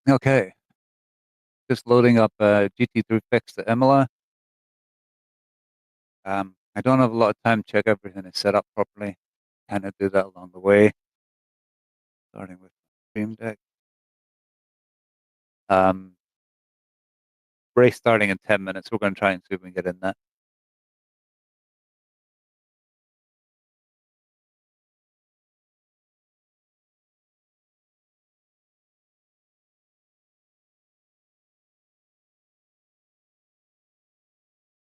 Okay, just loading up GT3 fix to Imola. I don't have a lot of time to check everything is set up properly. Kind of do that along the way, starting with Stream Deck. Race starting in 10 minutes. We're going to try and see if we can get in that.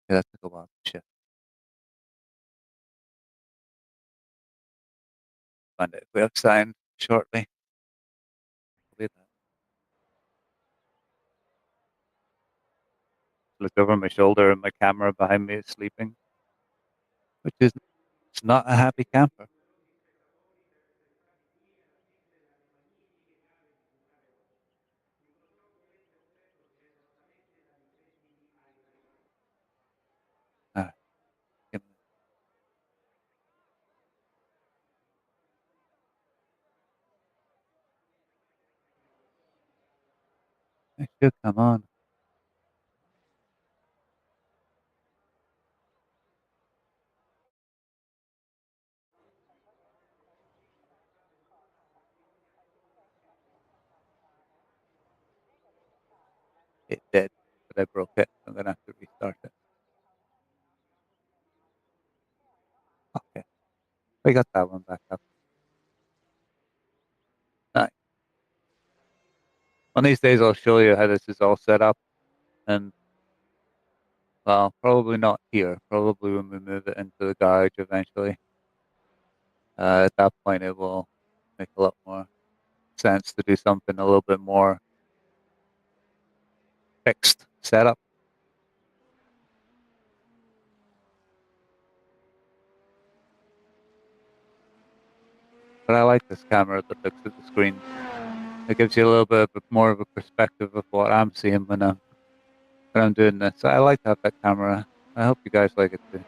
Yeah, that took a while to shift. Find it if we have time shortly. Look over my shoulder and my camera behind me is sleeping, which is it's not a happy camper. Uh, it should come on. It did, but I broke it. I'm going to have to restart it. Okay, we got that one back up. Nice. One of these days, I'll show you how this is all set up. And, well, probably not here. Probably when we move it into the garage eventually. At that point, it will make a lot more sense to do something a little bit more fixed setup. But I like this camera that looks at the screen. It gives you a little bit more of a perspective of what I'm seeing when I'm doing this. I like to have that camera. I hope you guys like it too.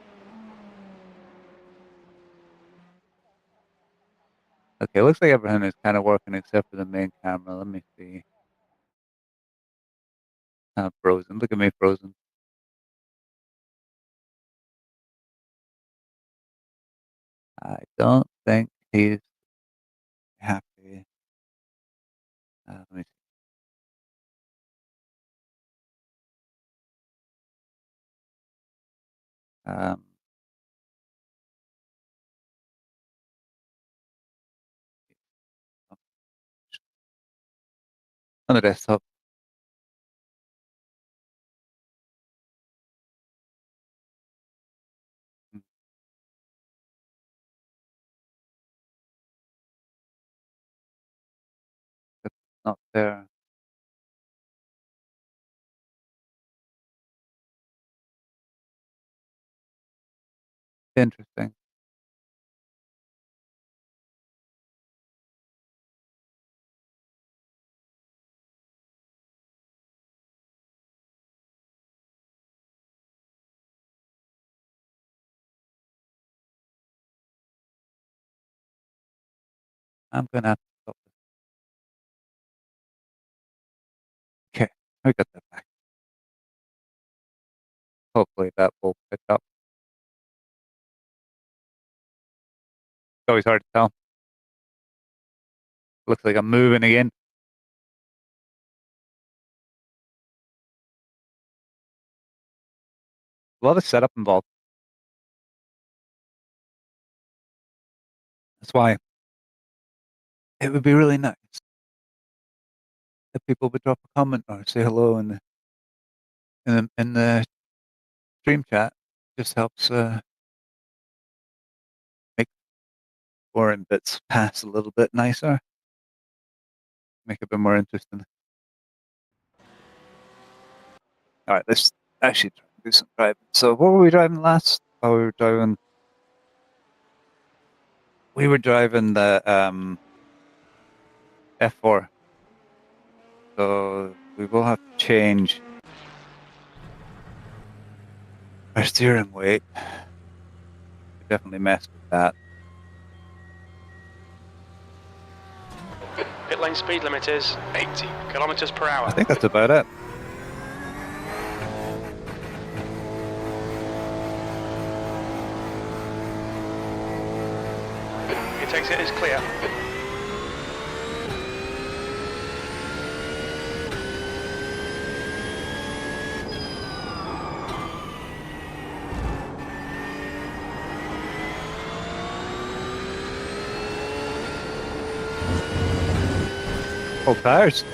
Okay, looks like everything is kind of working except for the main camera. Let me see. Frozen. Look at me frozen. I don't think he's happy. Let me see. Um, on the desktop. Hmm, It's not there. Interesting. I'm gonna have to stop this. Okay, we got that back. Hopefully that will pick up. It's always hard to tell. Looks like I'm moving again. A lot of setup involved. That's why it would be really nice if people would drop a comment or say hello in the stream chat. Just helps make foreign bits pass a little bit nicer, make it a bit more interesting. All right, let's actually try and do some driving. So what were we driving last? Oh, we were driving the F4. So we will have to change our steering weight. We definitely messed with that. Pit lane speed limit is 80 kilometers per hour. I think that's about it. It takes it as clear. Oh, tires.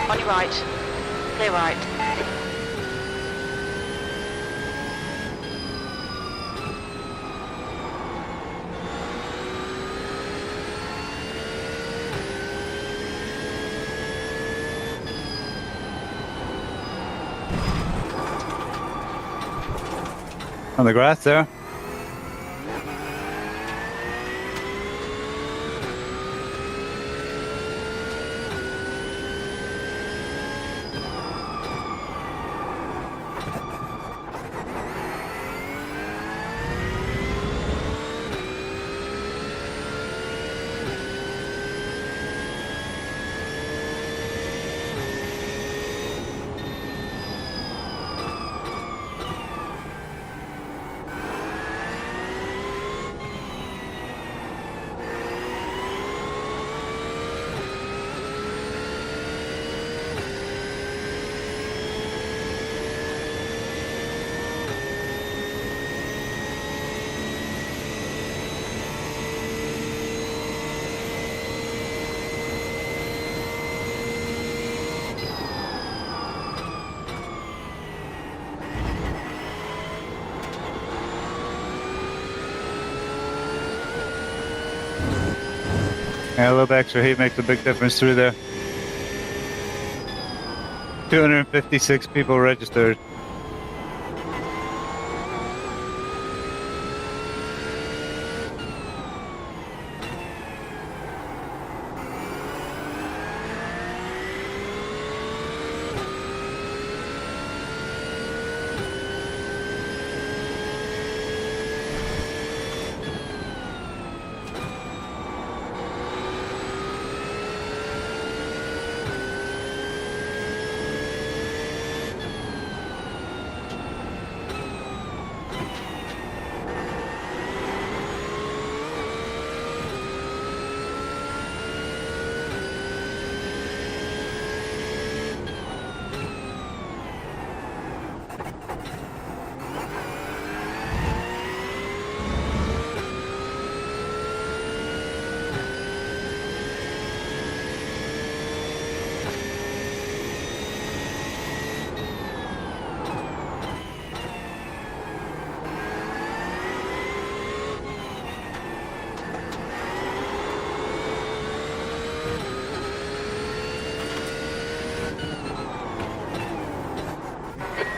On your right. Clear right. On the grass there. Yeah, a little bit extra heat makes a big difference through there. 256 people registered.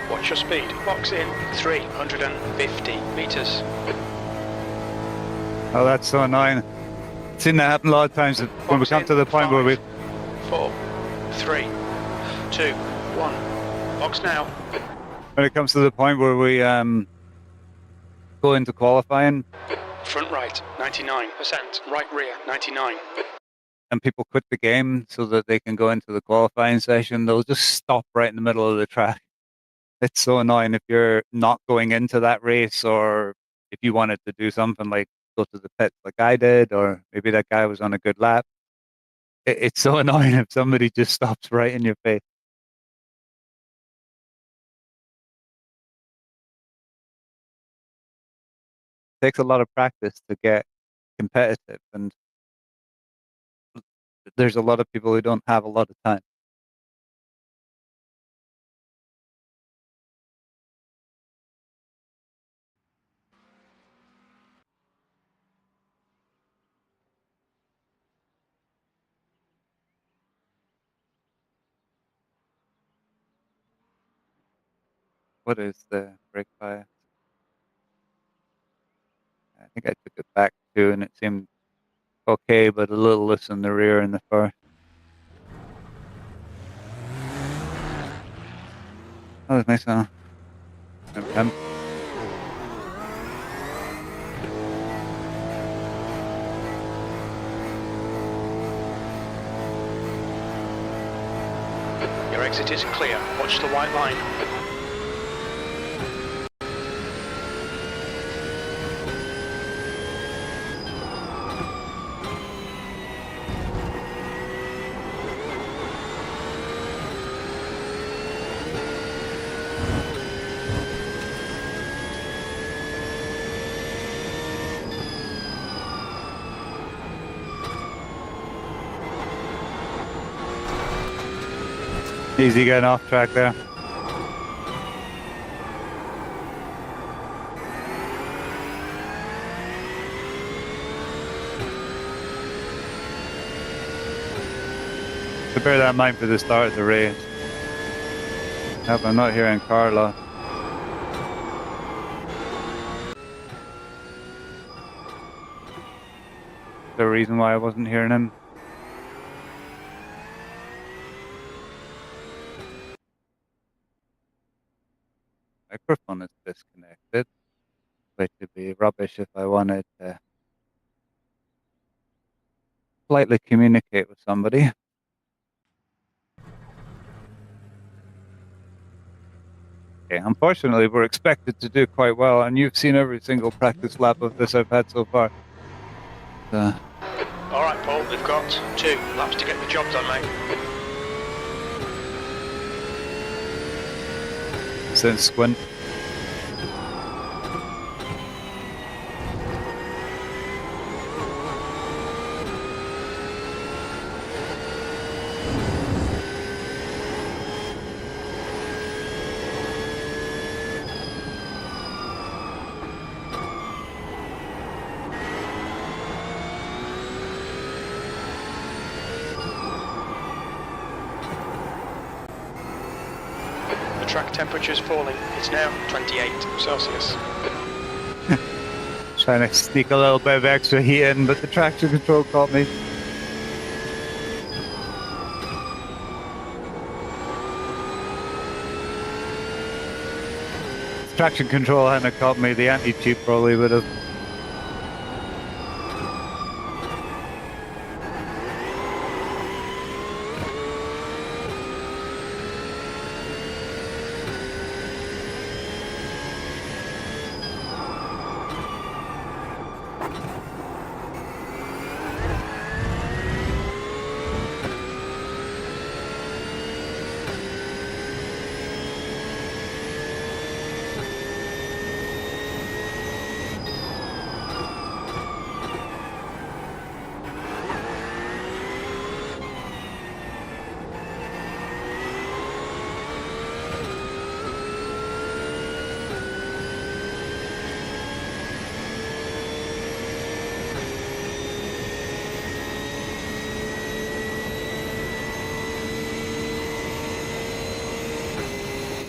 Watch your speed. Box in 350 meters. Oh, that's so annoying. I've seen that happen a lot of times when we come to the point where we... 4, 3, 2, 1. Box now. When it comes to the point where we go into qualifying Front right, 99%. Right rear, 99. and people quit the game so that they can go into the qualifying session, they'll just stop right in the middle of the track. It's so annoying if you're not going into that race, or if you wanted to do something like go to the pits like I did, or maybe that guy was on a good lap. It's so annoying if somebody just stops right in your face. It takes a lot of practice to get competitive, and there's a lot of people who don't have a lot of time. What is the brake bias? think I took it back too, and it seemed okay, but a little loose in the rear in the first. That was nice. Your exit is clear. Watch the white line. Easy getting off track there. So bear that in mind for the start of the race. Nope, I'm not hearing Carla. Is there a reason why I wasn't hearing him? Microphone is disconnected, which would be rubbish if I wanted to politely communicate with somebody. Okay, unfortunately, we're expected to do quite well, and you've seen every single practice lap of this I've had so far. All right, Paul, we've got 2 laps to get the job done, mate. Since Squint. Track temperature is falling. It's now 28 Celsius. Trying to sneak a little bit of extra heat in, but the traction control caught me. If traction control hadn't caught me, the anti-tube probably would have.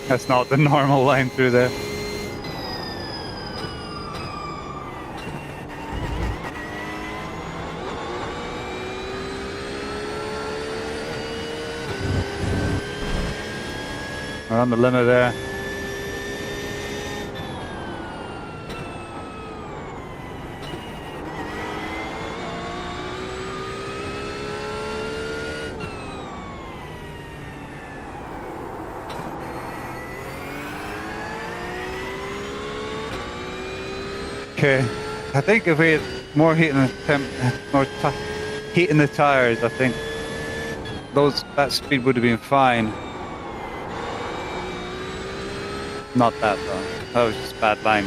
That's not the normal line through there. We're on the limit there. Okay, I think if we had more heat in the heat in the tires, I think that speed would have been fine. Not that though. That was just bad line.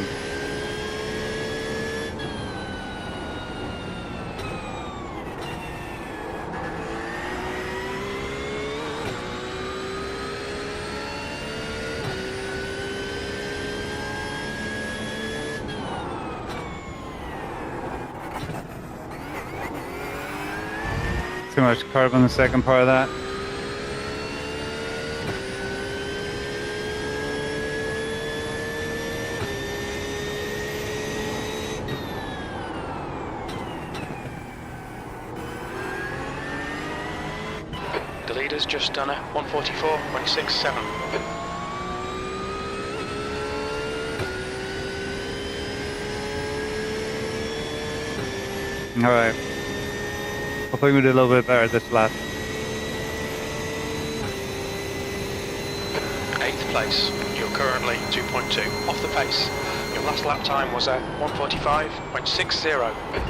Too much curb on the second part of that. leader's just done a 144.67. Alright. Hopefully we did a little bit better this lap. 8th place. You're currently 2.2 off the pace. Your last lap time was a 145.60.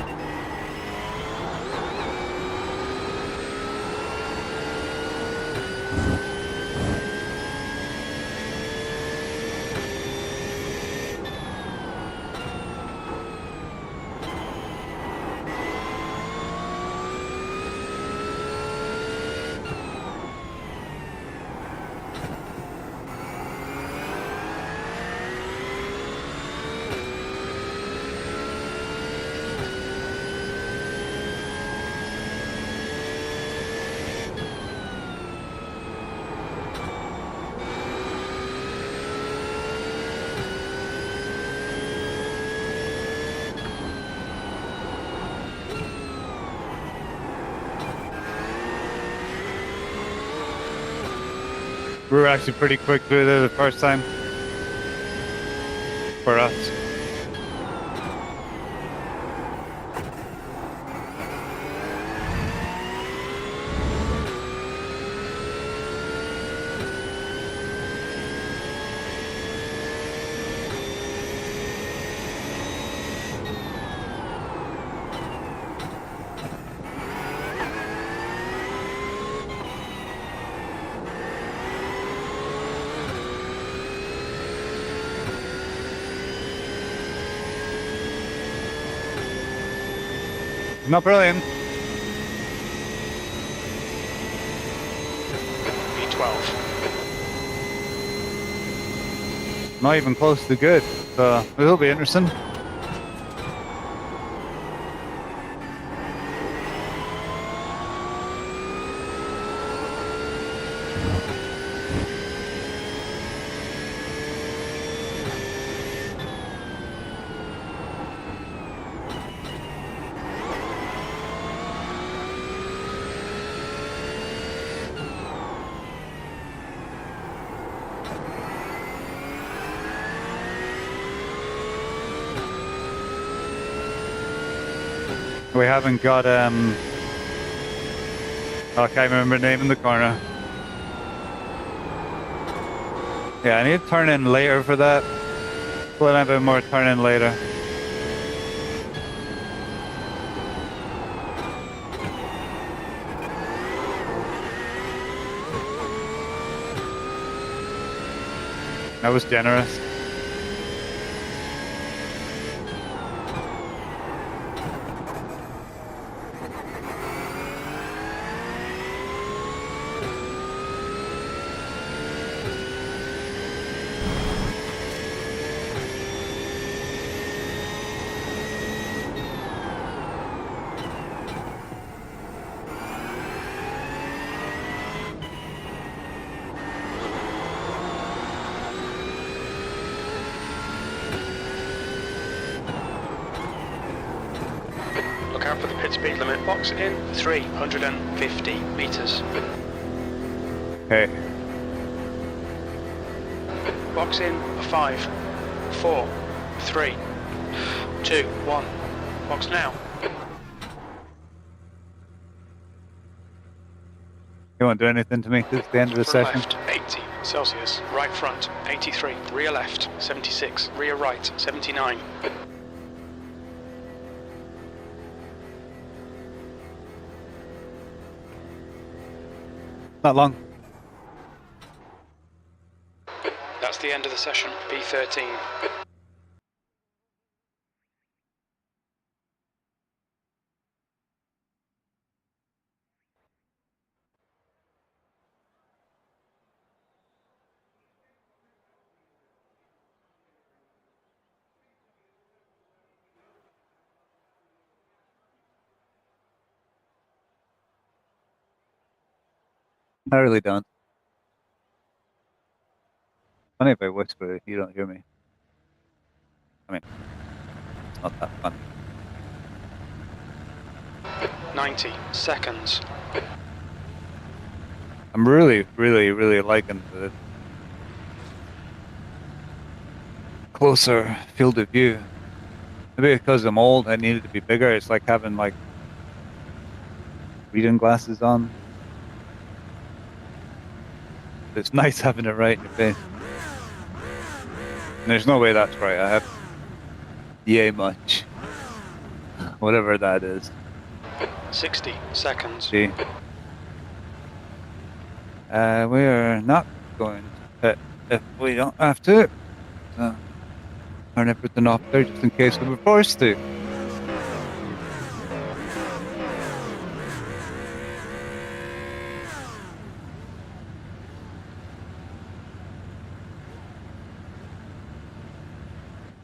We were actually pretty quick through there the first time. For us. Not brilliant. P12. Not even close to good. So it'll be interesting. We haven't got I can't remember the name in the corner. Yeah, I need to turn in later for that. Split a bit more turn in later. That was generous. Look out for the pit speed limit. Box in 350 metres. Okay. Box in 5, 4, 3, 2, 1. Box now. You won't do anything to me because it's the end of the Front session. left 80 Celsius. Right front 83. Rear left 76. Rear right 79. Not long. That's the end of the session. P13. I really don't. Funny if I whisper, you don't hear me. I mean, it's not that funny. 90 seconds. I'm really, really, really liking the closer field of view. Maybe because I'm old, I needed to be bigger. It's like having like reading glasses on. It's nice having it right in your face. And there's no way that's right. I have yay much. Whatever that is. 60 seconds. See. We're not going to pit if we don't have to. So turn everything off there just in case we were forced to.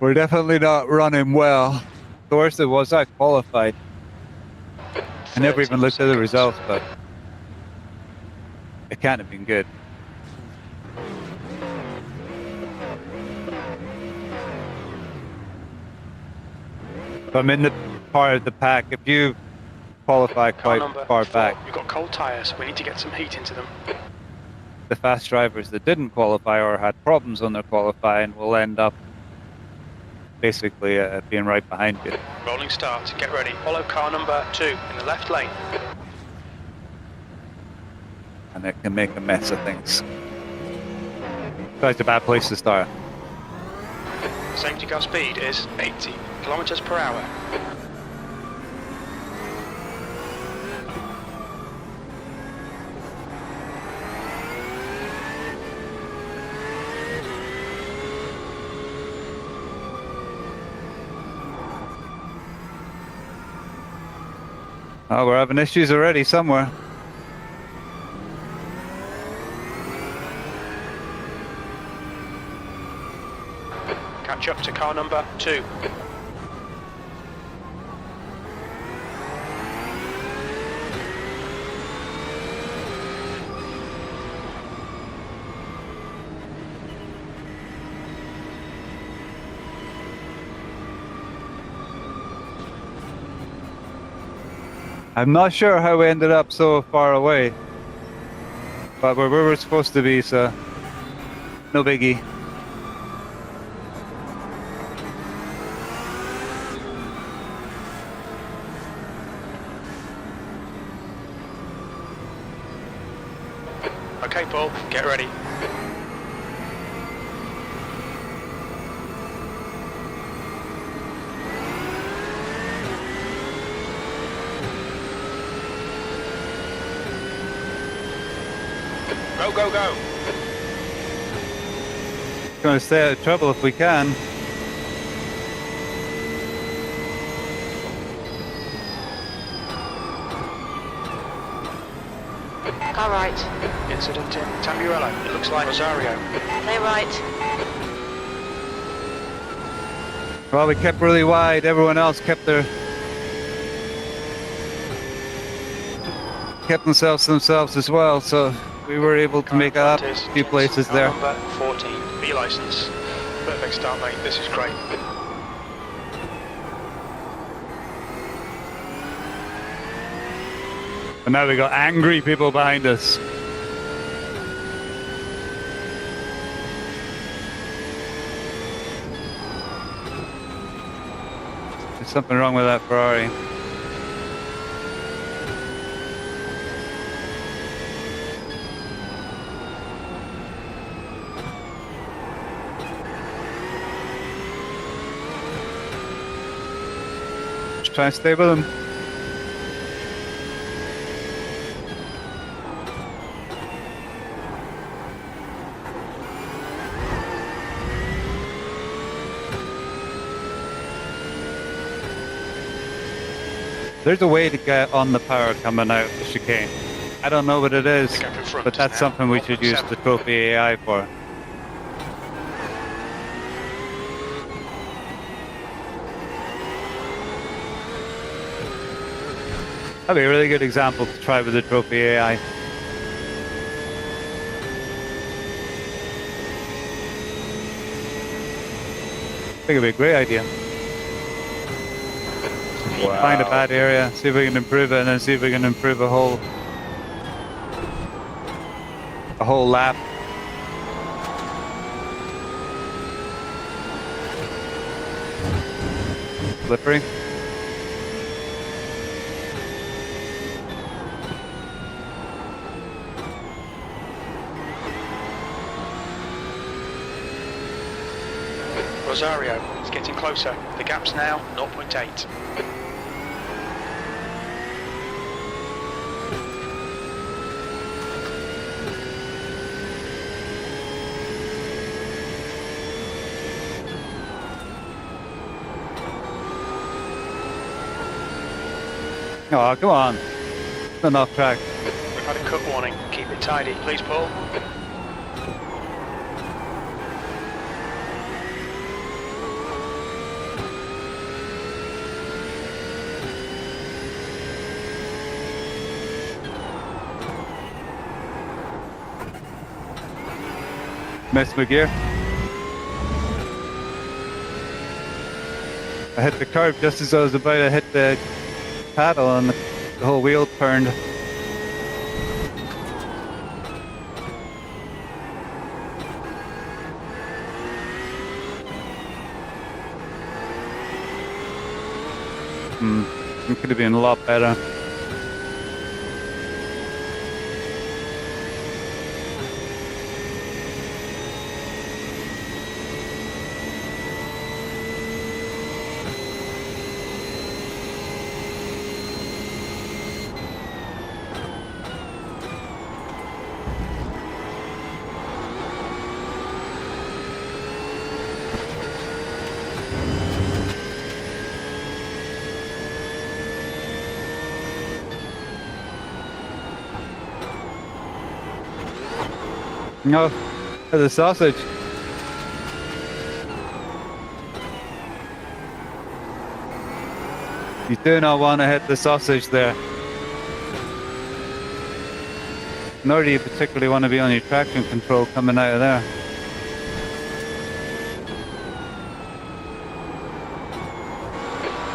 We're definitely not running well. The worst it was, I qualified. I never even looked at the results, but it can't have been good. But I'm in the part of the pack. If you qualify quite far back, You've got cold tyres. We need to get some heat into them. the fast drivers that didn't qualify or had problems on their qualifying will end up basically being right behind you. Rolling start. Get ready. Follow car number 2 in the left lane. And it can make a mess of things. That's a bad place to start. Safety car speed is 80 kilometers per hour. Oh, we're having issues already somewhere. Catch up to car number 2. I'm not sure how we ended up so far away, but we're where we're supposed to be, so no biggie. Okay, Paul, get ready. Go, go, go. Going to stay out of trouble if we can. Car right. Incident in Tamburello. It looks like Rosario. Clear right. Well, we kept really wide. Everyone else kept themselves to themselves as well, so we were able to make up a few places there. Number 14, B license. Perfect start, mate. This is great. And now we got angry people behind us. There's something wrong with that Ferrari. Just try and stay with him. There's a way to get on the power coming out of the chicane. I don't know what it is, but that's something we should use the trophy AI for. That'd be a really good example to try with the trophy AI. I think it'd be a great idea. Wow. Find a bad area, see if we can improve it, and then see if we can improve a whole a whole lap. Slippery. Rosario is getting closer. The gap's now 0.8. Oh, come on. Not off track. We've had a cut warning. Keep it tidy, please, Paul. Missed my gear. I hit the curb just as I was about to hit the paddle and the whole wheel turned. It could have been a lot better. No, the sausage. You do not want to hit the sausage there. Nor do you particularly want to be on your traction control coming out of there.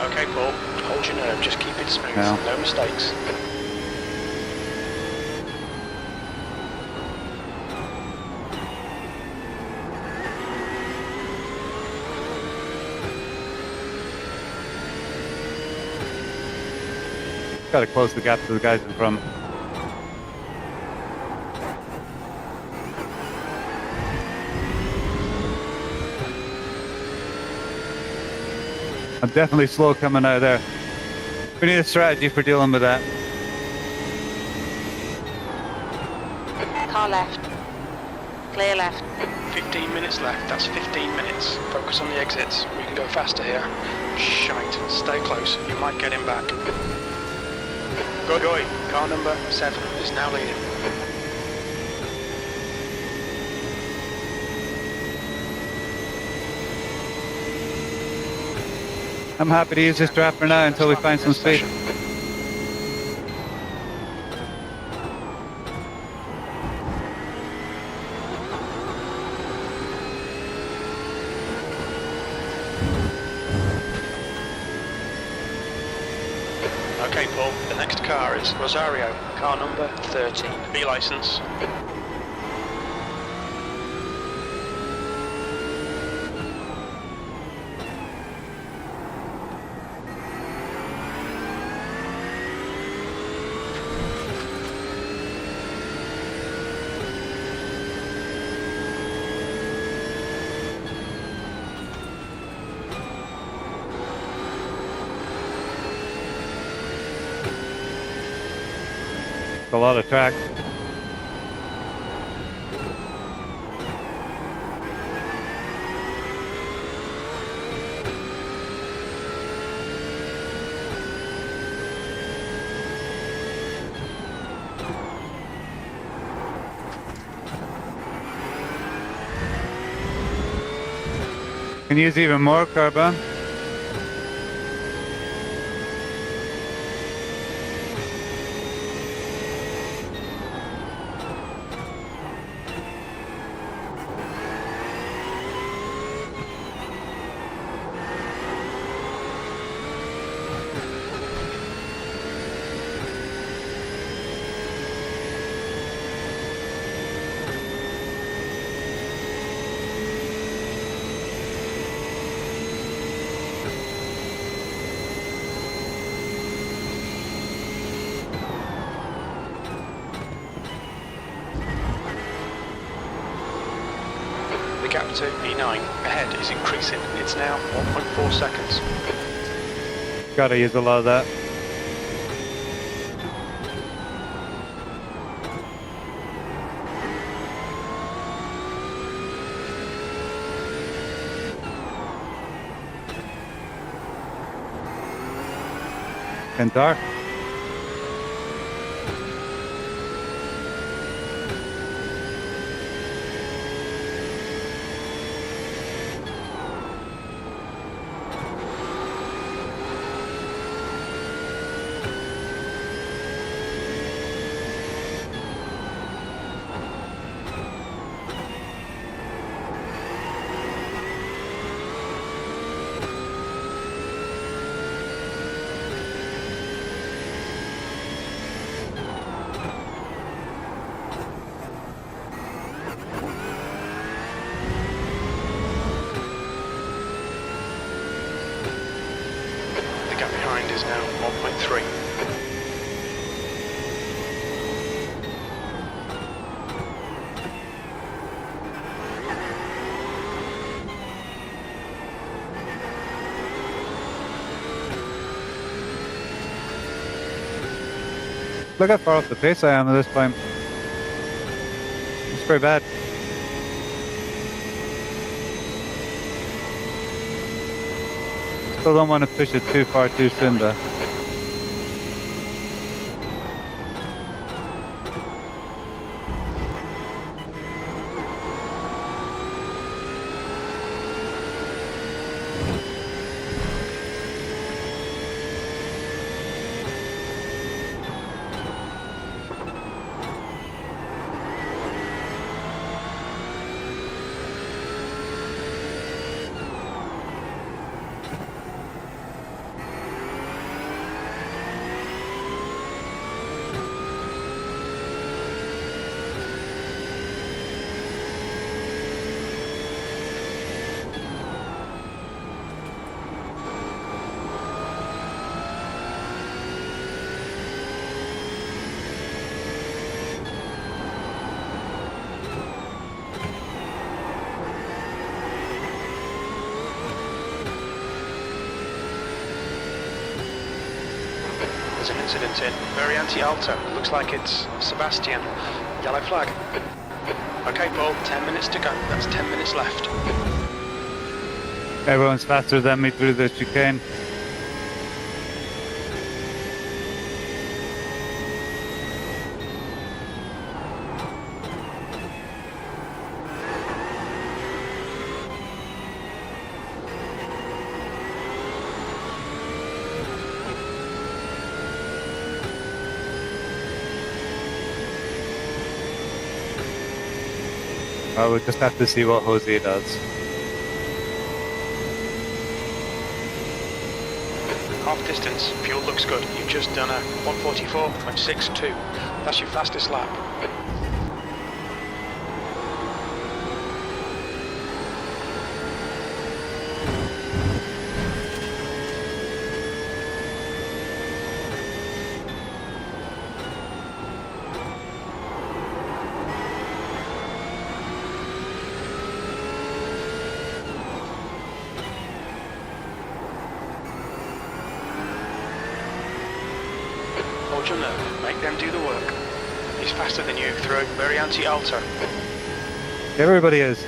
Okay, Paul, hold your nerve, just keep it smooth, Yeah. no mistakes. Got to close the gap to the guys in front. I'm definitely slow coming out of there. We need a strategy for dealing with that. Car left. Clear left. 15 minutes left, that's 15 minutes. Focus on the exits, we can go faster here. Shite, stay close, you might get him back. Goy, car number 7 is now leading. I'm happy to use this draft for now until we find some speed. Okay, Paul, the next car is Rosario, car number 13. B license. A lot of track. Can use even more carbon. into E9. Ahead is increasing. It's now 1.4 seconds. Gotta use a lot of that. Kentar. The gap behind is now 1.3. Look how far off the pace I am at this point. It's pretty bad. Still don't want to push it too far too soon though. There's an incident in very anti-alto. Looks like it's Sebastian. Yellow flag. Okay, Paul, 10 minutes to go. That's 10 minutes left. Everyone's faster than me through the chicane. Well, we'll just have to see what Jose does. Half distance, fuel looks good. You've just done a 1:44.62. That's your fastest lap. Hold your nerve, make them do the work. He's faster than you through very anti-alto. Everybody is.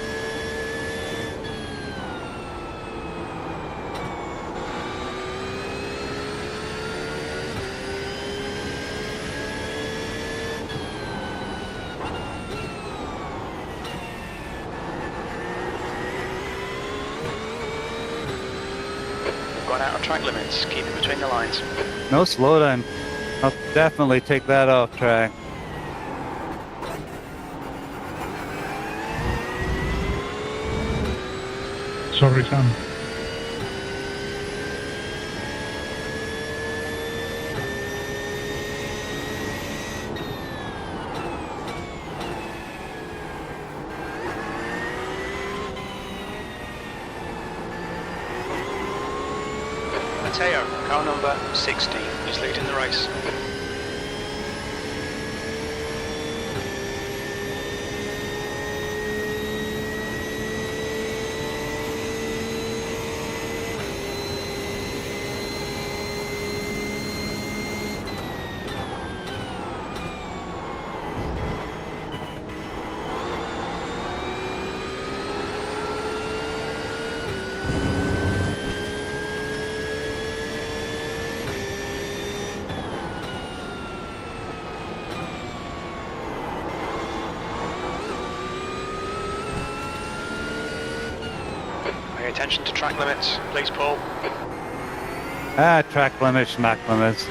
Gone out of track limits, keep it between the lines. No slowdown. I'll definitely take that off track. Sorry, Sam. Mateo, car number 16, is leading the race. attention to track limits, please, Paul. Track limits, smack limits.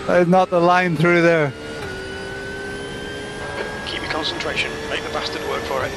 That is not the line through there. Keep your concentration, make the bastard work for it.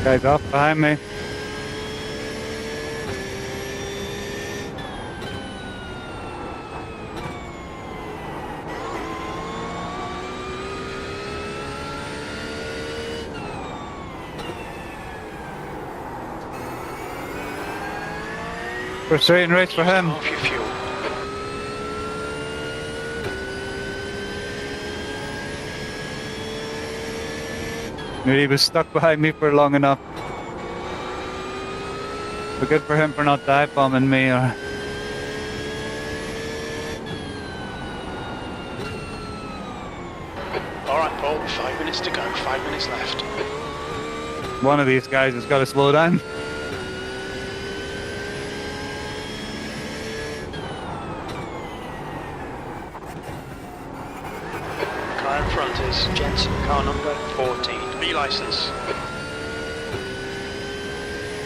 Guys off behind me. Frustrating race for him. Half your fuel. He was stuck behind me for long enough. But good for him for not dive bombing me. Or Alright, Paul, 5 minutes to go, 5 minutes left. one of these guys has got to slow down. Car in front is Jensen, car number 14. B license.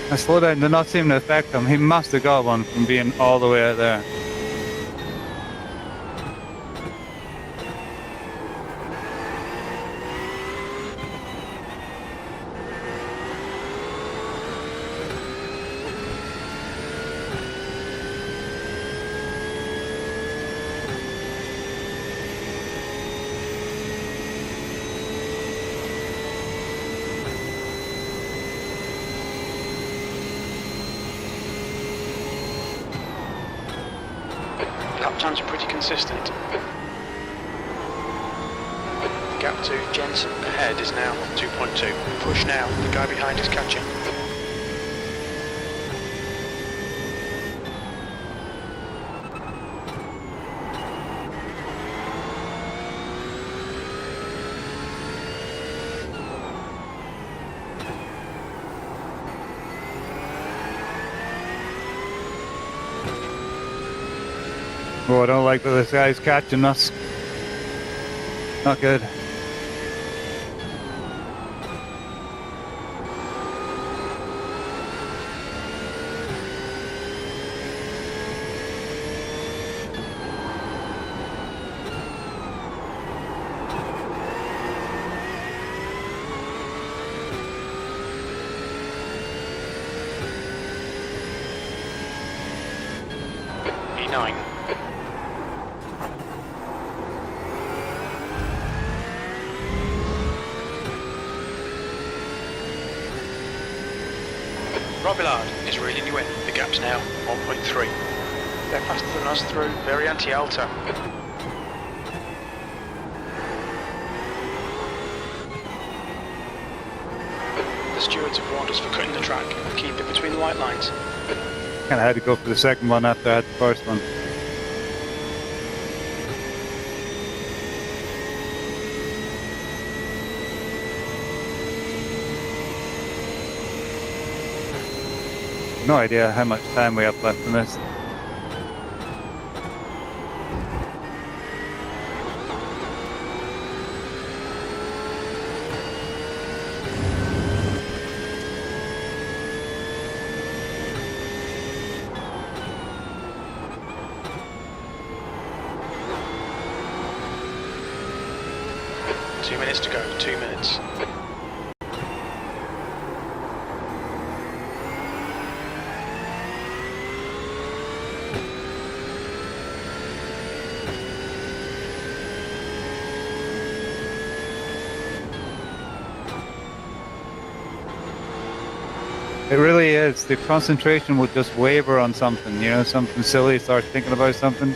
The slowdown did not seem to affect him. He must have got one from being all the way out there. Lap times are pretty consistent. The gap to Jensen ahead is now 2.2. Push now, the guy behind is catching. Oh, I don't like that this guy's catching us. Not good. E9. Robillard is reeling you in. The gap's now 1.3. They're faster than us through very anti-alta. The stewards have warned us for cutting the track. Keep it between the white lines. Kind of had to go for the second one after I had the first one. No idea how much time we have left in this. 2 minutes to go, 2 minutes. It really is. The concentration will just waver on something, you know, something silly, start thinking about something.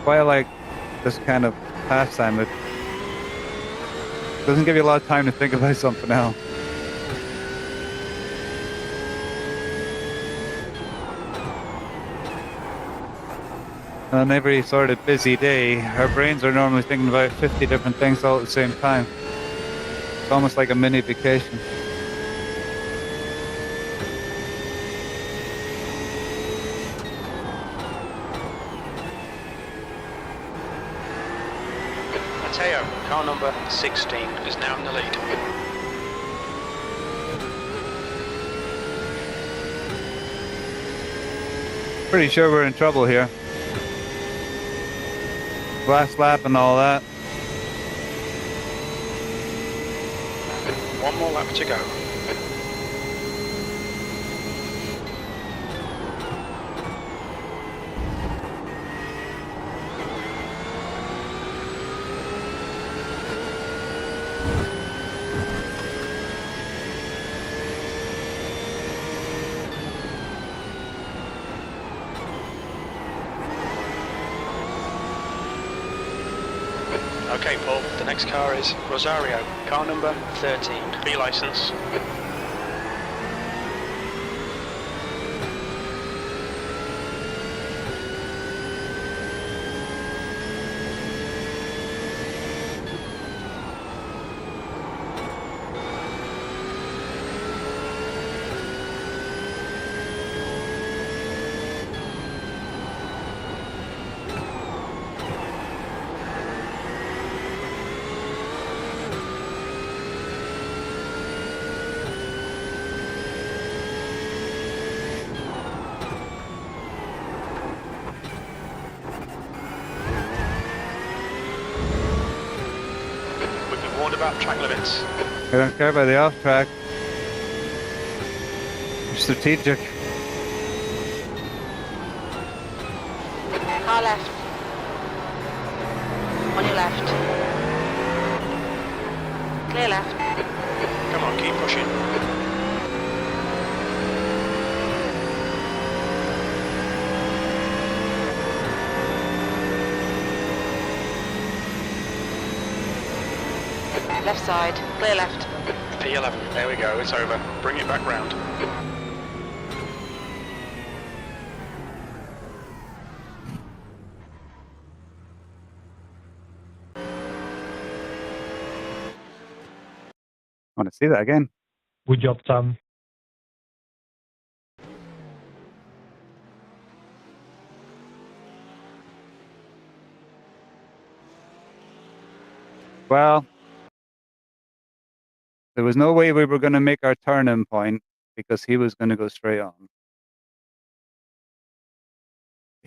Why I like this kind of pastime. It doesn't give you a lot of time to think about something else. On every sort of busy day, our brains are normally thinking about 50 different things all at the same time. It's almost like a mini vacation. Mateo, car number 16, is now in the lead. Pretty sure we're in trouble here. Last lap and all that. One more lap to go. Okay, Paul, the next car is Rosario, car number 13, B license. Warned about track limits. I don't care about the off track. You're strategic. Car left. On your left. Clear left. Come on, keep pushing. Left side. Clear left. P11, there we go, it's over. Bring it back round. Want to see that again? Good job, Tom. Well, there was no way we were going to make our turn-in point because he was going to go straight on.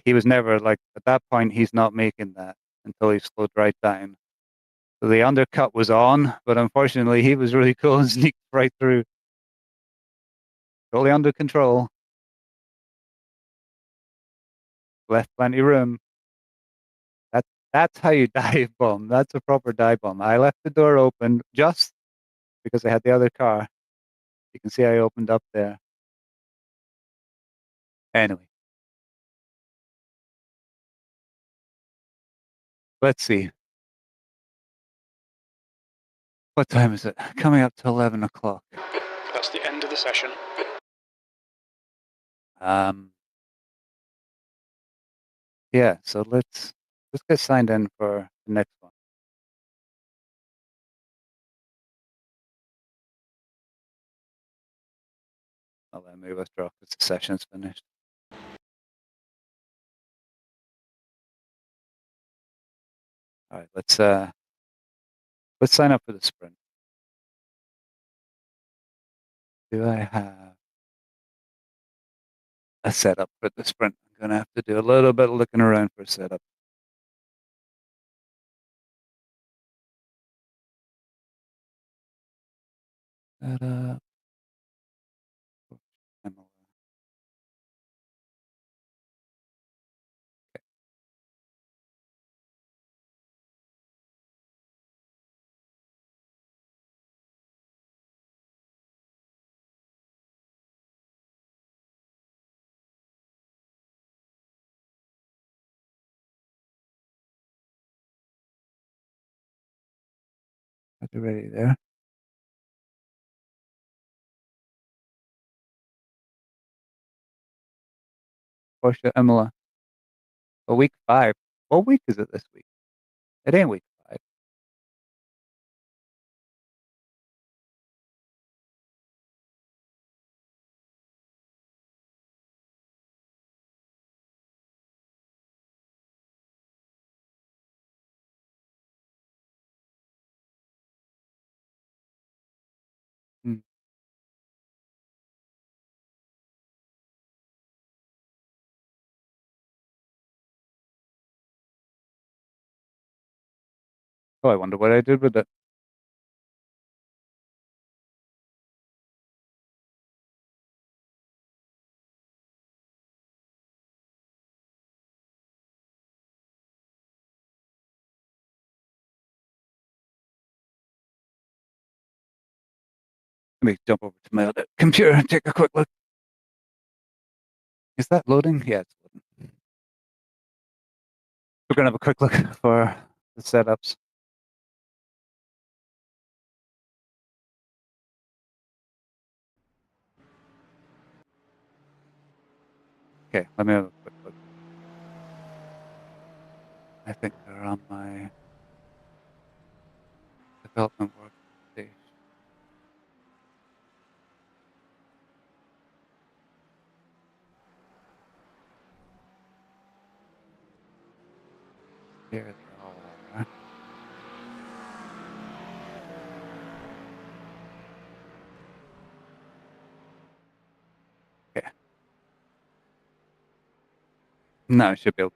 He was never, like, at that point, he's not making that until he slowed right down. So the undercut was on, but unfortunately, he was really cool and sneaked right through. Totally under control. Left plenty of room. That's how you dive bomb. That's a proper dive bomb. I left the door open just because I had the other car. You can see I opened up there. Anyway. Let's see. What time is it? Coming up to 11 o'clock. That's the end of the session. Yeah, so let's get signed in for the next one. I'll let me withdraw because the session's finished. All right, let's sign up for the sprint. Do I have a setup for the sprint? I'm gonna have to do a little bit of looking around for a setup. Setup. Imola. Are you ready there? Porsche Imola. A week 5. What week is it this week? It ain't week 5. Hmm. Oh, I wonder what I did with it. Let me jump over to my other computer and take a quick look. Is that loading? Yeah, it's loading. We're going to have a quick look for the setups. Okay, let me have a quick look. I think they're on my development workstation. Here they all are. Okay. Now I should be able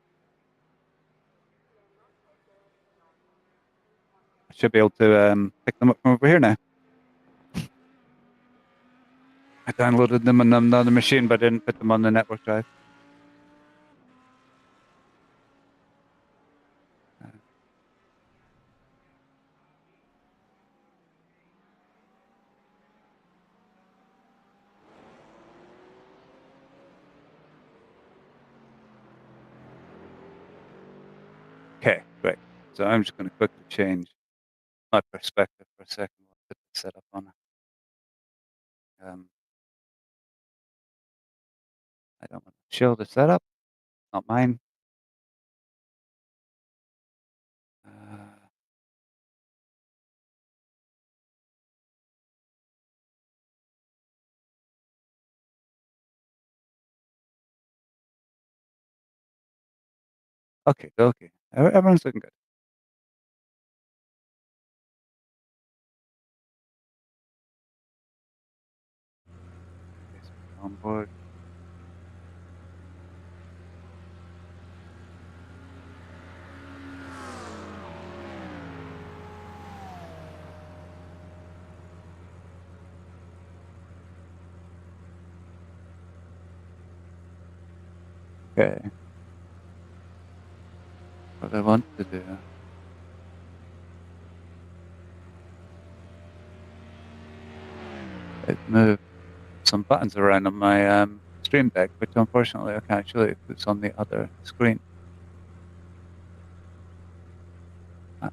to pick them up from over here now. I downloaded them on another machine, but I didn't put them on the network drive. Okay, great. So I'm just going to quickly change my perspective for a second. We'll put the setup on. I don't want to show the setup, not mine. Uh, okay, okay. Everyone's looking good. Okay, so we're on board. Okay. What I want to do is move some buttons around on my stream deck, which unfortunately I can't show you because it's on the other screen.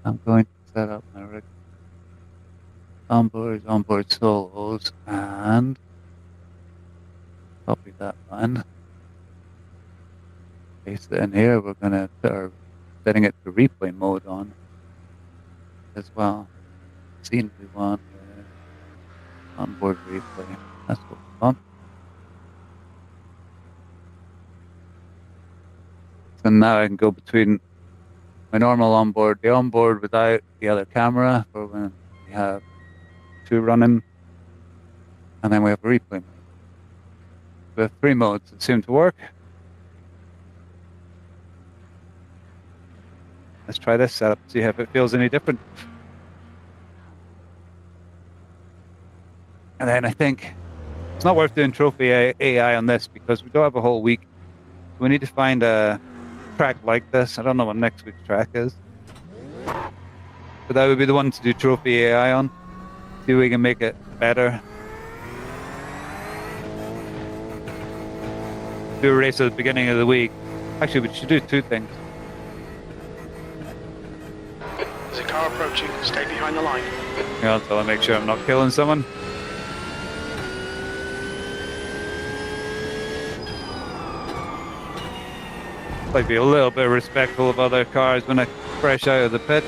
I'm going to set up my onboard solos, and copy that one. Paste it in here. We're going to put our setting it to replay mode on as well. Scene we want onboard replay. That's what we want. So now I can go between my normal onboard, the onboard without the other camera for when we have two running, and then we have a replay mode. We have 3 modes that seem to work. Let's try this setup, see if it feels any different. And then I think it's not worth doing trophy AI on this because we don't have a whole week. We need to find a track like this. I don't know what next week's track is, but that would be the one to do trophy AI on. See if we can make it better. Do a race at the beginning of the week. Actually, we should do two things. There's a car approaching. Stay behind the line. Hang on until I make sure I'm not killing someone. Like be a little bit respectful of other cars when I fresh out of the pit.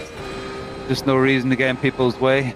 Just no reason to get in people's way.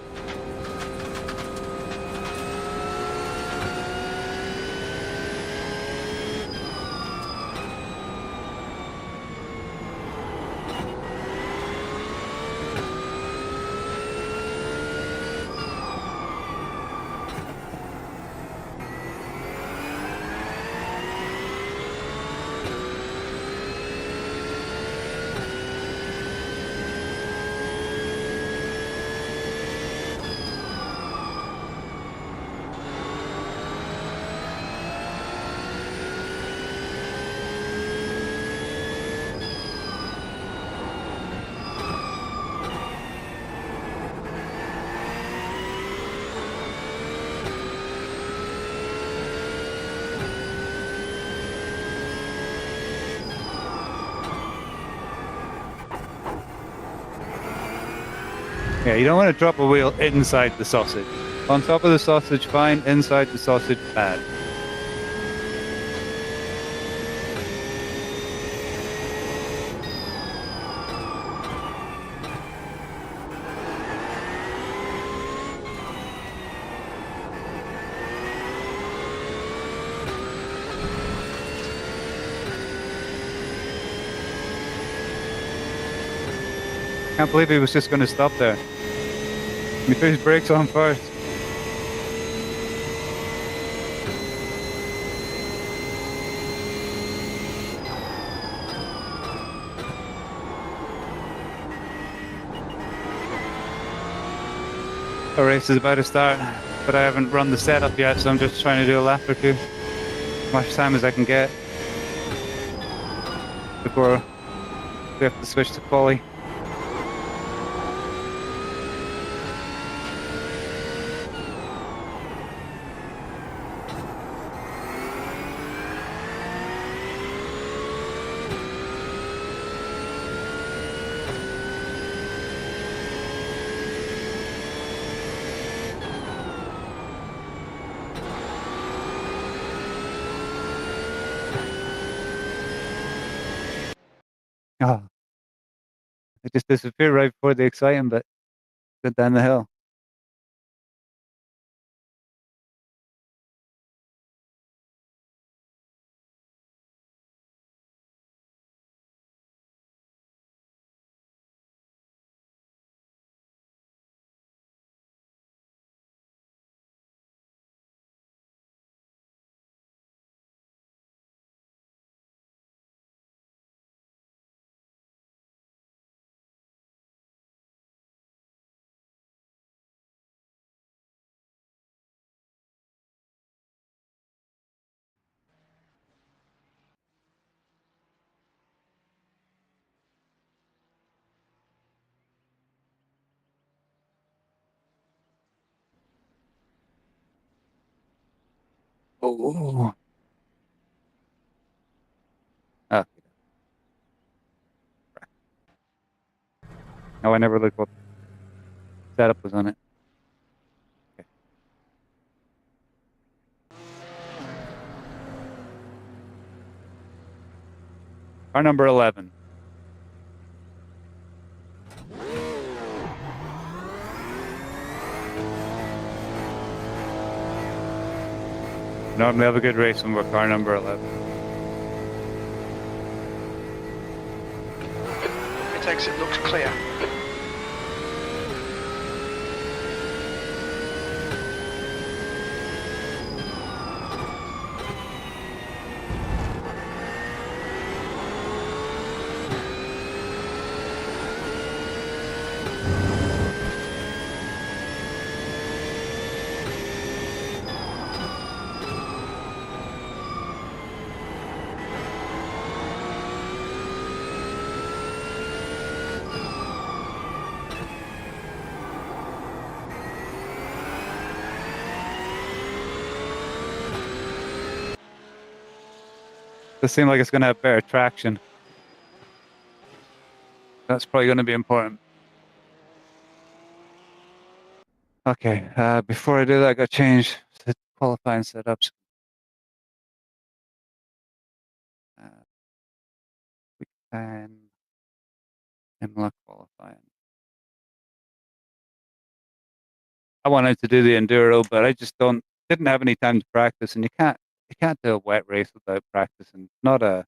Yeah, you don't want to drop a wheel inside the sausage. On top of the sausage, fine. Inside the sausage, bad. Can't believe he was just going to stop there. He put his brakes on first. The race is about to start, but I haven't run the setup yet, so I'm just trying to do a lap or two. As much time as I can get before we have to switch to quali. Oh, it just disappeared right before the exciting bit. Went down the hill. Oh. Okay. No, I never looked what setup was on it. Okay. Car number 11. Normally have a good race when we're car number 11. Pit exit looks clear. Does seem like it's going to have better traction. That's probably going to be important. Okay, before I do that, I got to change the qualifying setups. We can Imola qualifying. I wanted to do the enduro, but I just didn't have any time to practice, and you can't do a wet race without practicing. Not a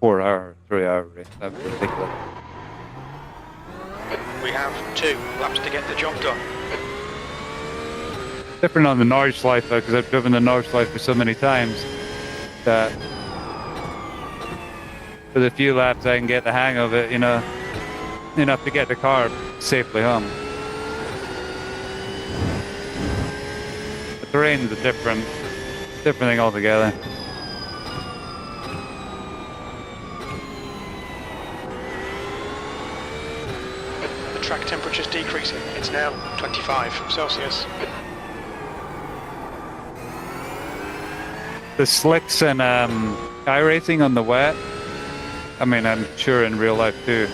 4-hour, 3-hour race. That would be ridiculous. We have 2 laps to get the job done. Different on the Nordschleife because I've driven the Nordschleife for so many times that with a few laps I can get the hang of it, enough to get the car safely home. The terrain is a different thing altogether. The track temperature is decreasing. It's now 25 Celsius. The slicks and iRacing on the wet, I mean, I'm sure in real life too,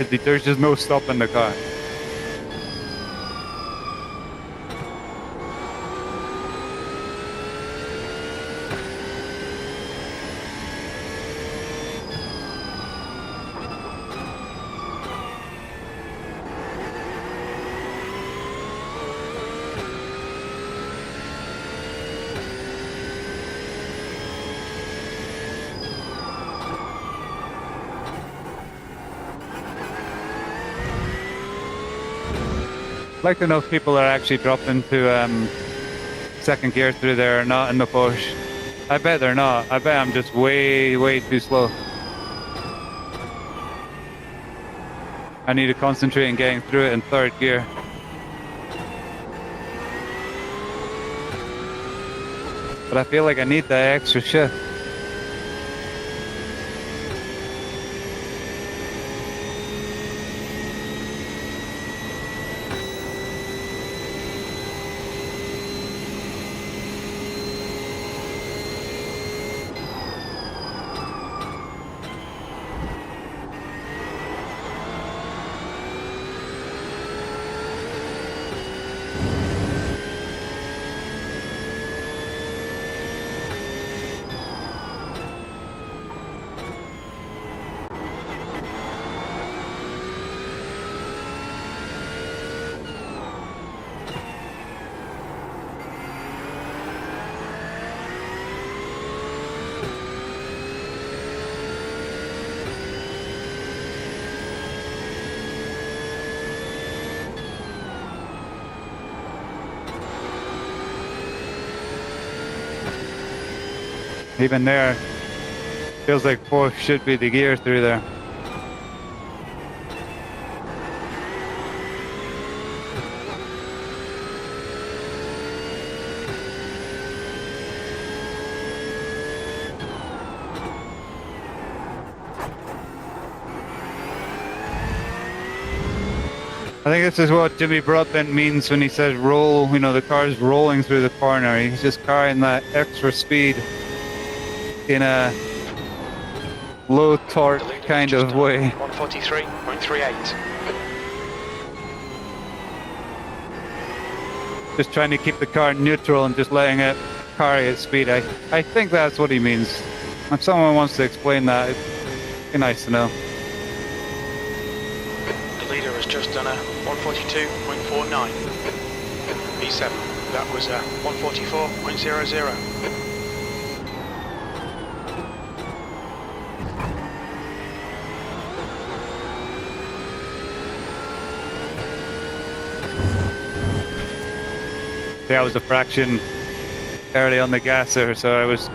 there's just no stopping the car. I'd like to know if people are actually dropping to second gear through there or not in the push. I bet they're not. I bet I'm just way too slow. I need to concentrate on getting through it in third gear. But I feel like I need that extra shift. Even there, feels like fourth should be the gear through there. I think this is what Jimmy Broadbent means when he says roll, the car's rolling through the corner. He's just carrying that extra speed in a low torque kind of way. 143.38. Just trying to keep the car neutral and just letting it carry its speed. I think that's what he means. If someone wants to explain that, it'd be nice to know. The leader has just done a 142.49. P7, that was a 144.00. Yeah, I was a fraction early on the gas there, so I was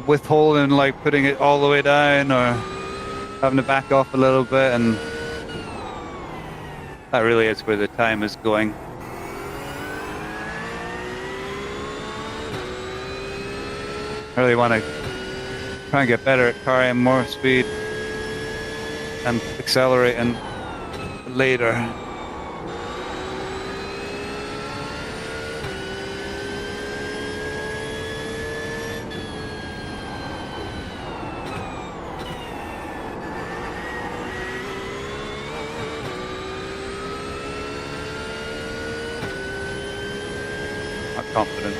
withholding, like putting it all the way down or having to back off a little bit, and that really is where the time is going. I really want to try and get better at carrying more speed and accelerating later. confident.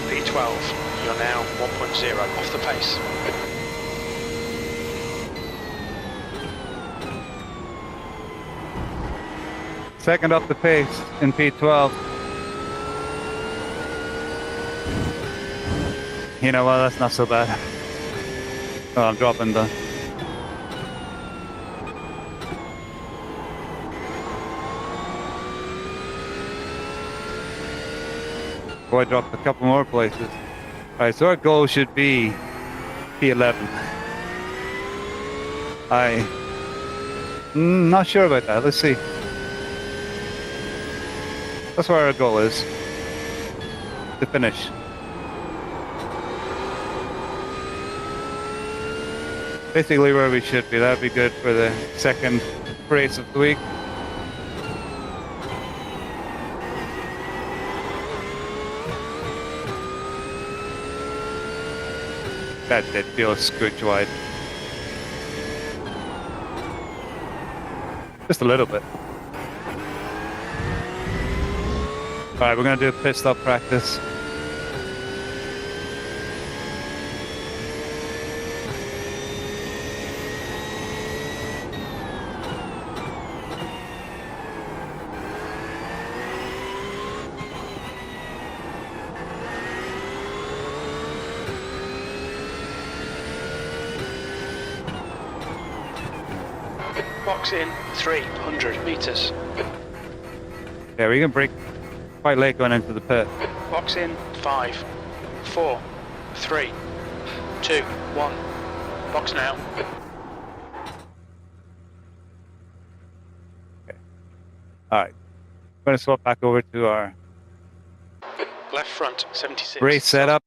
P12, you're now 1.0 off the pace. Second off the pace in P12. You know what, that's not so bad. Oh, I'm dropping the... Oh, I dropped a couple more places. Alright, so our goal should be P11. Not sure about that, let's see. That's where our goal is. To finish. Basically where we should be. That'd be good for the second race of the week. That did feel a scooch wide. Just a little bit. Alright, we're going to do a pit stop practice. Box in 300 meters. Yeah, we can brake quite late going into the pit. Box in 5, 4, 3, 2, 1. Box now. Okay. Alright. I'm going to swap back over to our Left front 76. race setup.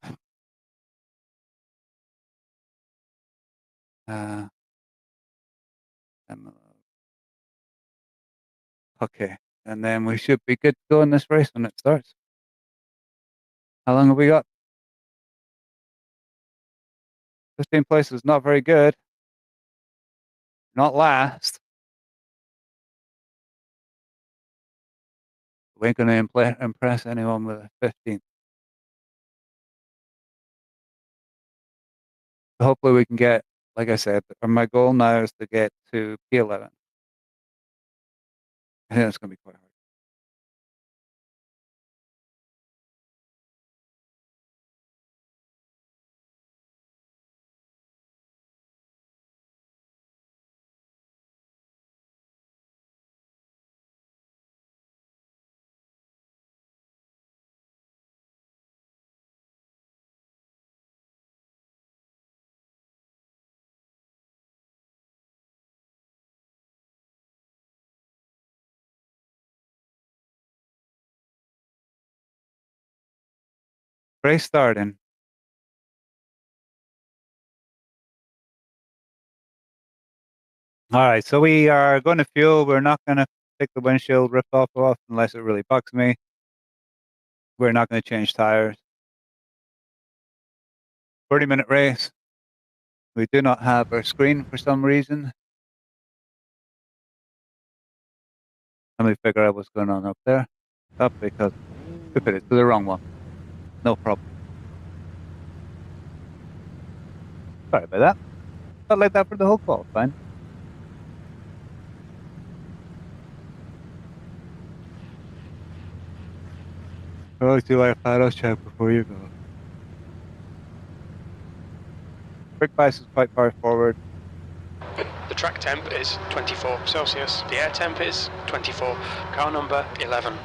Okay, and then we should be good to go in this race when it starts. How long have we got? 15 places, not very good. Not last. We ain't going to impress anyone with a 15th. Hopefully we can get, like I said, my goal now is to get to P11. I think that's going to be quite hard. Race starting. All right, so we are going to fuel. We're not going to take the windshield rip off unless it really bugs me. We're not going to change tires. 30-minute race. We do not have our screen for some reason. Let me figure out what's going on up there. Up because we put it to the wrong one. No problem. Sorry about that. Not like that for the whole call, fine. Oh, do our paddle check before you go. Brake bias is quite far forward. The track temp is 24 Celsius. The air temp is 24. Car number 11.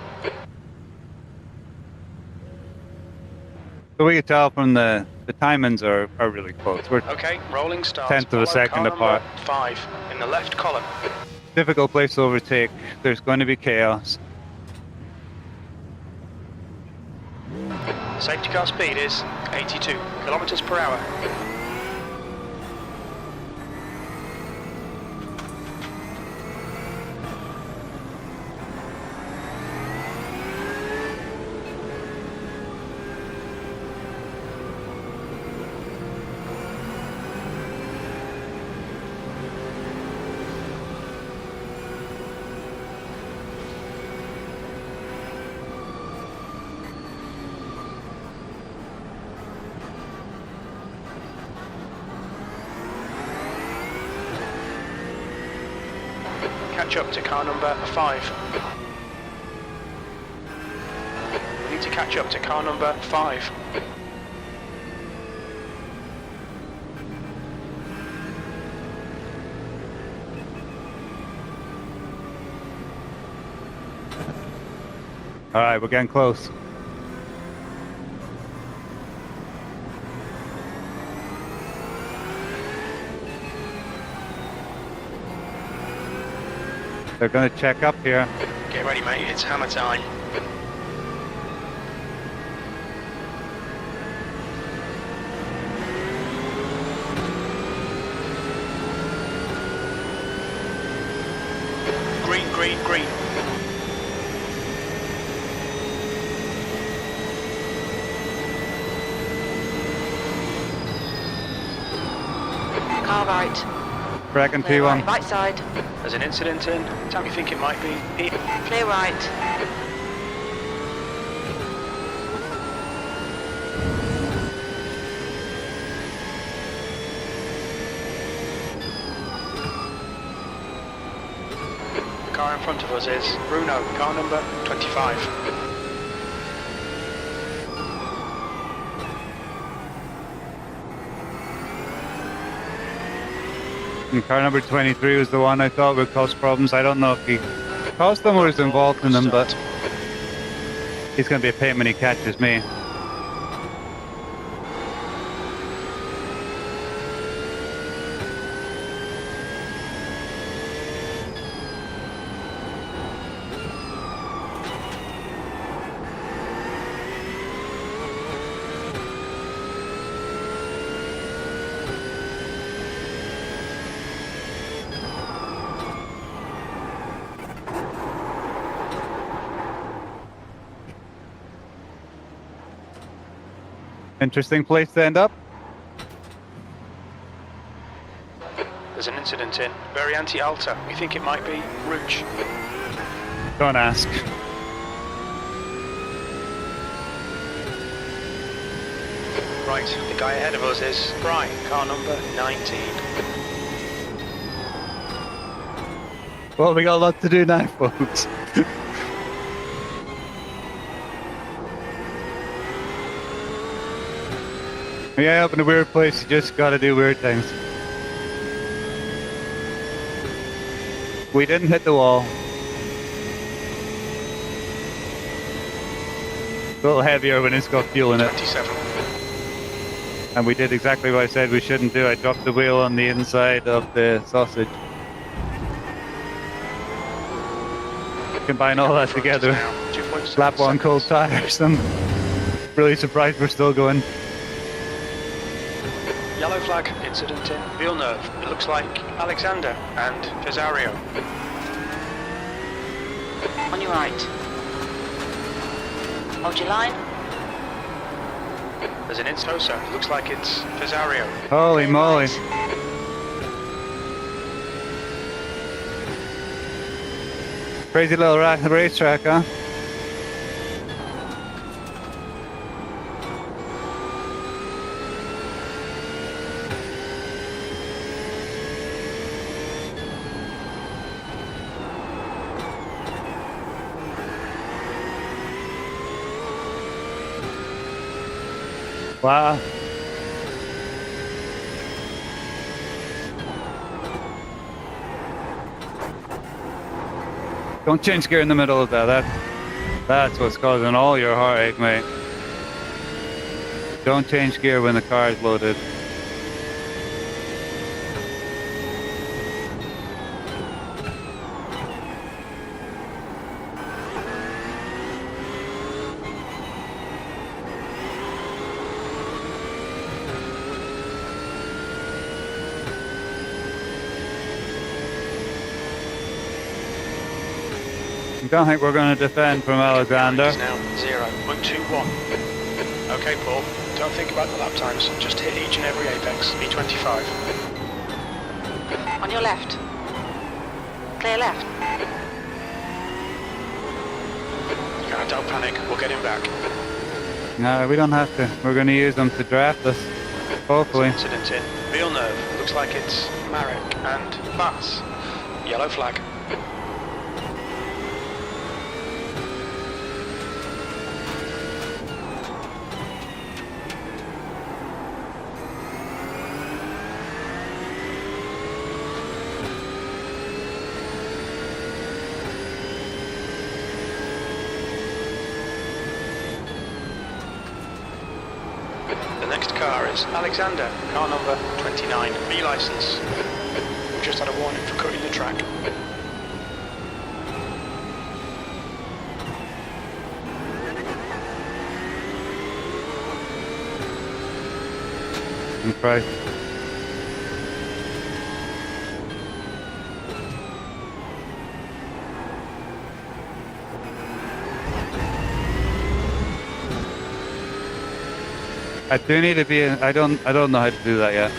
So So we can tell from the timings are really close. We're Okay, rolling start. tenth of a Follow second car number apart. 5 in the left column. Difficult place to overtake. There's going to be chaos. Safety car speed is 82 kilometers per hour. Catch up to car number 5. We need to catch up to car number 5. All right, we're getting close. They're going to check up here. Get ready, mate, it's hammer time. Green, green, green. Car right. Bracken Clear P1. right. Right side. There's an incident in. Time you think it might be here. Clear right. The car in front of us is Bruno, car number 25. And car number 23 was the one I thought would cause problems. I don't know if he caused them or is involved in them, but he's going to be a pain when he catches me. Interesting place to end up. There's an incident in very anti-alta. We think it might be Rouge. Don't ask. Right, the guy ahead of us is Brian, car number 19. Well, we got a lot to do now, folks. Yeah, up in a weird place, you just gotta do weird things. We didn't hit the wall. A little heavier when it's got fuel in it. 27. And we did exactly what I said we shouldn't do. I dropped the wheel on the inside of the sausage. Combine all that together. Slap on cold tires. I'm really surprised we're still going. Yellow flag, incident in Villeneuve. It looks like Alexander and Cesario. On your right. Hold your line. There's an Insosa. It looks like it's Cesario. Holy Clear moly. right. Crazy little racetrack, huh? Wow. Don't change gear in the middle of that. That's what's causing all your heartache, mate. Don't change gear when the car is loaded. I don't think we're going to defend from Alexander. It's now 0.21. Okay, Paul, don't think about the lap times. Just hit each and every apex. E25. On your left. Clear left. Don't panic, we'll get him back. No, we don't have to. We're going to use them to draft us. Hopefully. Incident in Villeneuve. Looks like it's Marek and Bass. Yellow flag. The next car is Alexander, car number 29, B licence. We've just had a warning for cutting the track. And Christ. I do need to be in, I don't know how to do that yet.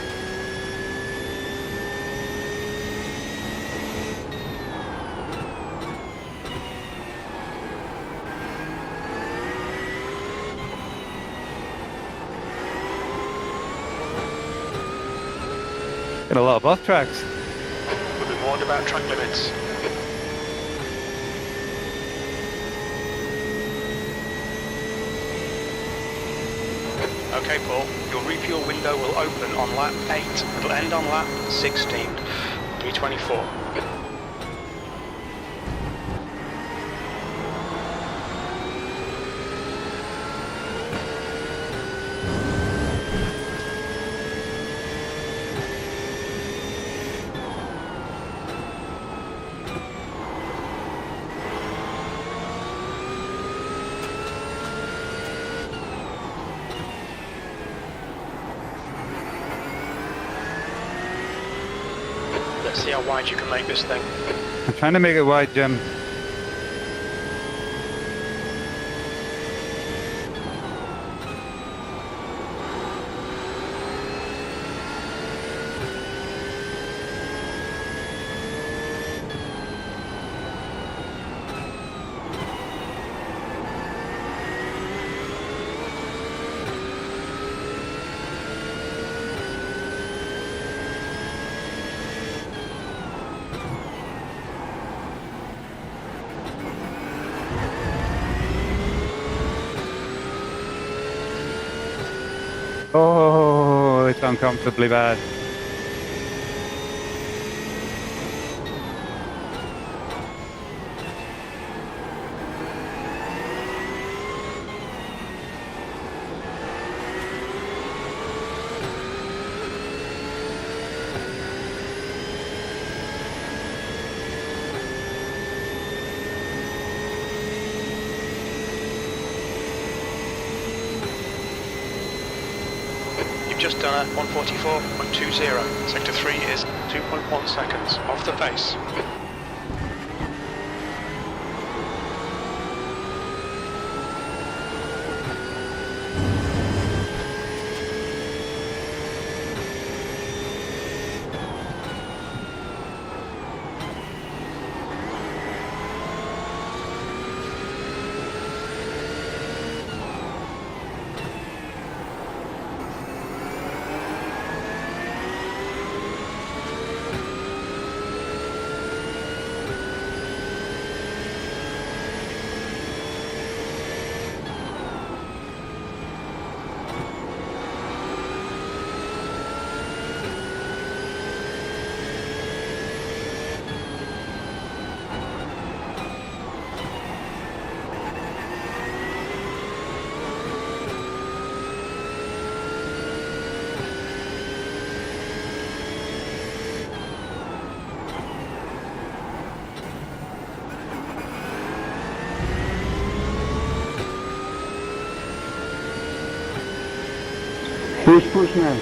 Got a lot of off tracks. We've been warned about track limits. Okay, Paul, your refuel window will open on lap 8. It'll end on lap 16. 324. Let's see how wide you can make this thing. I'm trying to make it wide, Jim. Oh, it's uncomfortably bad. Just done at 144.20. Sector 3 is 2.1 seconds off the pace. Push, man.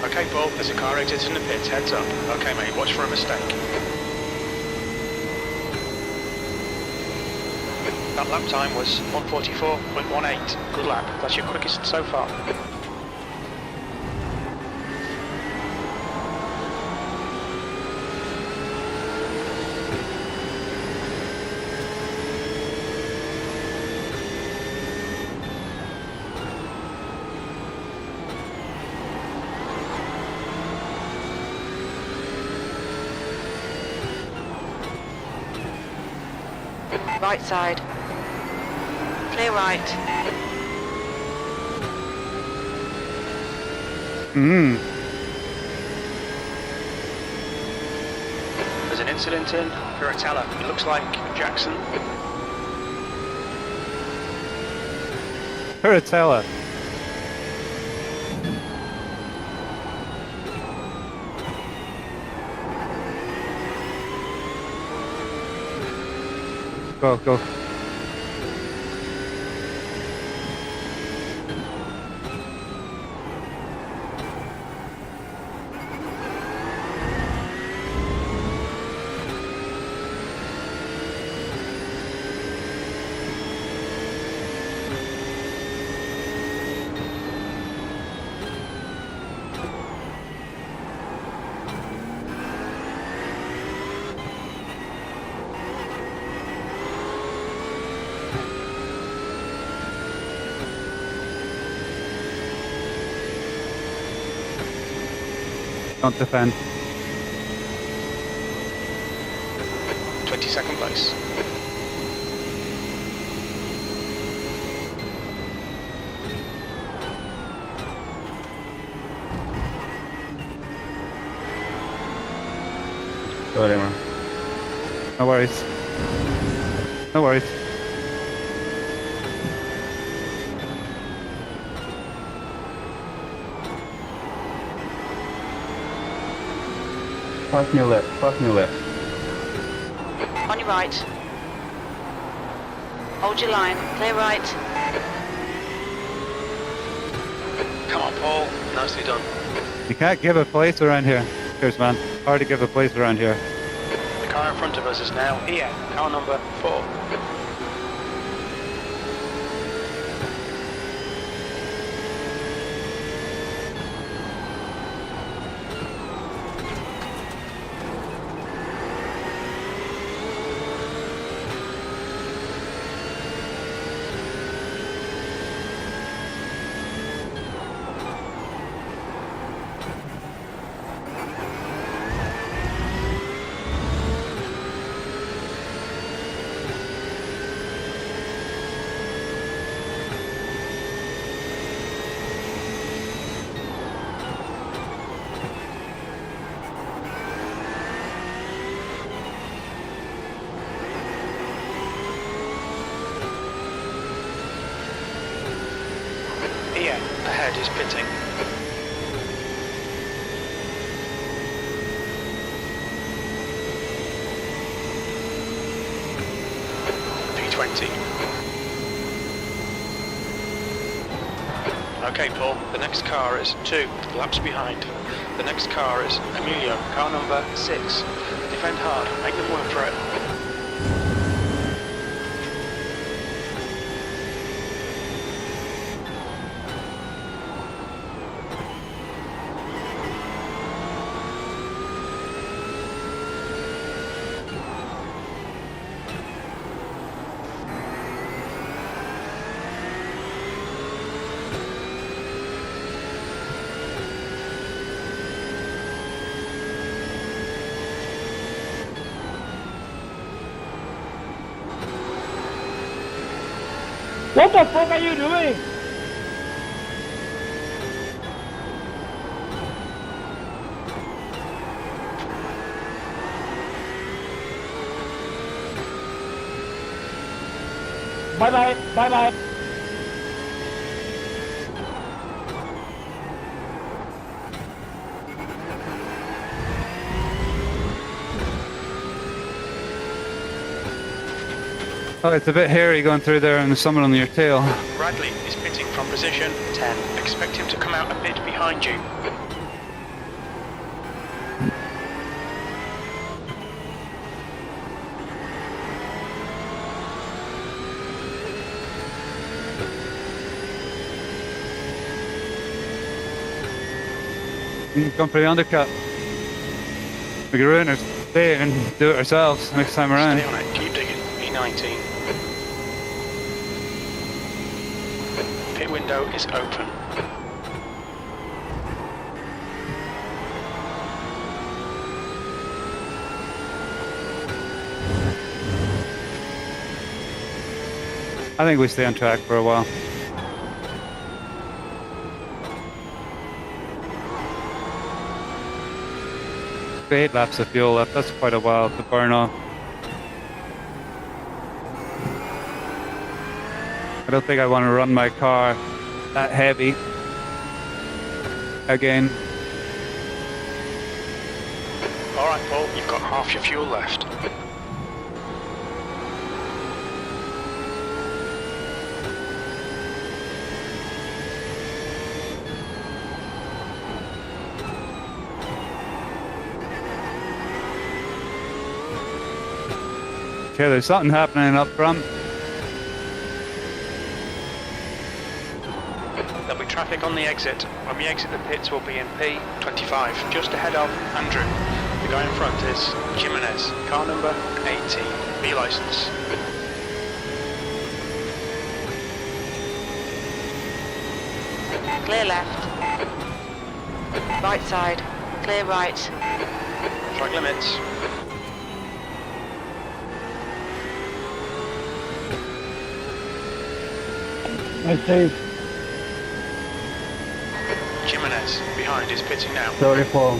Okay, Paul, there's a car exiting the pits, heads up. Okay, mate, watch for a mistake. That lap time was 1:44.18. Good lap. That's your quickest so far. Right side. Clear right. There's an incident in Curatella. It looks like Jackson. Curatella. Go. Don't defend. 22nd place. Sorry, man. No worries. No worries. Pass me left. On your right. Hold your line. Clear right. Come on, Paul. Nicely done. You can't give a place around here. Cheers, man. Hard to give a place around here. The car in front of us is now here. Car number 4. Here, ahead is pitting. P20. Okay, Paul, the next car is 2 laps behind. The next car is Emilio, car number 6. Defend hard, make them work for it. What the fuck are you doing? Bye bye. Bye bye. Oh, it's a bit hairy going through there and there's someone on your tail. Bradley is pitting from position 10. Expect him to come out a bit behind you. Come for the undercut. We can ruin our day and do it ourselves next time around. Stay on it, keep digging. E19. Pit window is open. I think we stay on track for a while. The 8 laps of fuel left, that's quite a while to burn off. I don't think I want to run my car that heavy again. Alright Paul, you've got half your fuel left. Okay, there's something happening up front. There'll be traffic on the exit. When we exit the pits, we'll be in P25, just ahead of Andrew. The guy in front is Jimenez, car number 18, B license. Clear left. Right side. Clear right. Track limits. I see. Jimenez, behind, is pitting now. Sorry, Paul.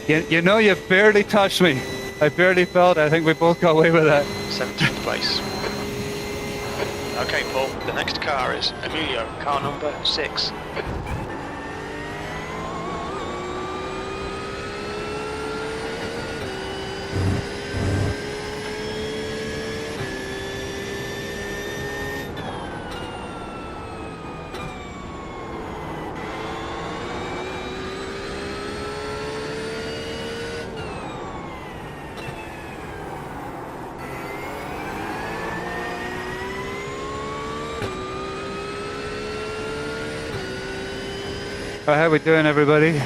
You know, you barely touched me. I barely felt it. I think we both got away with that. 17th place. Okay, Paul, the next car is Emilio, car number 6. How we doing, everybody?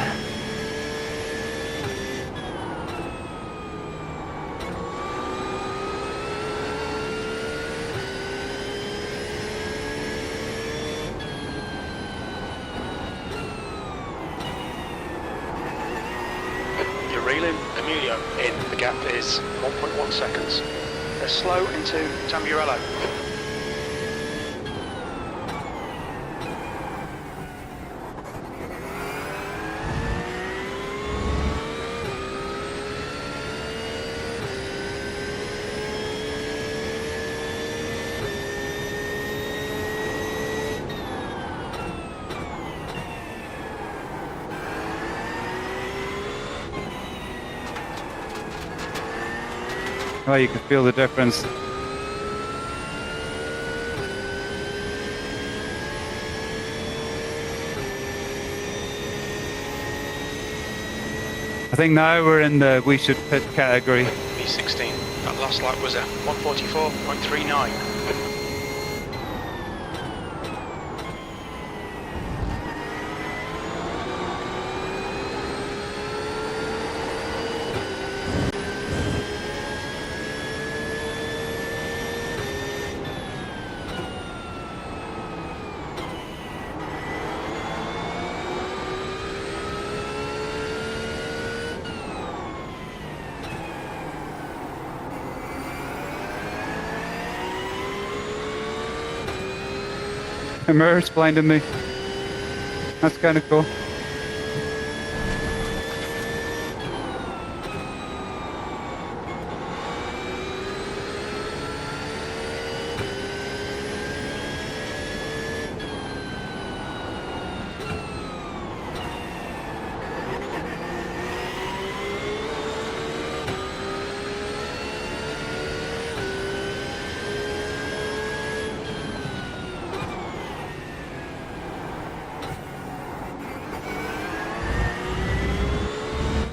You're reeling Emilio in. The gap is 1.1 seconds. They're slow into Tamburello. Oh, you can feel the difference. I think now we're in the we should pit category. B16. That last lap was at 144.39. The mirror's blinding me. That's kind of cool.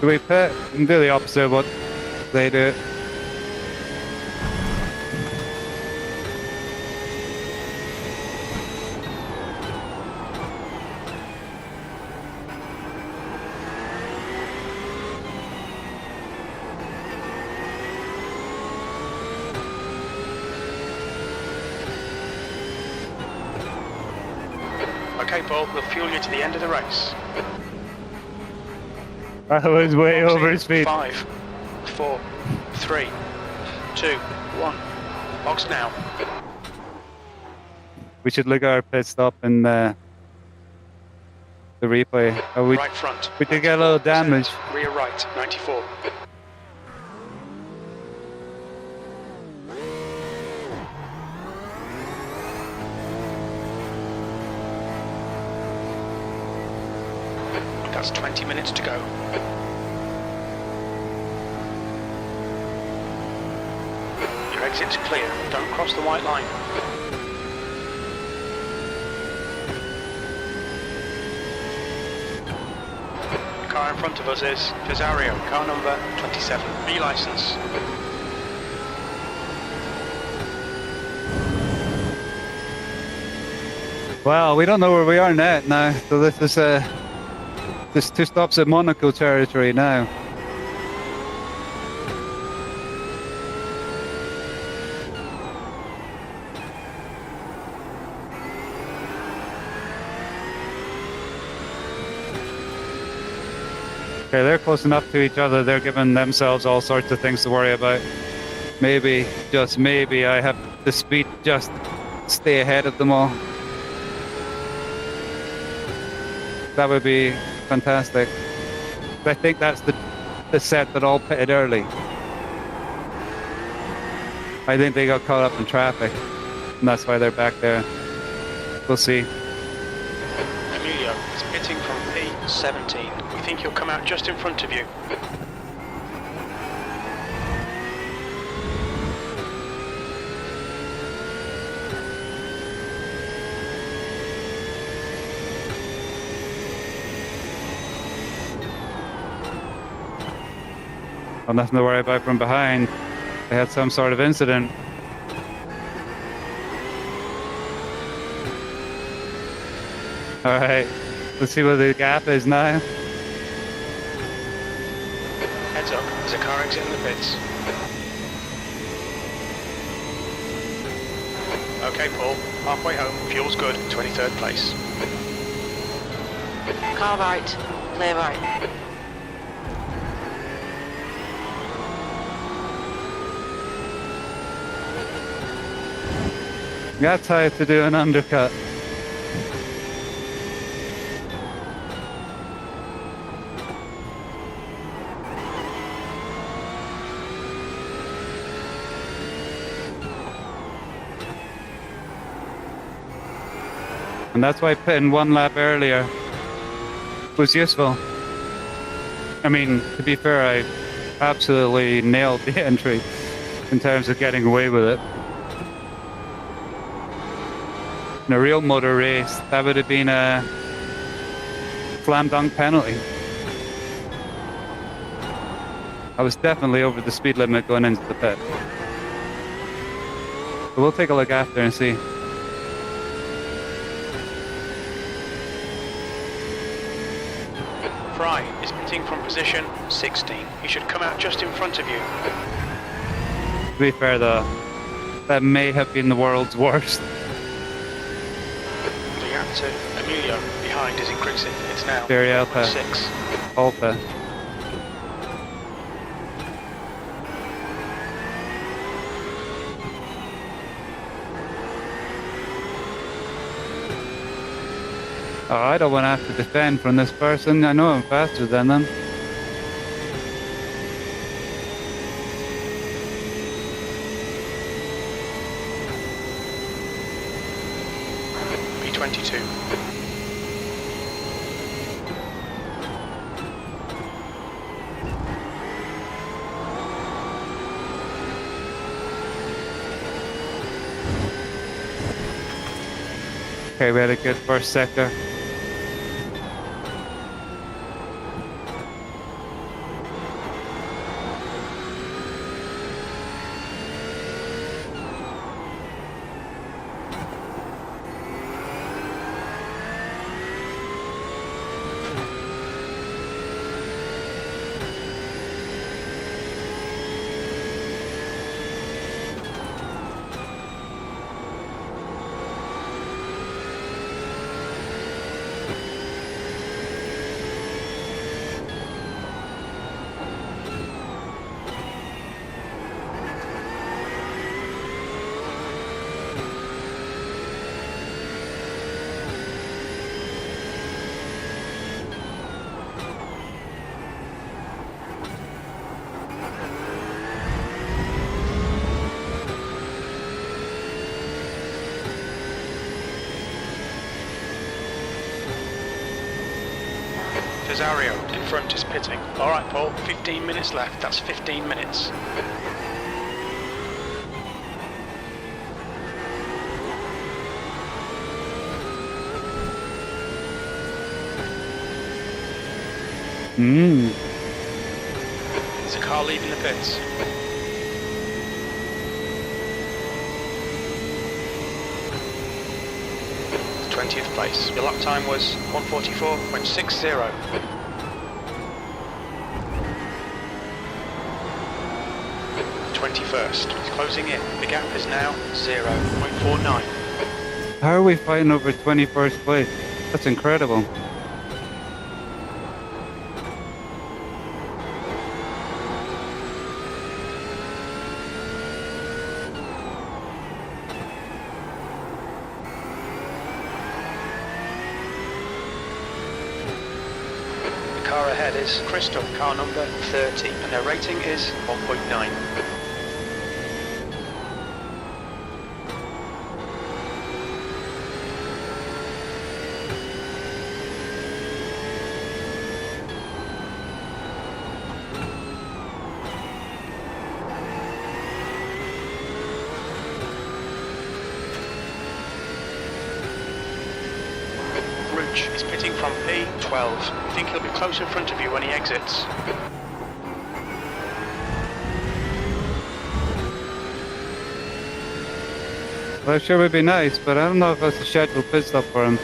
Do we pit and do the opposite of what they do? Okay, Paul, we'll fuel you to the end of the race. I was way over speed. 5, 4, 3, 2, 1. Box now. We should look at our pit stop in the replay. Right front. We did get a little damage. Rear right, 94. That's 20 minutes to go. Your exit's clear. Don't cross the white line. The car in front of us is Cesario, car number 27. B license. Well, we don't know where we are now. So this is there's 2 stops at Monaco territory now. Okay, they're close enough to each other. They're giving themselves all sorts of things to worry about. Maybe, just maybe, I have the speed just stay ahead of them all. That would be fantastic. I think that's the set that all pitted early. I think they got caught up in traffic, and that's why they're back there. We'll see. Emilio is pitting from P17. We think he'll come out just in front of you. Well, nothing to worry about from behind. They had some sort of incident. All right, let's see what the gap is now. Heads up, there's a car exiting the pits. Okay, Paul, halfway home, fuel's good, 23rd place. Car right, clear right. That's how to do an undercut. And that's why pitting 1 lap earlier was useful. I mean, to be fair, I absolutely nailed the entry in terms of getting away with it. In a real motor race, that would have been a slam dunk penalty. I was definitely over the speed limit going into the pit. But we'll take a look after and see. Fry is pitting from position 16. He should come out just in front of you. To be fair though, that may have been the world's worst. The gap to Emilio behind is increasing. It's now Very Alpha. 6. Alpha. Oh, I don't want to have to defend from this person. I know I'm faster than them. P22. Okay, we had a good first sector. Cesario in front is pitting. Alright Paul, 15 minutes left, that's 15 minutes. There's a car leaving the pits. 20th place. Your lap time was 1:44.60. 21st. It's closing in. The gap is now 0.49. How are we fighting over 21st place? That's incredible. Car ahead is Crystal, car number 30, and their rating is 1.9. Is pitting from P12. I think he'll be close in front of you when he exits. Well, it sure would be nice, but I don't know if that's a scheduled pit stop for him.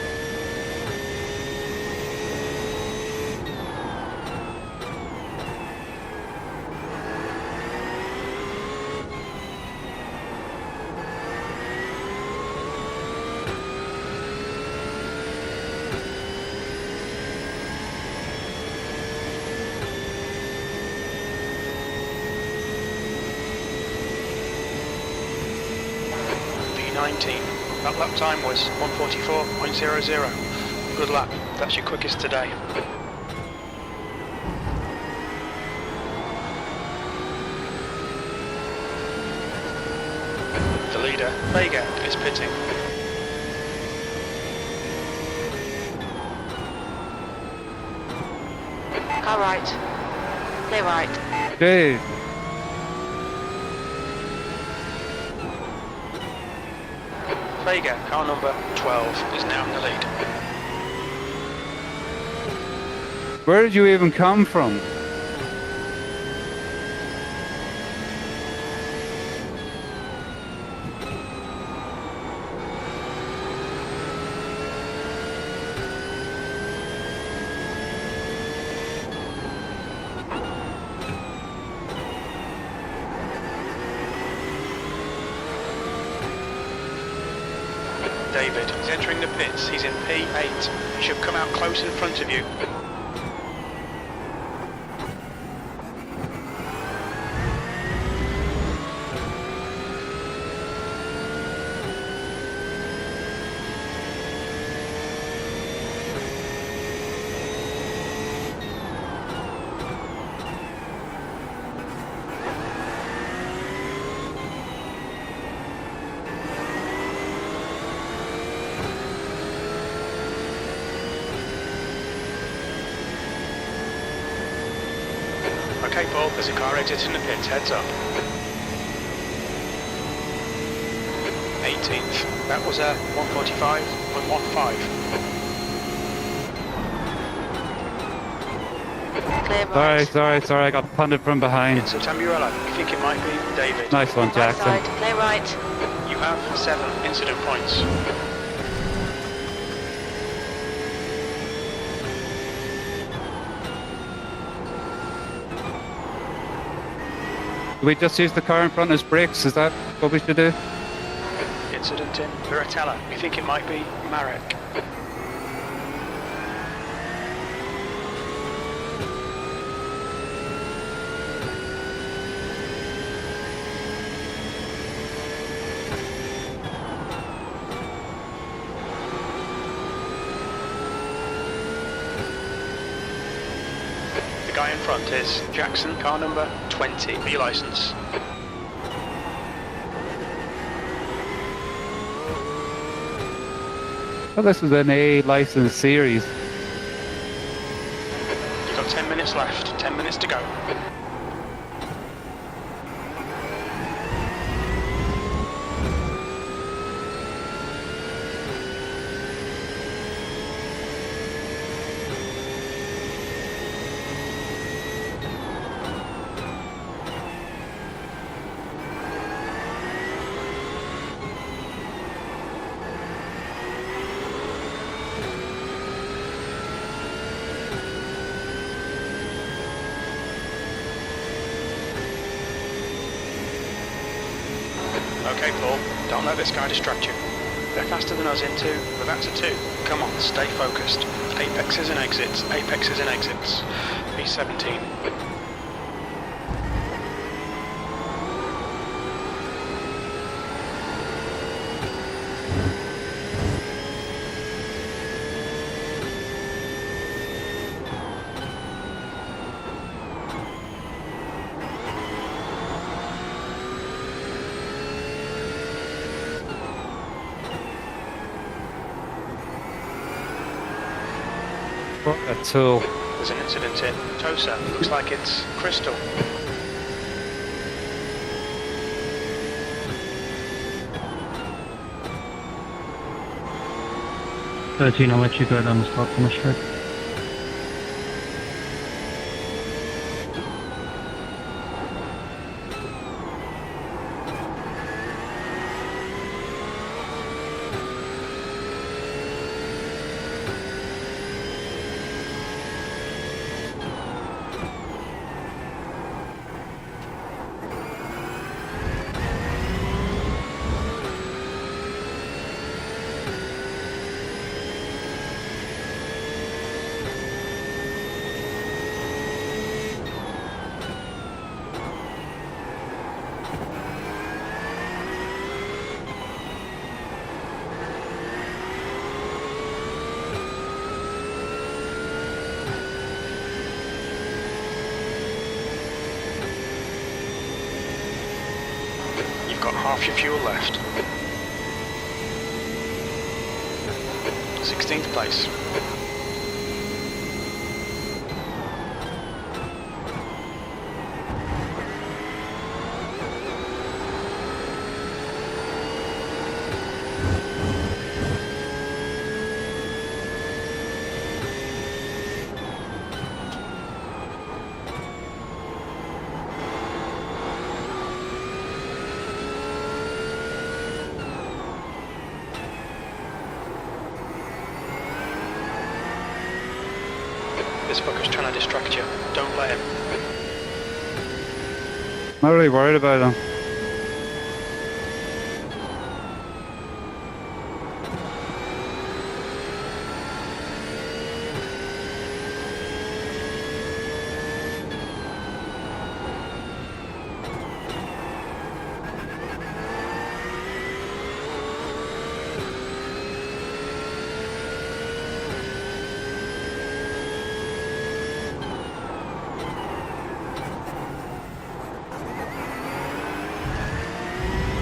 That lap time was 1:44.00. Good lap. That's your quickest today. The leader, Vega, is pitting. Car right. Clear right. Dave. Vega, car number 12, is now in the lead. Where did you even come from? David is entering the pits. He's in P8. He should come out close in front of you. Okay, Paul, there's a car exiting the pits, heads up. 18th, that was a 1:45.15. Clear right. Sorry, I got punted from behind. It's a Tamburello. You think it might be David? Nice one, Right Jackson. side. Clear right. You have 7 incident points. Do we just use the car in front as brakes? Is that what we should do? Incident in Viratella. You think it might be Marek? The guy in front is Jackson, car number 20, B license. Well, this is an A license series. 10 minutes left, 10 minutes to go. Okay, Paul, don't let this guy distract you. They're faster than us in 2, but that's a 2. Come on, stay focused. Apexes and exits, apexes and exits. B17. A tool. There's an incident in Tosa. Looks like it's Crystal. I'll let you go down the start finish track. You've got half your fuel left. 16th place. This fucker's trying to distract you. Don't let him. Not really worried about them.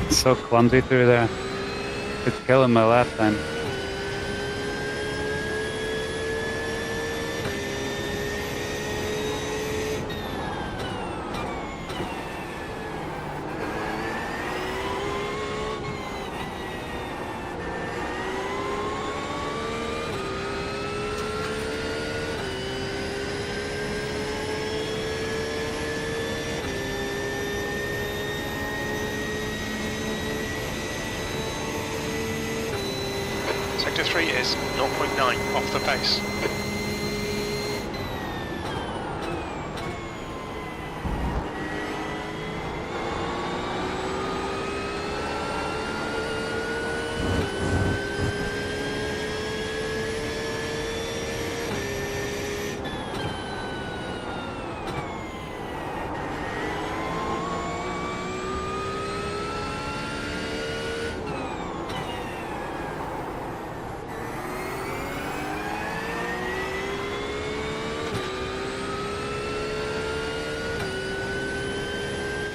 So clumsy through there. It's killing my left hand. Sector 3 is 0.9 off the pace.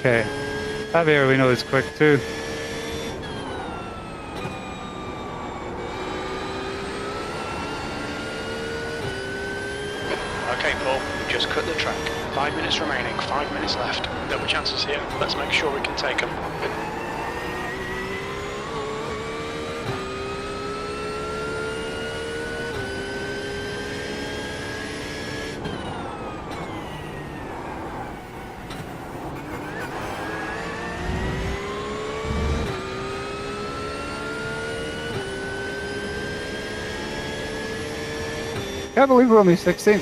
Okay. Javier, we know is quick too. Okay, Paul, just cut the track. 5 minutes remaining, 5 minutes left. Double chances here. Let's make sure we can take them. Can't believe we're only 16.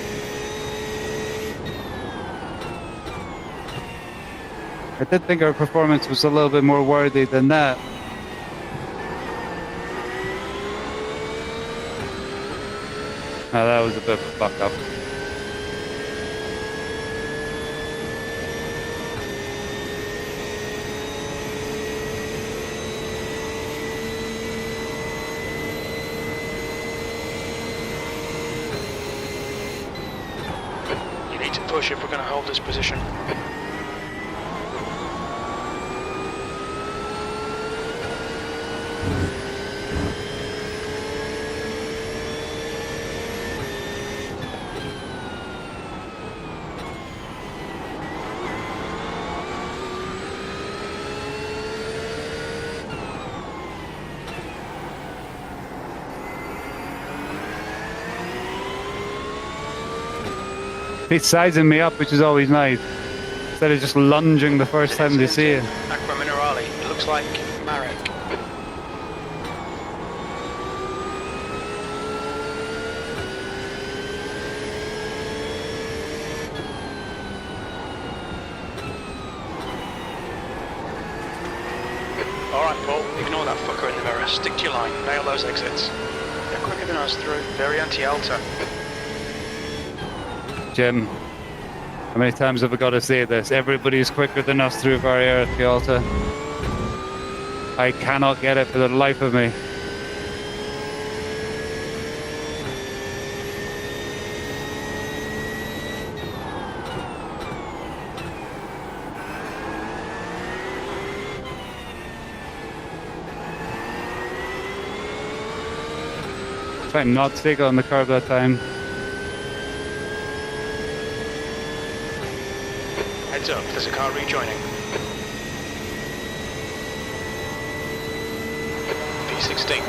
I did think our performance was a little bit more worthy than that. Now that was a bit of a fuck up. You need to push if we're going to hold this position. He's sizing me up, which is always nice. Instead of just lunging the first time they see it. Aqua Minerale. It looks like Marek. Alright, Paul, ignore that fucker in the mirror. Stick to your line. Nail those exits. They're quicker than us through. Very anti-alta. Jim, how many times have I got to say this? Everybody's quicker than us through Barriere at the Alta. I cannot get it for the life of me. Try not to take it on the curb that time. Heads up, there's a car rejoining. P16.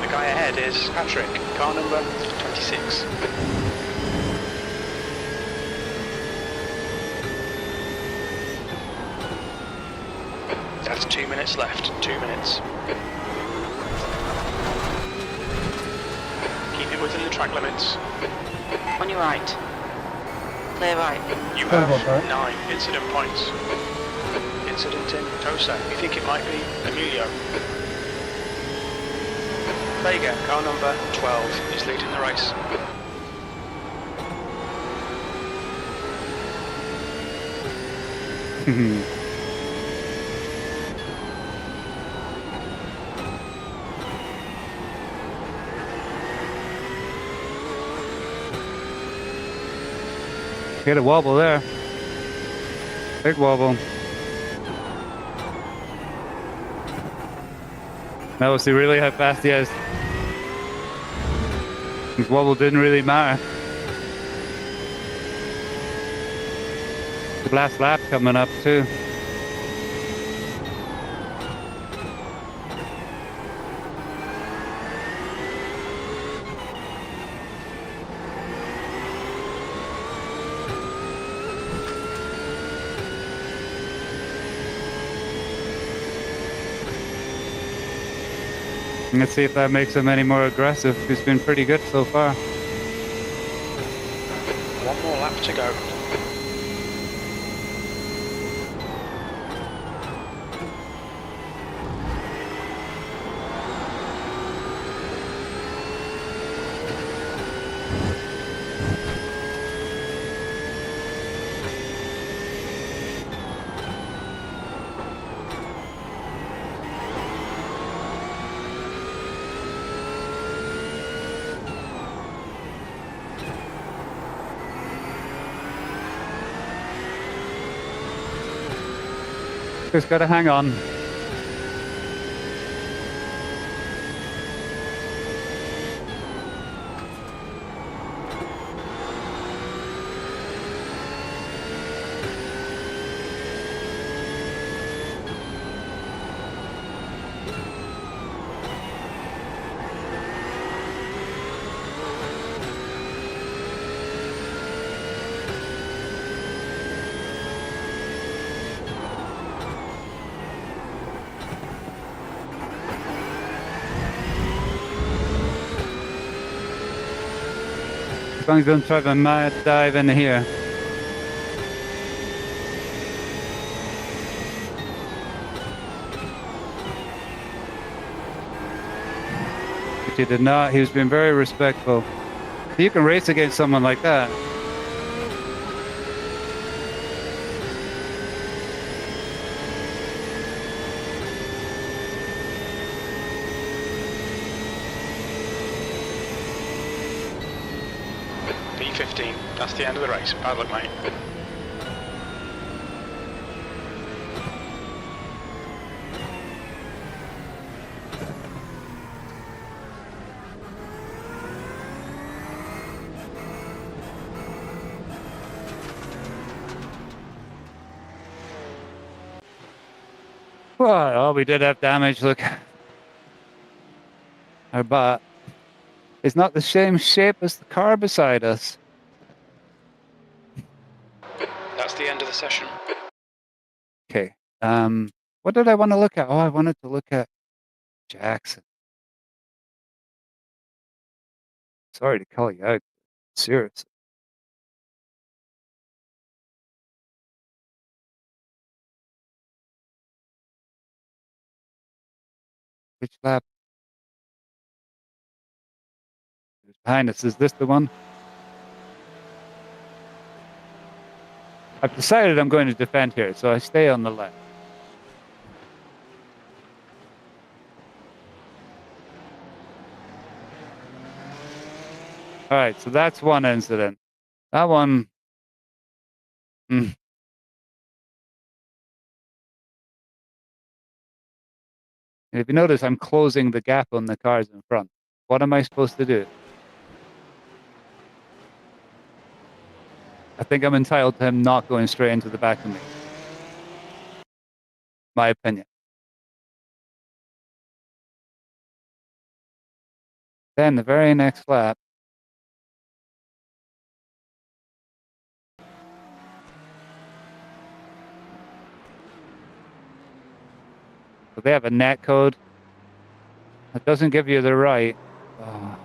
The guy ahead is Patrick, car number 26. That's 2 minutes left, 2 minutes. Keep it within the track limits. On your right. Clear right. You Sorry have about that. 9 incident points. Incident in Tosa. We think it might be Emilio. Vega, car number 12, is leading the race. Get a wobble there. Big wobble. Now we'll see really how fast he is. His wobble didn't really matter. The last lap coming up too. Let's see if that makes him any more aggressive. He's been pretty good so far. One more lap to go. Just gotta hang on. As long as I don't try to mad dive in here. But he did not. He was being very respectful. You can race against someone like that. P15, that's the end of the race. Bad luck, mate. Well, we did have damage. Look, our butt is not the same shape as the car beside us. That's the end of the session. Okay. What did I want to look at? Oh, I wanted to look at Jackson. Sorry to call you out. Seriously. Which lap is behind us? Is this the one? I've decided I'm going to defend here, so I stay on the left. All right, so that's one incident. That one. Mm. If you notice, I'm closing the gap on the cars in front. What am I supposed to do? I think I'm entitled to him not going straight into the back of me. My opinion. Then the very next lap, so they have a net code that doesn't give you the right. Oh.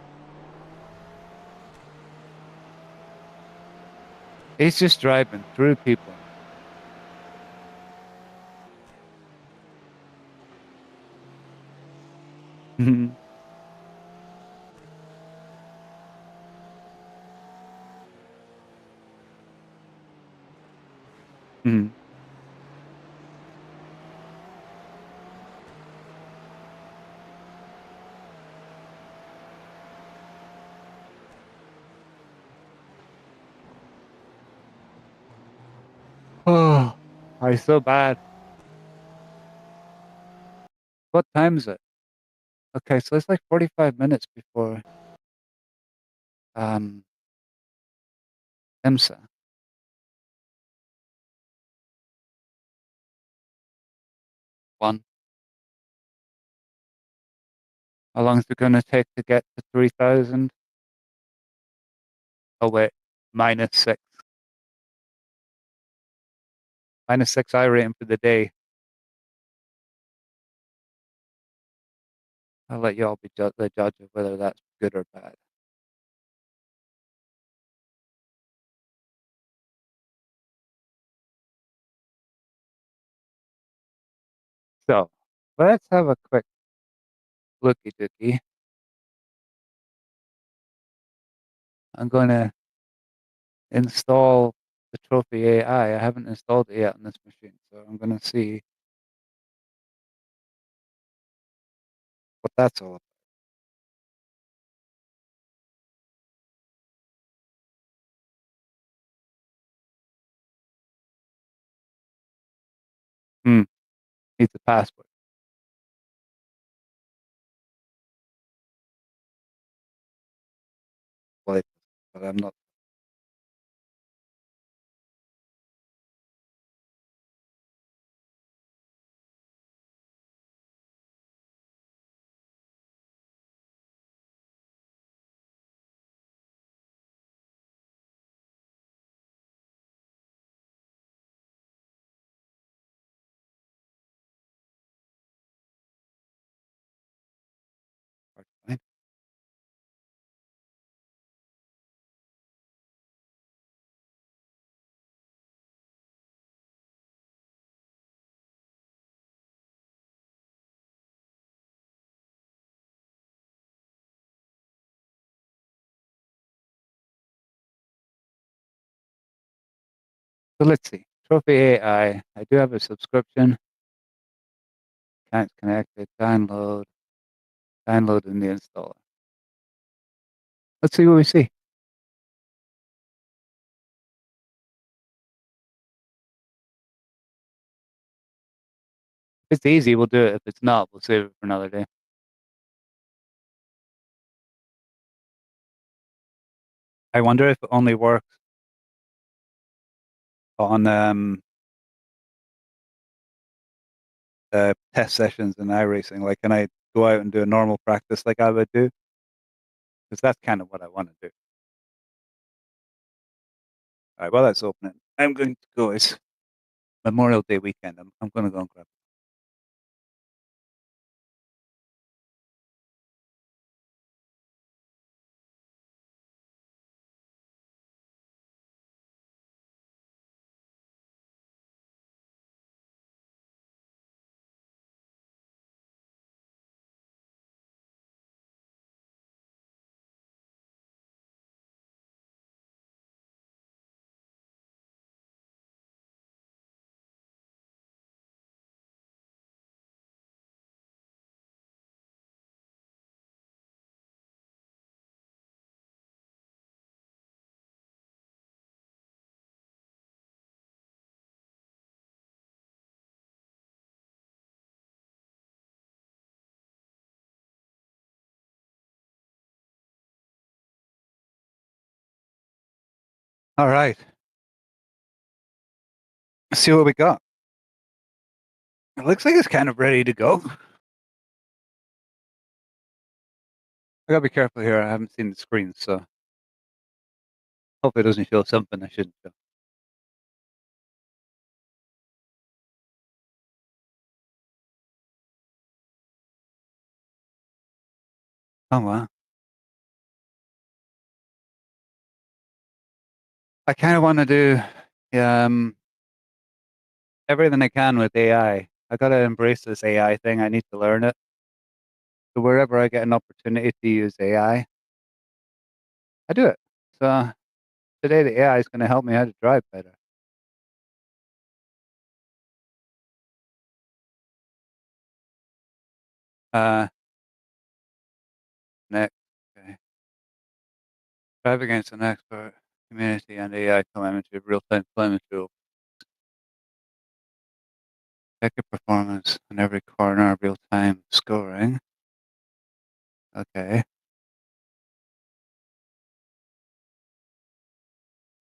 He's just driving through people. Mhm. Mhm. Oh, I'm so bad. What time is it? Okay, so it's like 45 minutes before um IMSA. One. How long is it going to take to get to 3,000? Oh wait, -6. -6 iRacing for the day. I'll let you all be the judge of whether that's good or bad. So let's have a quick looky dooky. I'm going to install the Trophy AI. I haven't installed it yet on this machine, so I'm going to see what that's all about. Hmm. Needs a passport. Well, but I'm not. Fine. So let's see. Trophy AI. I do have a subscription. Can't connect it. Download. Download in the installer. Let's see what we see. If it's easy, we'll do it. If it's not, we'll save it for another day. I wonder if it only works on test sessions in iRacing. Like, can I go out and do a normal practice like I would do? Because that's kind of what I want to do. All right, well, that's opening. I'm going to go. It's Memorial Day weekend. I'm going to go and grab it. All right. Let's see what we got. It looks like it's kind of ready to go. I gotta be careful here. I haven't seen the screen, so hopefully it doesn't show something I shouldn't show. Oh wow. I kind of want to do um everything I can with AI. I gotta embrace this AI thing. I need to learn it. So wherever I get an opportunity to use AI, I do it. So today the AI is going to help me how to drive better. Uh, Next, okay. Drive against an expert community and AI telemetry, real-time telemetry. Check your performance on every corner, real-time scoring. Okay,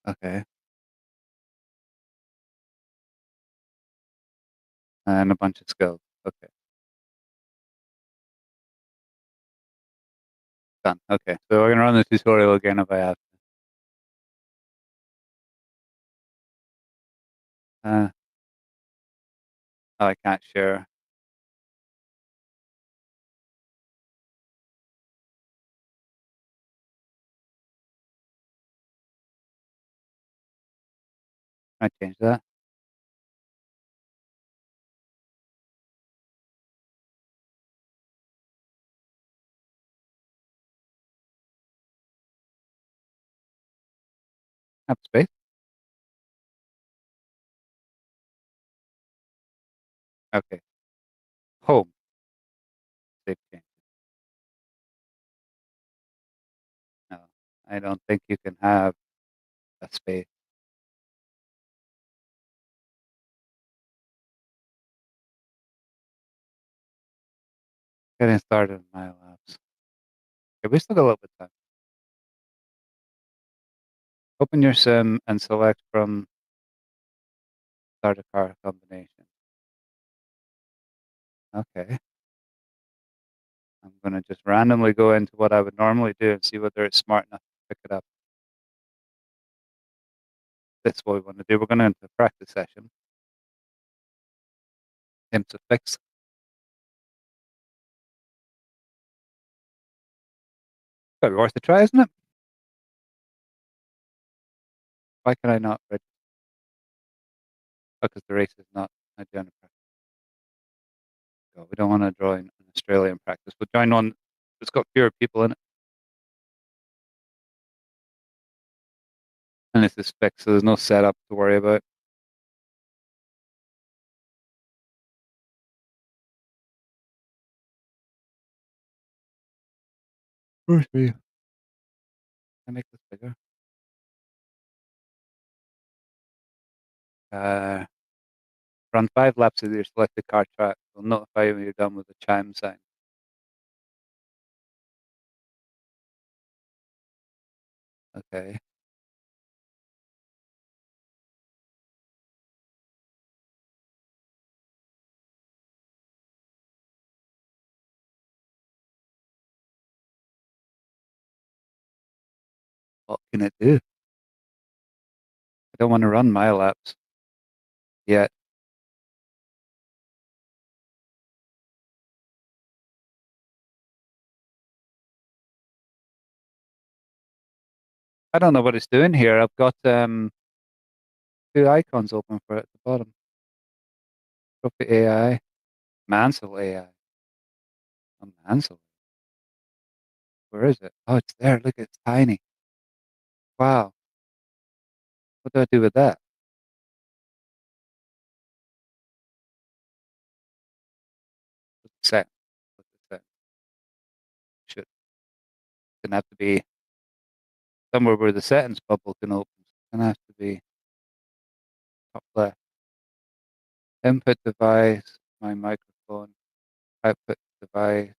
okay. And a bunch of skills. Okay, done. Okay, so we're gonna run the tutorial again if I have to. Oh, I can't share. Can I change that? Have space? Okay. Home. Save change. No, I don't think you can have a space. getting started on my laps. Okay, we still got a little bit of time. Open your sim and select from start a car combination. Okay. I'm going to just randomly go into what I would normally do and see whether it's smart enough to pick it up. That's what we want to do. We're going to into a practice session. IMSA fix. Got to be worth a try, isn't it? Why can I not register? Because the race is not a general practice. So we don't want to join an Australian practice. We'll join one that's got fewer people in it. And this is fixed, so there's no setup to worry about. Where's me? Can I make this bigger? Run 5 laps of your selected car track. We'll notify you when you're done with the chime sign. Okay. What can it do? I don't want to run my laps yet. I don't know what it's doing here. I've got 2 icons open for it at the bottom. Trophy AI, Mansell AI. Oh, Mansell. Where is it? Oh, it's there. Look, it's tiny. Wow. What do I do with that? Set. What's the set? Should gonna have to be somewhere where the settings bubble can open. It's gonna have to be top left. Input device, my microphone, output device.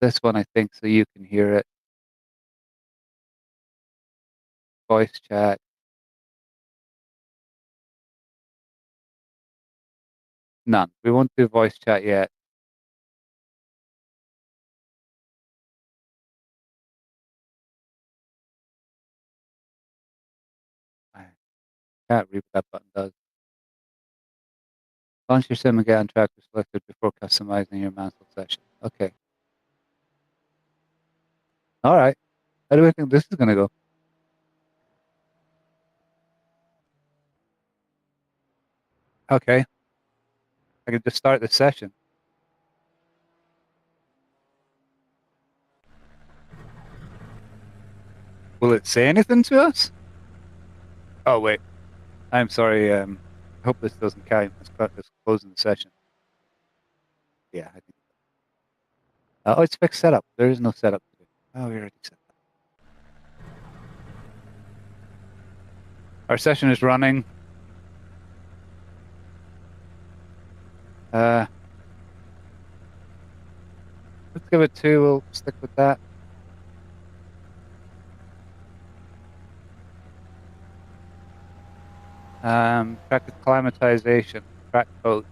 This one, I think, so you can hear it. Voice chat. None. We won't do voice chat yet. I can't read what that button does. Launch your sim and get on track to selected before customizing your Mansell session. Okay. All right. How do we think this is going to go? Okay. I can just start the session. Will it say anything to us? Oh, wait. I'm sorry. I hope this doesn't count. Let's closing the session. Yeah, I think. Oh, it's fixed setup. There is no setup to do. Oh, we already set that. Our session is running. Let's give it 2. We'll stick with that. Track acclimatization. Track coach.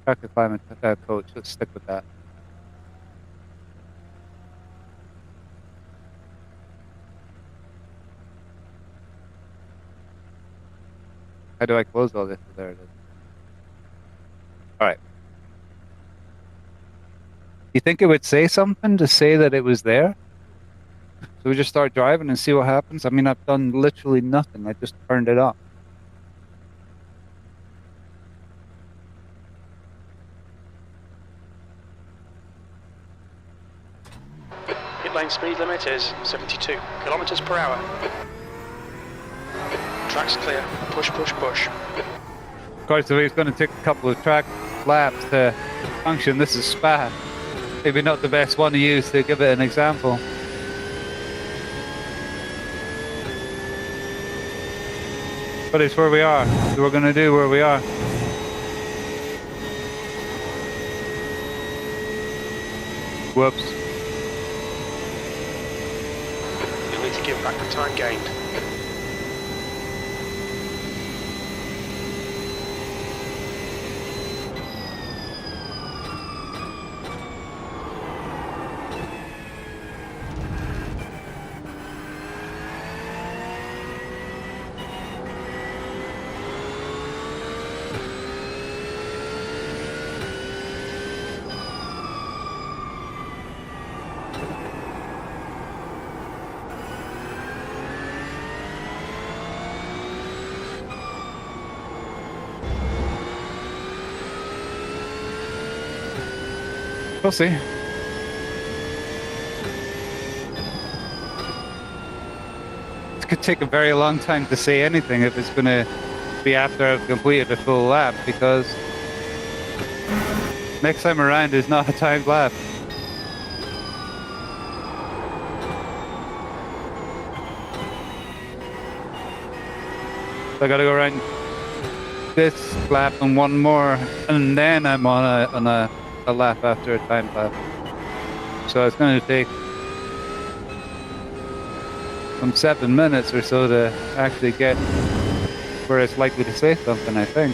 Track coach. Let's stick with that. How do I close all this? There it is. All right. You think it would say something to say that it was there? So we just start driving and see what happens? I mean, I've done literally nothing. I just turned it off. Pit lane speed limit is 72 kilometers per hour. Track's clear. Push, push, push. Of course, if it's going to take a couple of track laps to function, this is Spa. Maybe not the best one to use to give it an example. But it's where we are. So we're going to do where we are. Whoops. You'll need to give back the time gained. We'll see. It could take a very long time to say anything if it's going to be after I've completed a full lap, because next time around is not a timed lap. So I got to go around this lap and one more, and then I'm on a lap after a time lap. So it's going to take some 7 minutes or so to actually get where it's likely to say something, I think.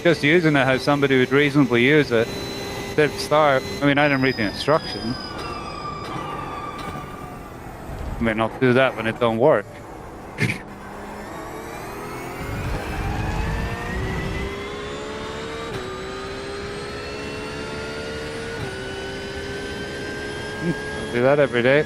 Just using it how somebody would reasonably use it. Did start. I mean, I didn't read the instructions. I mean, I'll do that when it don't work. I'll do that every day.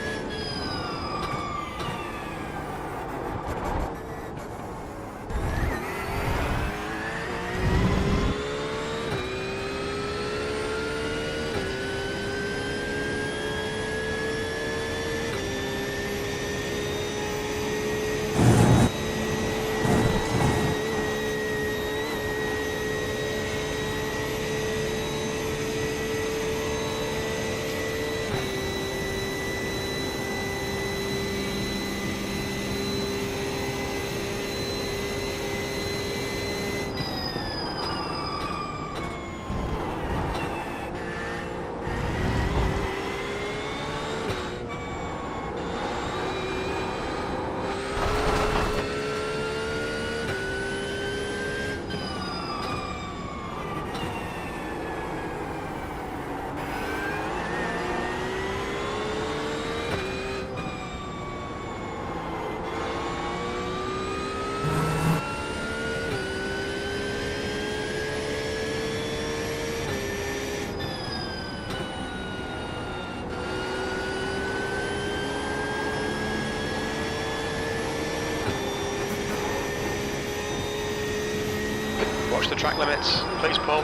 Watch the track limits, please, Paul.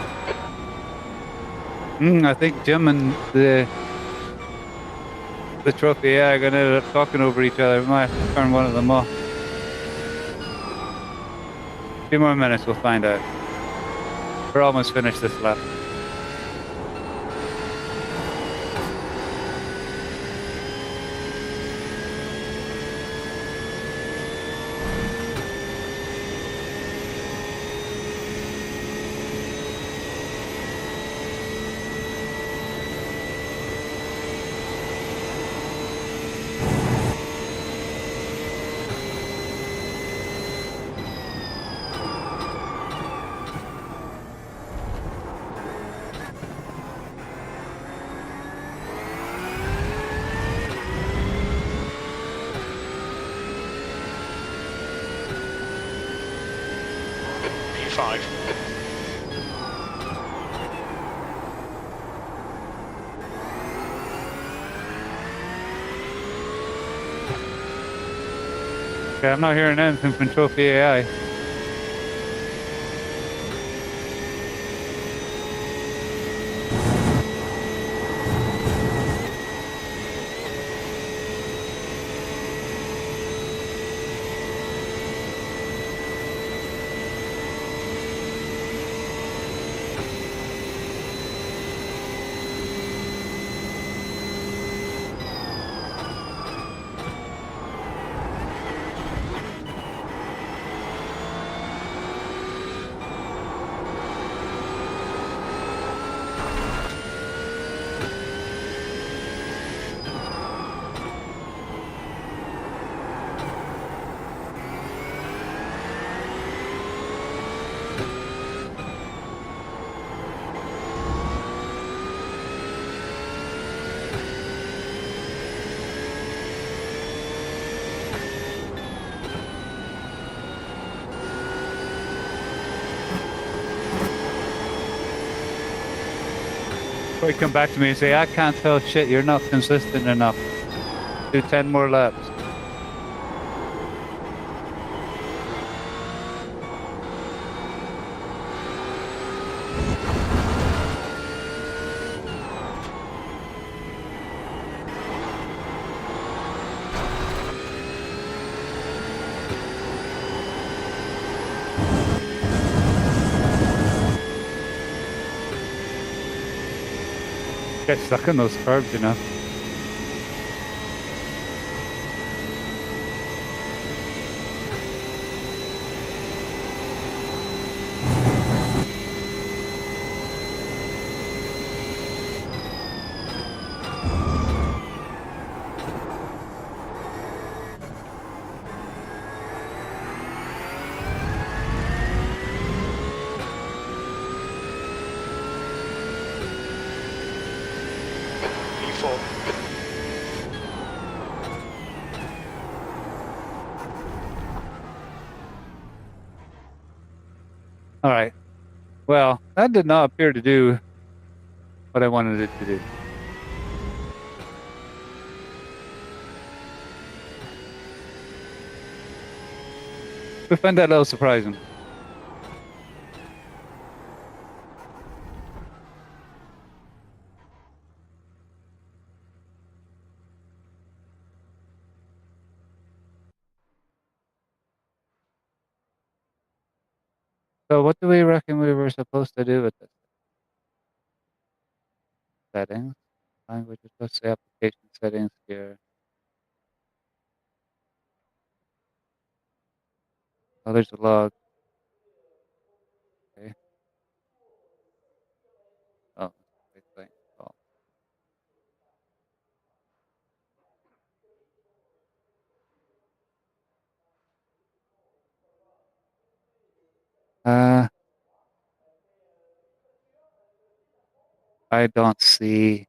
I think Jim and the trophy AI are going to end up talking over each other. We might have to turn one of them off. A few more minutes, we'll find out. We're almost finished this lap. P5. Okay, I'm not hearing anything from Trophy AI. Or you come back to me and say, I can't tell shit, you're not consistent enough. Do 10 more laps. Get stuck in those curves, you know. P4. All right. Well, that did not appear to do what I wanted it to do. I find that a little surprising. So what do we reckon we were supposed to do with this? Settings, languages, let's say application settings here. Oh, there's a log. Okay. Oh, wait, wait. Oh. Uh, I don't see.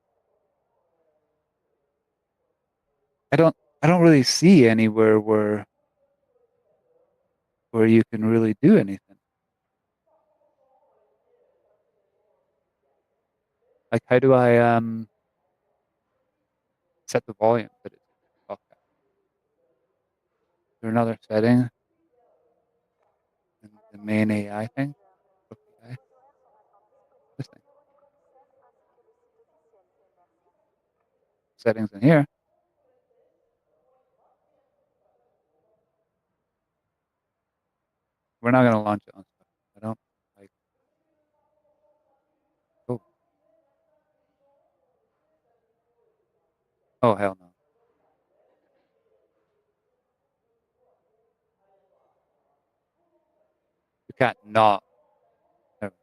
I don't. I don't really see anywhere where you can really do anything. Like, how do I set the volume that it's okay. Is there another setting in the main AI thing? Okay. This thing. Settings in here. We're not gonna launch it on stuff. I don't like. Oh, oh hell no. You can't not. Never.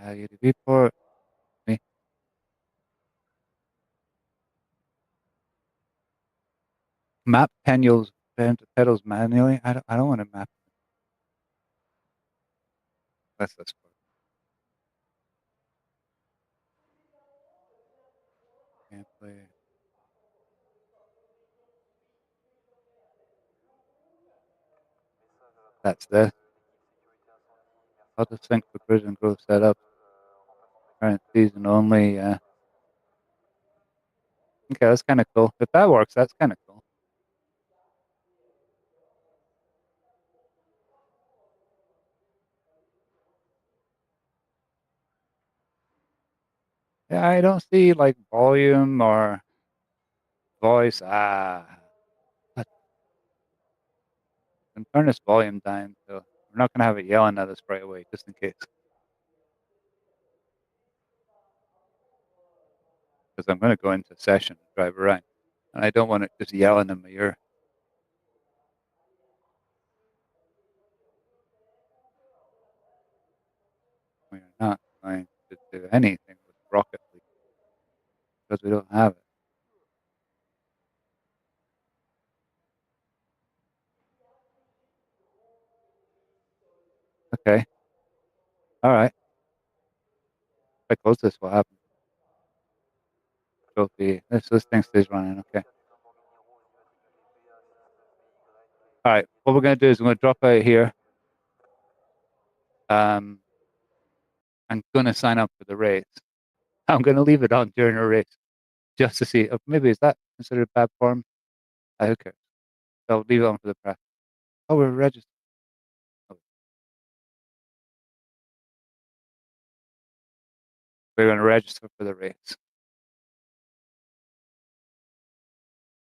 UDB port. Me. Map pedals manually. I don't want to map. That's this part. Can't play. That's this. Auto sync for cruise and growth setup. Current season only. Okay, that's kind of cool. If that works, that's kind of cool. Yeah, I don't see like volume or voice. But I can turn this volume down, so we're not gonna have it yelling at us right away, just in case. Because I'm gonna go into session and drive around, and I don't want it just yelling in my ear. We are not going to do anything with Rocket League because we don't have it. Okay. All right. If I close this, what happens? Trophy. This thing stays running. Okay. All right. What we're gonna do is we're gonna drop out here. Um, I'm going to sign up for the race. I'm going to leave it on during a race just to see. Maybe is that considered bad form? Who cares? I'll leave it on for the practice. Oh, we're registered. Oh. We're going to register for the race.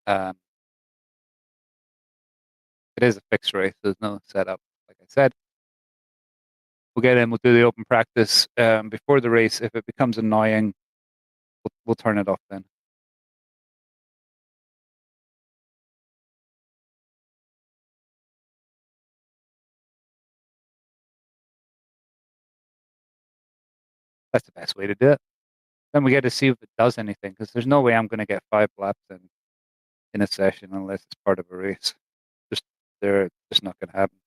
Um, it is a fixed race. There's no setup, like I said. We'll get in. We'll do the open practice before the race. If it becomes annoying, we'll turn it off then. That's the best way to do it. Then we get to see if it does anything, because there's no way I'm going to get 5 laps in a session unless it's part of a race. They're just not going to happen.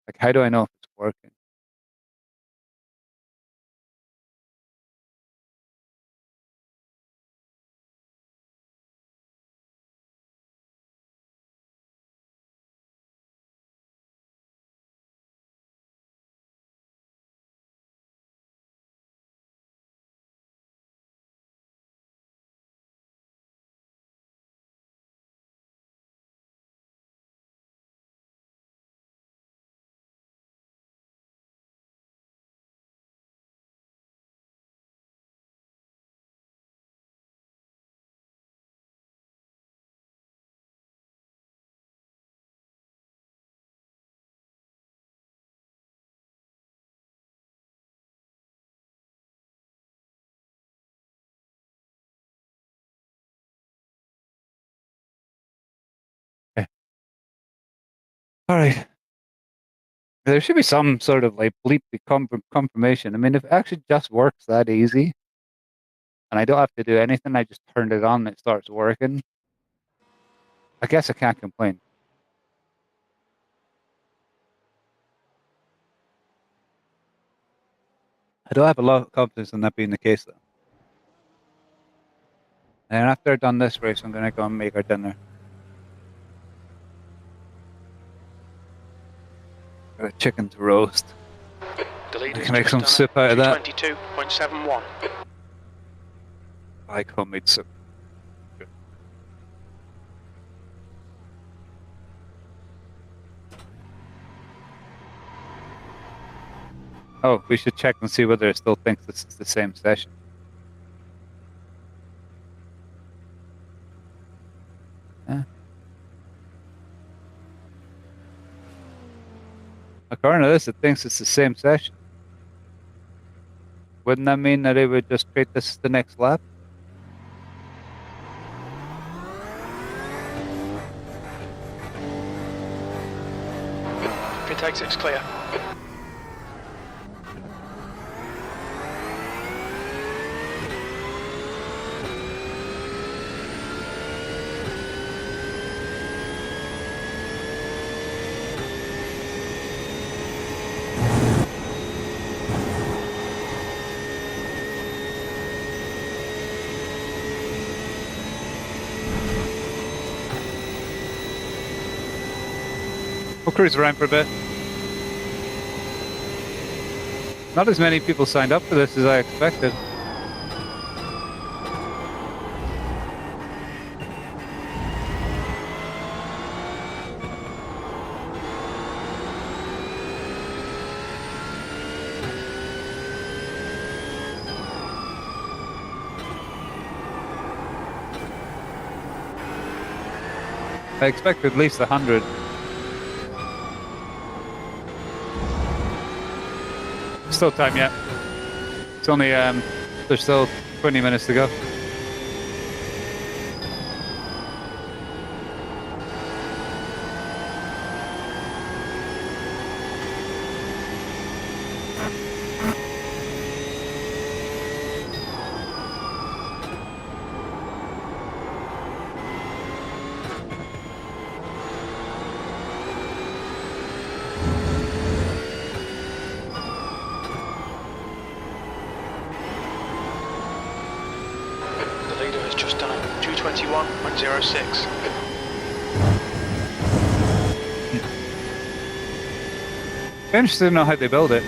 Like, how do I know if it's working? Okay. All right. There should be some sort of like bleep confirmation. I mean, if it actually just works that easy, and I don't have to do anything, I just turned it on and it starts working, I guess I can't complain. I don't have a lot of confidence in that being the case, though. And after I've done this race, I'm going to go and make our dinner. Got a chicken to roast. The leader I can make some soup out of that. 22.71. I like homemade soup. Oh, we should check and see whether it still thinks this is the same session. Yeah. According to this, it thinks it's the same session. Wouldn't that mean that it would just treat this as the next lap? If it takes it's clear. We'll cruise around for a bit. Not as many people signed up for this as I expected. I expected at least 100. Still time yet. It's only there's still 20 minutes to go. The leader has just done a 2:21.06. Interesting to know how they build it.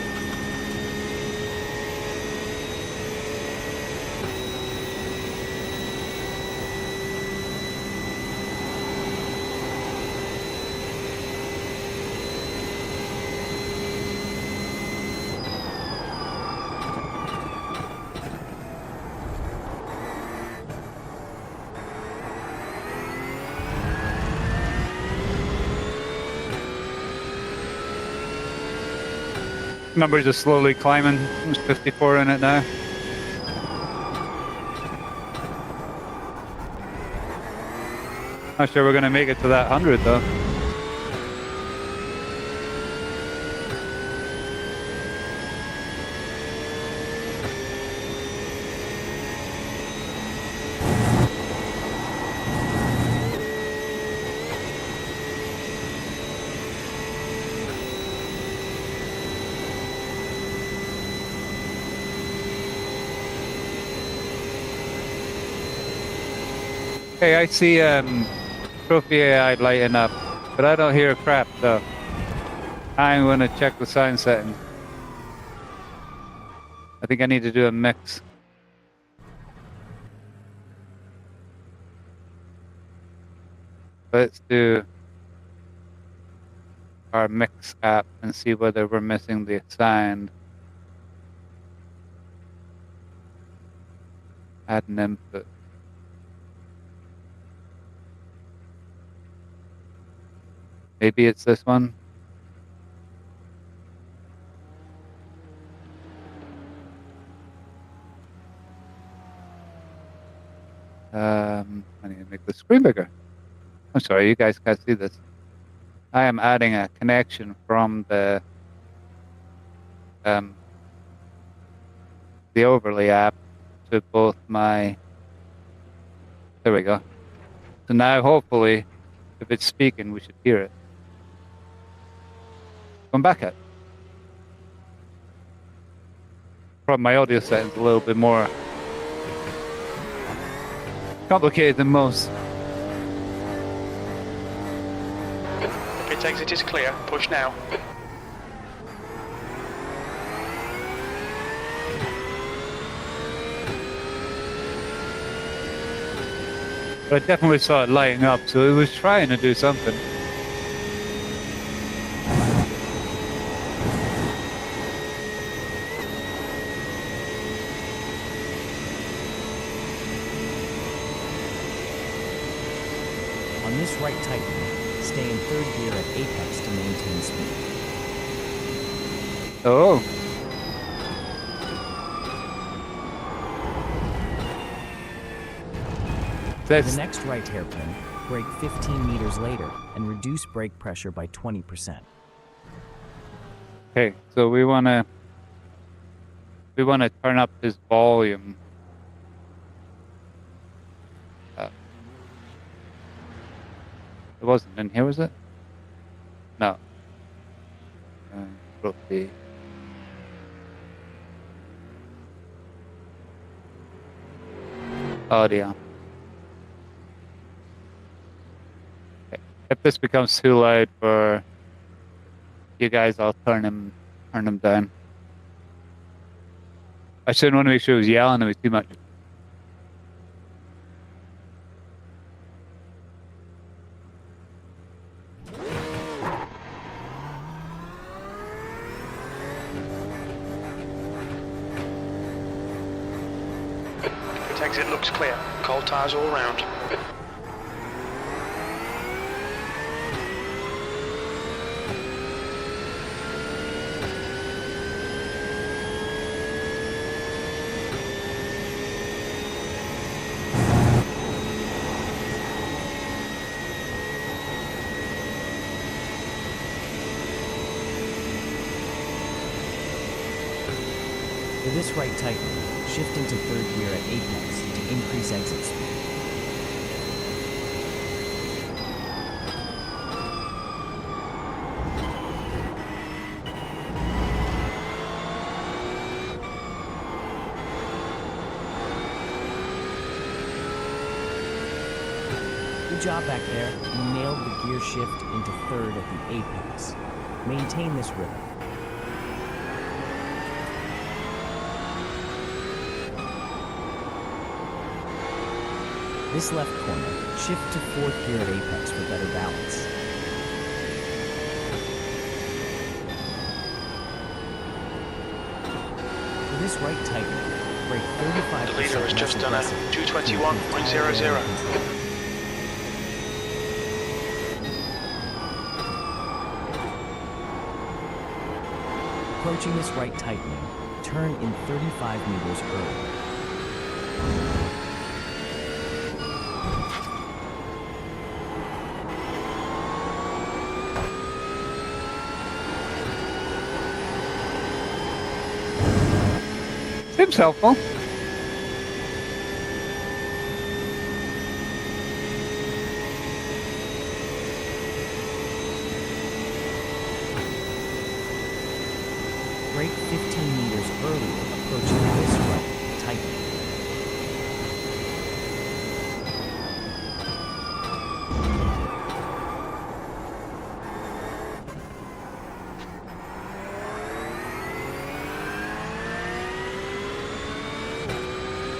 Numbers are slowly climbing. There's 54 in it now. Not sure we're going to make it to that 100 though. Okay, I see trophy AI lighting up, but I don't hear crap, so I'm going to check the sound settings. I think I need to do a mix. Let's do our mix app and see whether we're missing the sound. Add an input. Maybe it's this one. I need to make the screen bigger. I'm sorry, you guys can't see this. I am adding a connection from the overlay app to both my. There we go. So now, hopefully, if it's speaking, we should hear it. Come back at. Probably my audio settings a little bit more complicated than most. The pit exit is clear. Push now. But I definitely saw it lighting up, so it was trying to do something. On this right tighten, stay in third gear at apex to maintain speed. Oh. For the next right hairpin, brake 15 meters later and reduce brake pressure by 20%. Okay, so we wanna turn up this volume. It wasn't in here, was it? No. Trophy. Audio. Okay. If this becomes too loud for you guys, I'll turn him down. I shouldn't want to make sure he was yelling at me too much. Pit exit looks clear. Cold tyres all round. For this right tighten, shift into third gear at apex to increase exit speed. Good job back there. You nailed the gear shift into third at the apex. Maintain this rhythm. This left corner, shift to 4th gear at apex for better balance. For this right tightening, brake 35%. The leader has just done a less aggressive 221.00. Approaching this right tightening, turn in 35 meters early. Seems helpful. Brake 15 meters earlier, approaching this right tightening.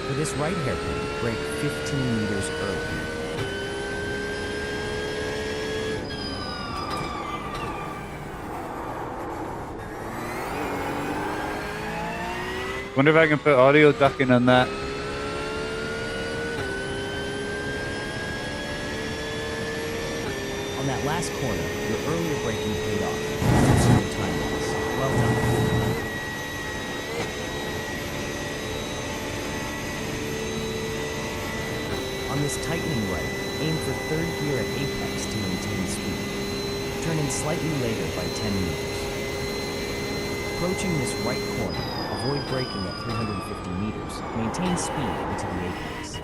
For this right hairpin, brake 15 meters early. Wonder if I can put audio ducking on that. On that last corner, your earlier braking paid off, reducing your time loss. Well done. On this tightening right, aim for 3rd gear at apex to maintain speed. Turn in slightly later by 10 meters. Approaching this right corner, avoid braking at 350 meters. Maintain speed into the apex.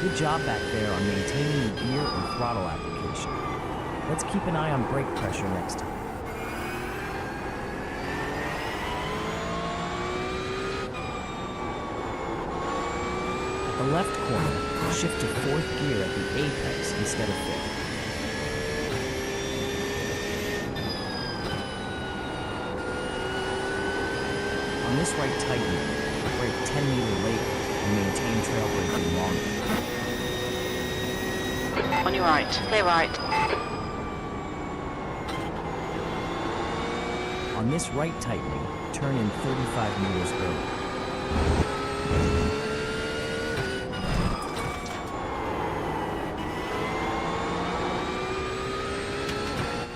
Good job back there on maintaining the gear and throttle application. Let's keep an eye on brake pressure next time. At the left corner, shift to 4th gear at the apex instead of 5th. On this right tightening, brake 10 meters later and maintain trail braking longer. On your right. Clear right. On this right tightening, turn in 35 meters early.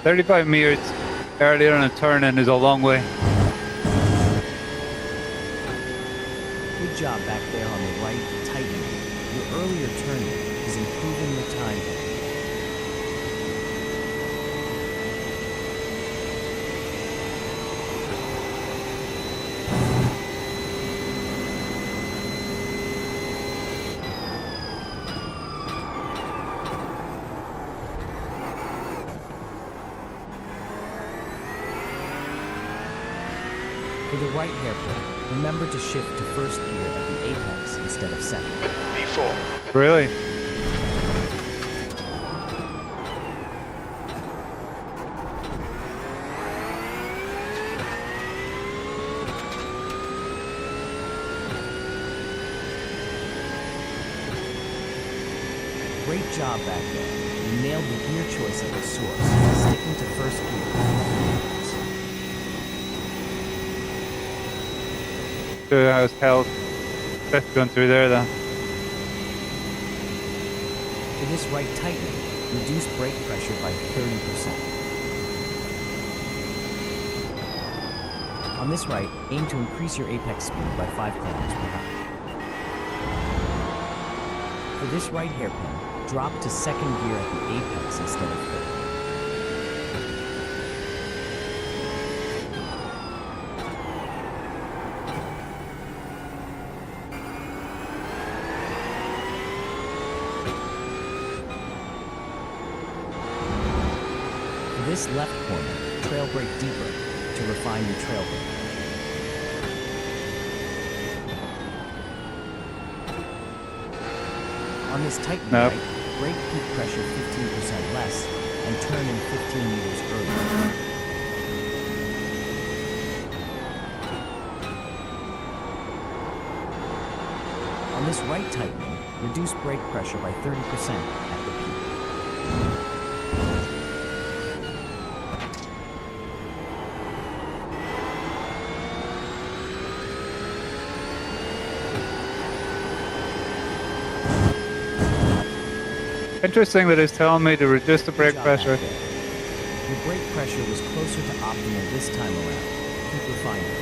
35 meters earlier on a turn in is a long way. Good job back there on the right tightening. Your earlier turning is improving your time. For the right hairpin, remember to shift to 1st gear at the apex instead of 2nd. P4. Really? Great job back there. You nailed the gear choice at the source, sticking to 1st gear. Sure, I was held. Fifth going through there though. For this right tightening, reduce brake pressure by 30%. On this right, aim to increase your apex speed by 5 kilometers per hour. For this right hairpin, drop to 2nd gear at the apex instead of 3rd. For this left corner, trail brake deeper to refine your trail brake. On this tightening Nope. right, brake peak pressure 15% less and turn in 15 meters earlier. On this right tightening, reduce brake pressure by 30% at the peak. Interesting that it's telling me to reduce the brake Good job pressure. back there. Your brake pressure was closer to optimal this time around. Keep refining it.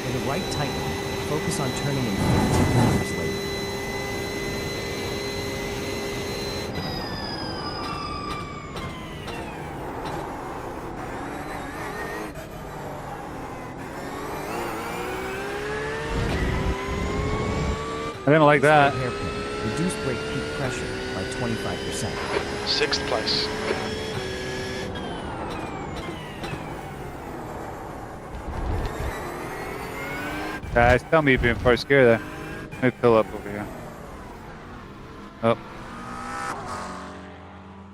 For the right tightening, focus on turning in 15 meters later. I didn't like that. Hairpin. Reduce brake peak pressure by 25%. 6th place. Guys, tell me you've been first gear there. Let me pull up over here. Oh.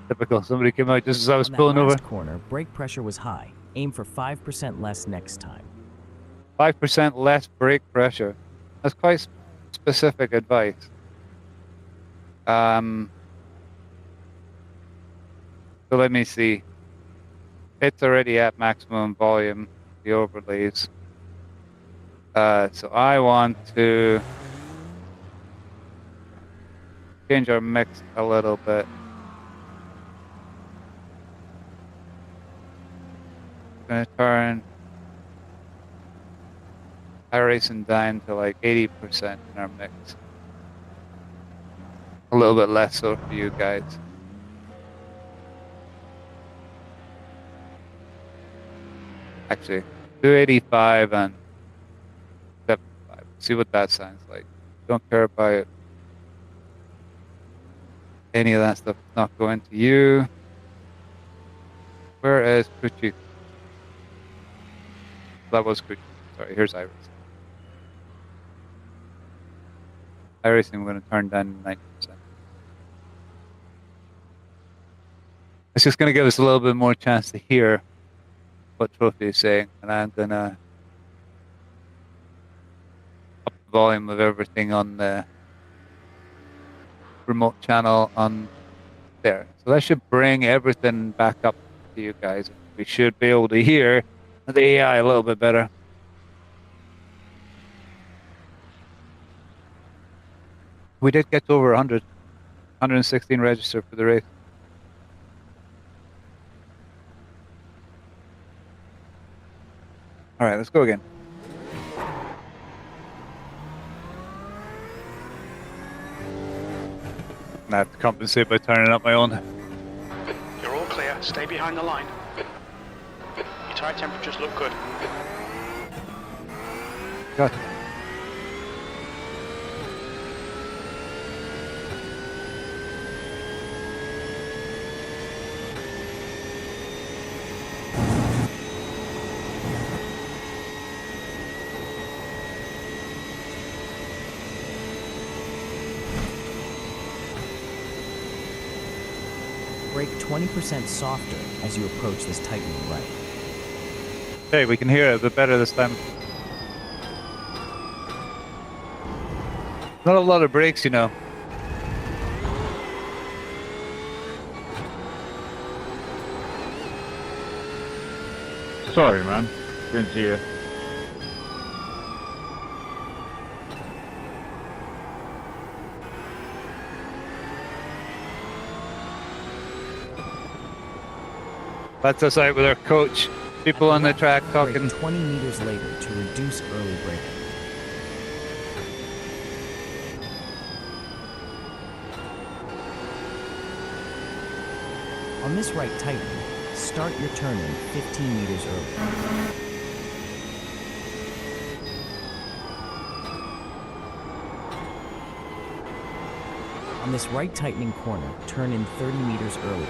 Typical. Somebody came out just as I was On that pulling over. last corner, brake pressure was high. Aim for 5% less next time. 5% less brake pressure. That's quite specific advice. So let me see. It's already at maximum volume, the overlays. So I want to change our mix a little bit. Gonna turn iRacing down to like 80% in our mix. A little bit less so for you guys. Actually, 285 and 75. See what that sounds like. Don't care about any of that stuff. It's not going to you. Where is Kuchi? That was Kuchi. Sorry, here's iRacing. iRacing, I'm going to turn down to 90%. It's just going to give us a little bit more chance to hear what Trophy is saying, and I'm going to up the volume of everything on the remote channel on there. So that should bring everything back up to you guys. We should be able to hear the AI a little bit better. We did get to over 100, 116 registered for the race. All right, let's go again. I have to compensate by turning up my own. You're all clear. Stay behind the line. Your tyre temperatures look good. God. Brake 20% softer as you approach this tightening right. Hey, we can hear it a bit better this time. Not a lot of brakes, you know. Sorry, man. Didn't see you. That's us out with our coach. People on the track talking. Brake 20 meters later to reduce early braking. On this right tightening, start your turn in 15 meters early. On this right tightening corner, turn in 30 meters earlier.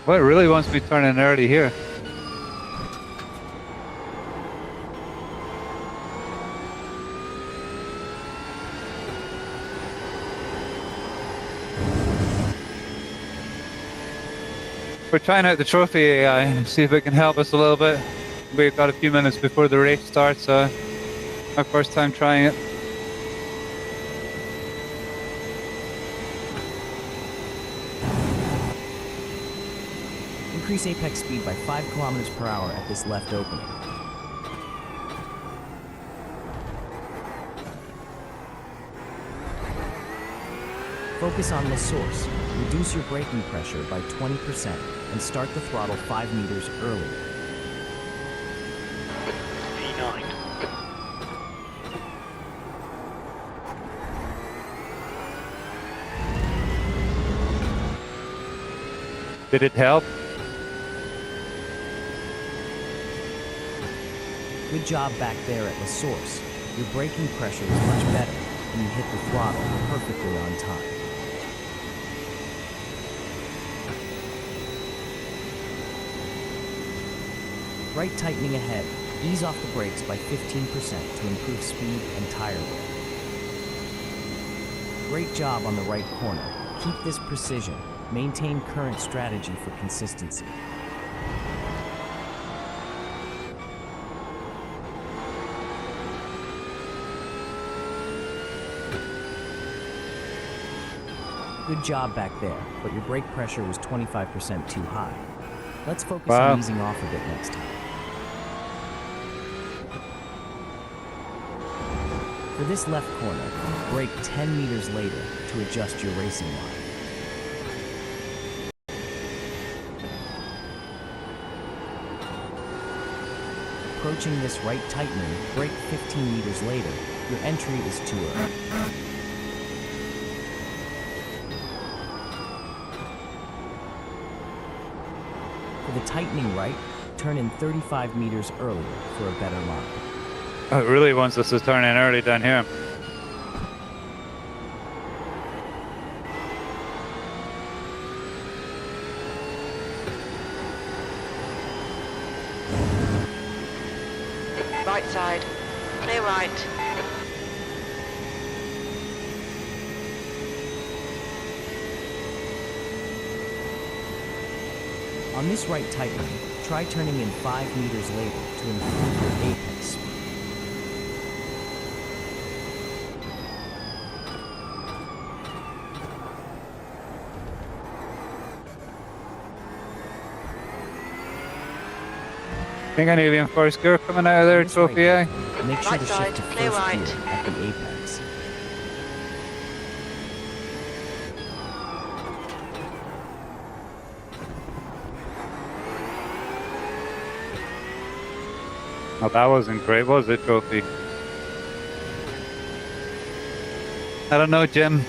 Well, it really wants me turning early here. We're trying out the trophy AI and see if it can help us a little bit. We've got a few minutes before the race starts, so my first time trying it. Increase apex speed by 5 kilometers per hour at this left opening. Focus on the source. Reduce your braking pressure by 20% and start the throttle 5 meters earlier. E9. Did it help? Good job back there at the source. Your braking pressure is much better and you hit the throttle perfectly on time. Right tightening ahead. Ease off the brakes by 15% to improve speed and tire wear. Great job on the right corner. Keep this precision. Maintain current strategy for consistency. Good job back there, but your brake pressure was 25% too high. Let's focus on easing off a bit next time. For this left corner, brake 10 meters later to adjust your racing line. Approaching this right tightening, brake 15 meters later, your entry is too early. For the tightening right, turn in 35 meters earlier for a better line. Oh, it really wants us to turn in early down here. Right side. Clear right. On this right tightening, try turning in 5 meters later to improve your apex speed. Think I need to be in first gear coming out of there, Trophy A. Make sure Right to side, shift to clear first right. gear at the apex. Oh, that wasn't great, was it, Trophy? I don't know, Jim.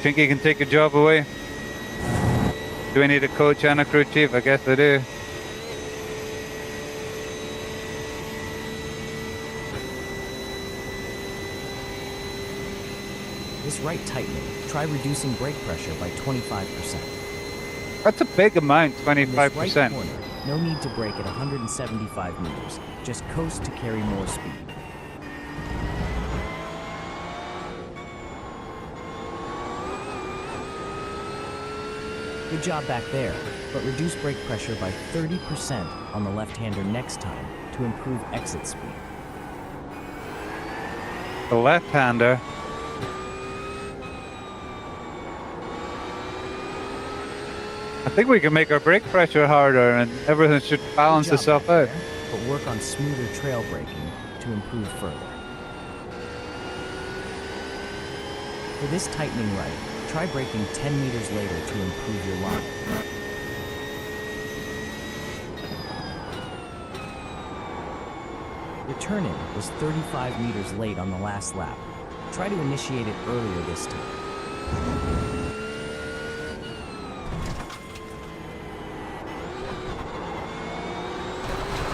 Think you can take your job away? Do we need a coach and a crew chief? I guess I do. This right tightening, try reducing brake pressure by 25%. That's a big amount, In this right 25%. corner, no need to brake at 175 meters. Just coast to carry more speed. Good job back there, but reduce brake pressure by 30% on the left-hander next time to improve exit speed. The left-hander. I think we can make our brake pressure harder and everything should balance Good job itself back out. there, but work on smoother trail braking to improve further. For this tightening right, try braking 10 meters later to improve your line. Your turn-in was 35 meters late on the last lap. Try to initiate it earlier this time.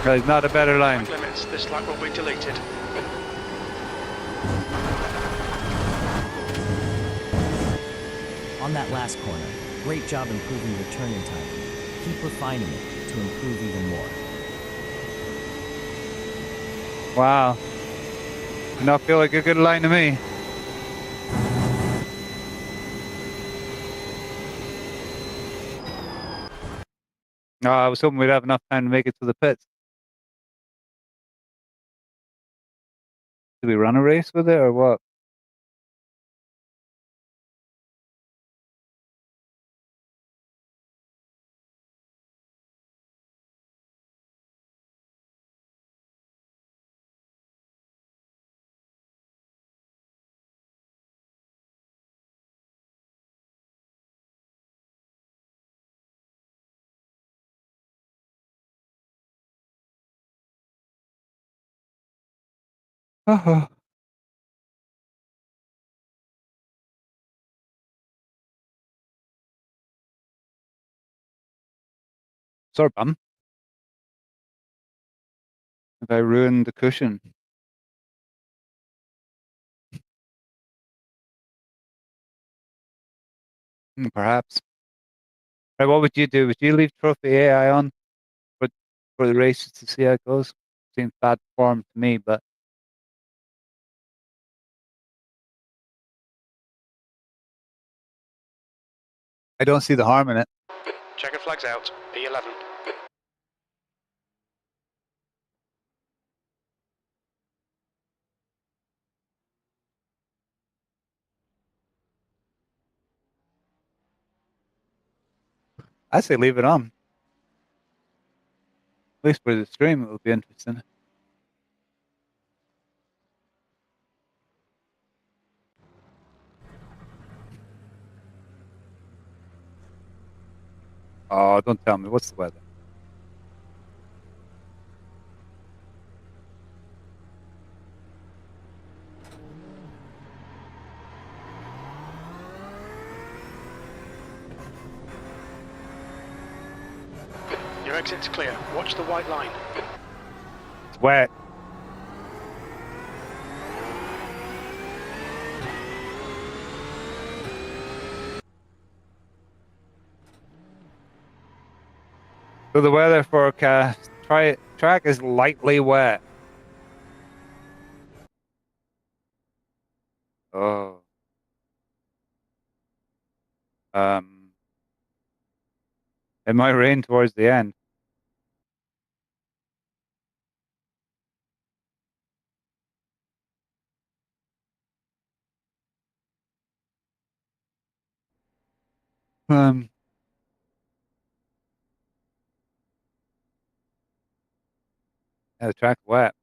There's not a better line. Limits. This lap will be deleted. On that last corner, great job improving your turn-in time. Keep refining it to improve even more. Wow. Does not feel like a good line to me. No, I was hoping we'd have enough time to make it to the pits. Did we run a race with it or what? Oh, sore bum. Have I ruined the cushion? Perhaps. Right, what would you do? Would you leave Trophy AI on for the races to see how it goes? Seems bad form to me, but I don't see the harm in it. Checker flags out. P11. I say leave it on. At least for the stream, it will be interesting. Oh, don't tell me. What's the weather? Your exit's clear. Watch the white line. It's wet. So the weather forecast track is lightly wet. Oh. It might rain towards the end. Um, the track's wet.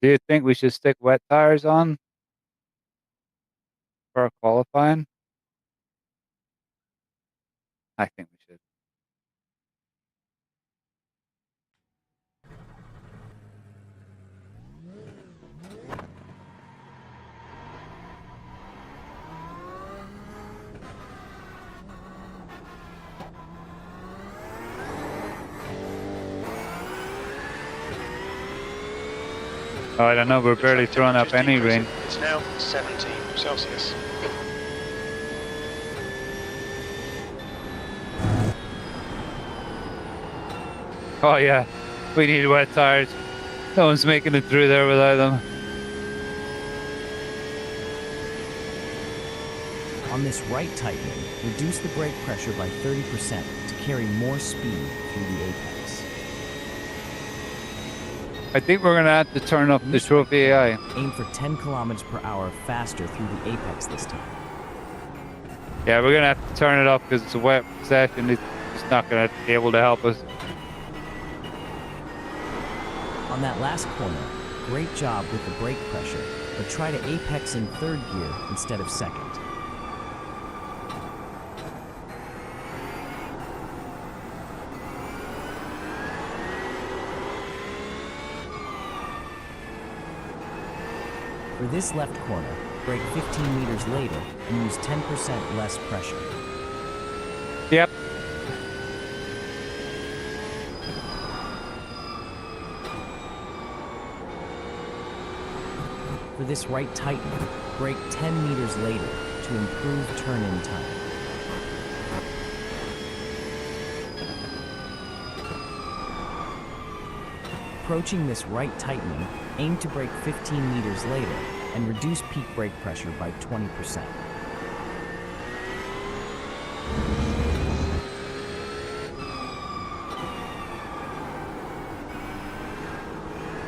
Do you think we should stick wet tires on for qualifying? I think we should. Oh, I don't know. We're barely throwing up any rain. It's now 17 Celsius. Oh yeah, we need wet tires. No one's making it through there without them. On this right tightening, reduce the brake pressure by 30% to carry more speed through the apex. I think we're gonna have to turn up the Trophy AI. Aim for 10 kilometers per hour faster through the apex this time. Yeah, we're gonna have to turn it up because it's a wet session. It's just not gonna be able to help us. On that last corner, great job with the brake pressure, but try to apex in third gear instead of second. For this left corner, brake 15 meters later and use 10% less pressure. Yep. For this right tightening, brake 10 meters later to improve turn-in time. Approaching this right tightening, aim to brake 15 meters later and reduce peak brake pressure by 20%.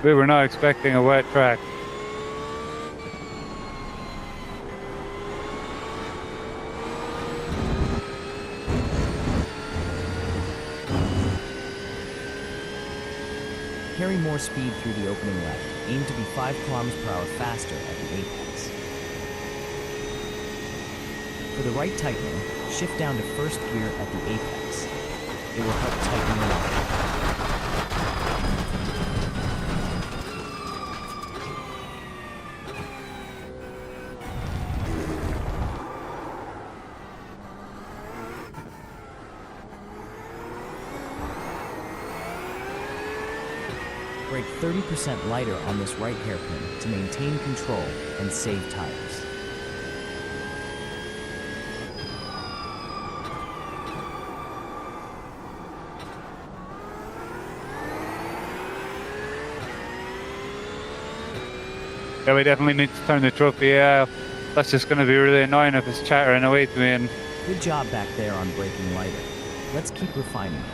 We were not expecting a wet track. Carry more speed through the opening lap. Aim to be 5 km/h faster at the apex. For the right tightening, shift down to first gear at the apex. It will help tighten the line. Brake 30% lighter on this right hairpin to maintain control and save tires. Yeah, we definitely need to turn the trophy. That's just going to be really annoying if it's chattering away to me. And Good job back there on braking lighter. Let's keep refining it.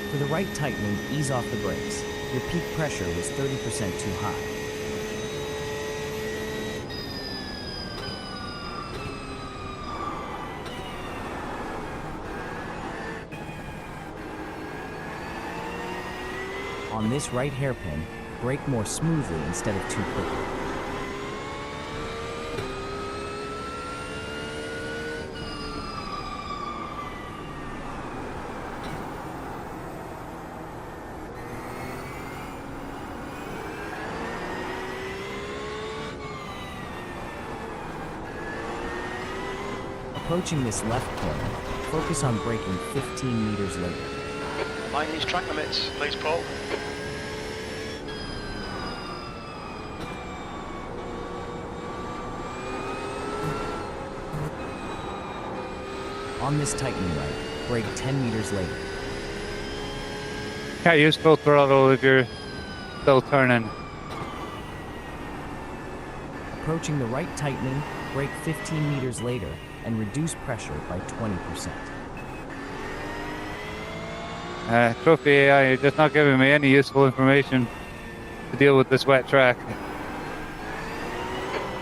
For the right tightening, ease off the brakes. Your peak pressure was 30% too high. On this right hairpin, brake more smoothly instead of too quickly. Approaching this left corner, focus on braking 15 meters later. Mind these track limits, please, Paul. On this tightening right, brake 10 meters later. can't use full throttle if you're still turning. Approaching the right tightening, brake 15 meters later, and reduce pressure by 20%. Trophy AI, you're just not giving me any useful information to deal with this wet track.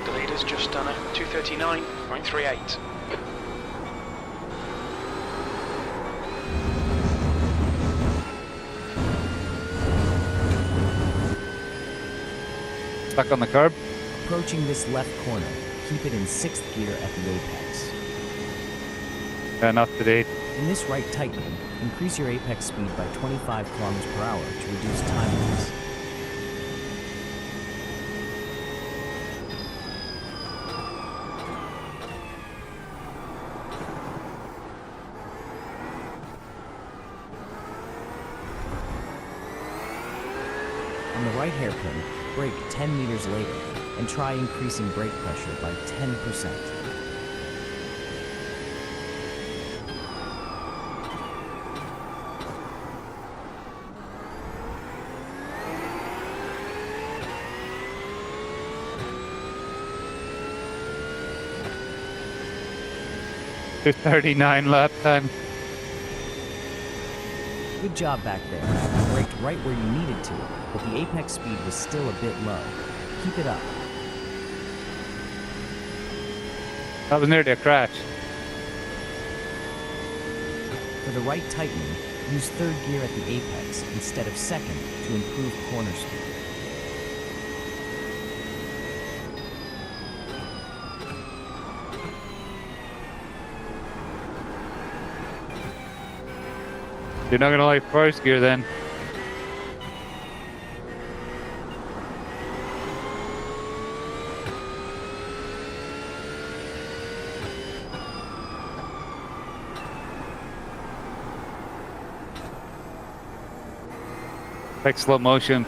The leader's just done a 239.38. Stuck on the curb. Approaching this left corner, keep it in 6th gear at the apex. Not to date. In this right tightening, increase your apex speed by 25 km/h to reduce time loss. On the right hairpin, brake 10 meters later, and try increasing brake pressure by 10%. To 39 lap time. Good job back there. You braked right where you needed to, but the apex speed was still a bit low. Keep it up. That was nearly a crash. For the right tightening, use 3rd gear at the apex instead of 2nd to improve corner speed. You're not gonna like first gear then. Take slow motion.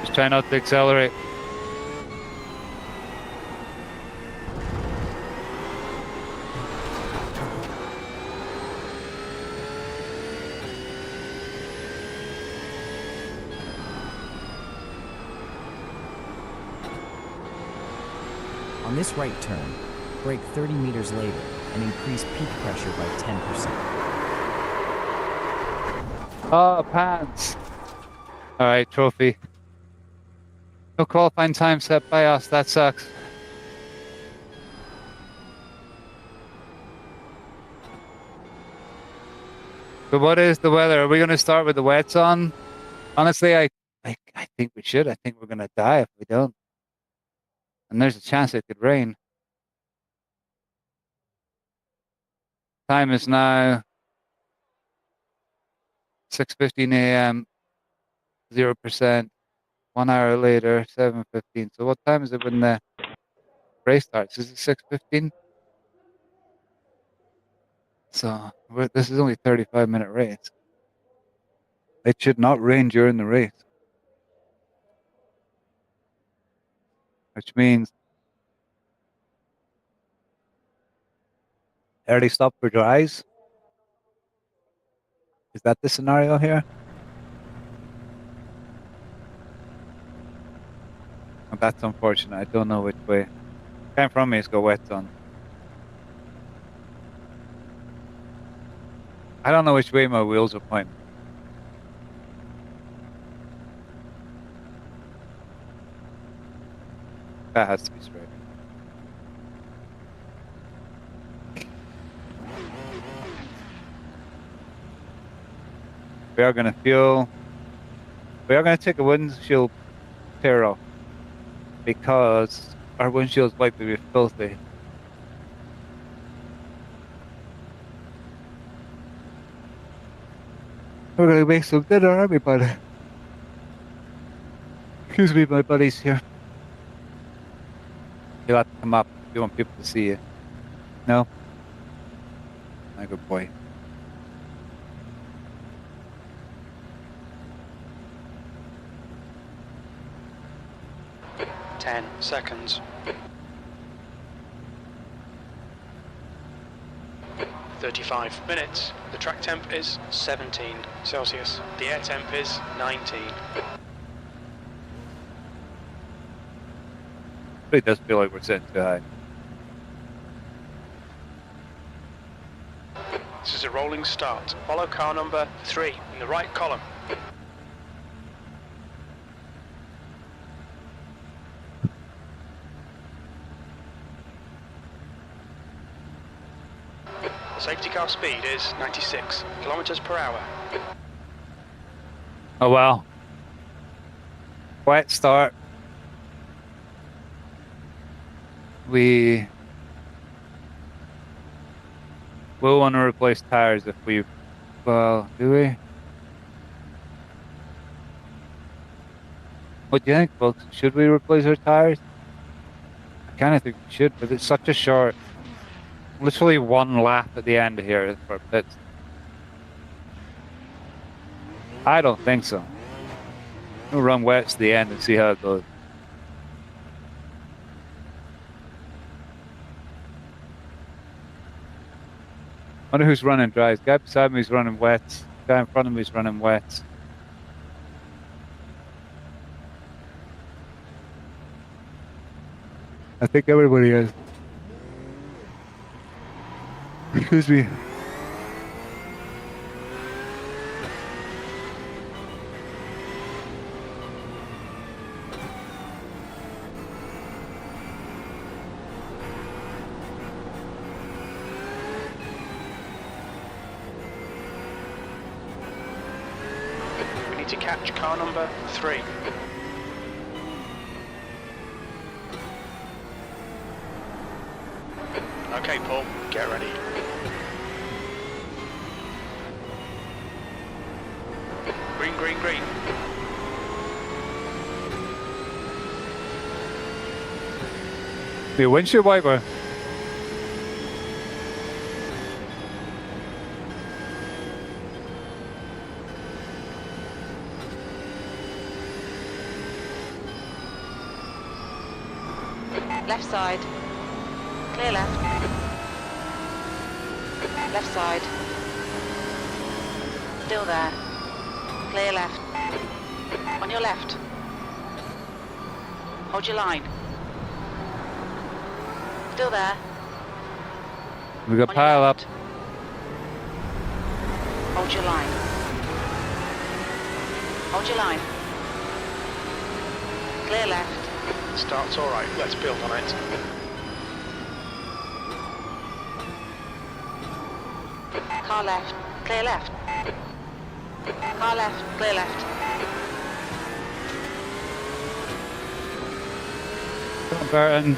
Just try not to accelerate. On this right turn, brake 30 meters later and increase peak pressure by 10%. Oh, pants. All right, trophy. No qualifying time set by us. That sucks. So what is the weather? Are we going to start with the wets on? Honestly, I think we should. I think we're going to die if we don't. And there's a chance it could rain. Time is now 6:15 a.m. 0%. 1 hour later, 7:15. So what time is it when the race starts? Is it 6:15? So this is only a 35-minute race. It should not rain during the race, which means early stop for dries. Is that the scenario here? Oh, that's unfortunate. I don't know which way. Guy in front of me has got wets on. I don't know which way my wheels are pointing. That has to be straight. We are going to fuel. We are going to take a windshield tear off because our windshield's likely to be filthy. We're going to make some dinner, aren't we, buddy? Excuse me, my buddy's here. You'll have to come up if you want people to see you. No? My good boy. Ten seconds. 35 minutes. The track temp is 17 Celsius. The air temp is 19. It does feel like we're sitting too high. This is a rolling start. Follow car number 3 in the right column. The safety car speed is 96 kilometers per hour. Oh well. Wet start. We will want to replace tires if we, well, do we? What do you think, folks? Should we replace our tires? I kind of think we should, but it's such a short, literally one lap at the end here for pits. I don't think so. We'll run wet to the end and see how it goes. Wonder who's running dries. Guy beside me is running wet. Guy in front of me is running wet. I think everybody is. Excuse me. To catch car number 3. Okay, Paul, get ready. Green, green, green. The windshield wiper. Left side. Clear left. Left side. Still there. Clear left. On your left. Hold your line. Still there. We got On your pile up. left. Hold your line. Hold your line. Clear left. Start's alright, let's build on it. Car left. Clear left. Car left. Clear left. Come on, Burton.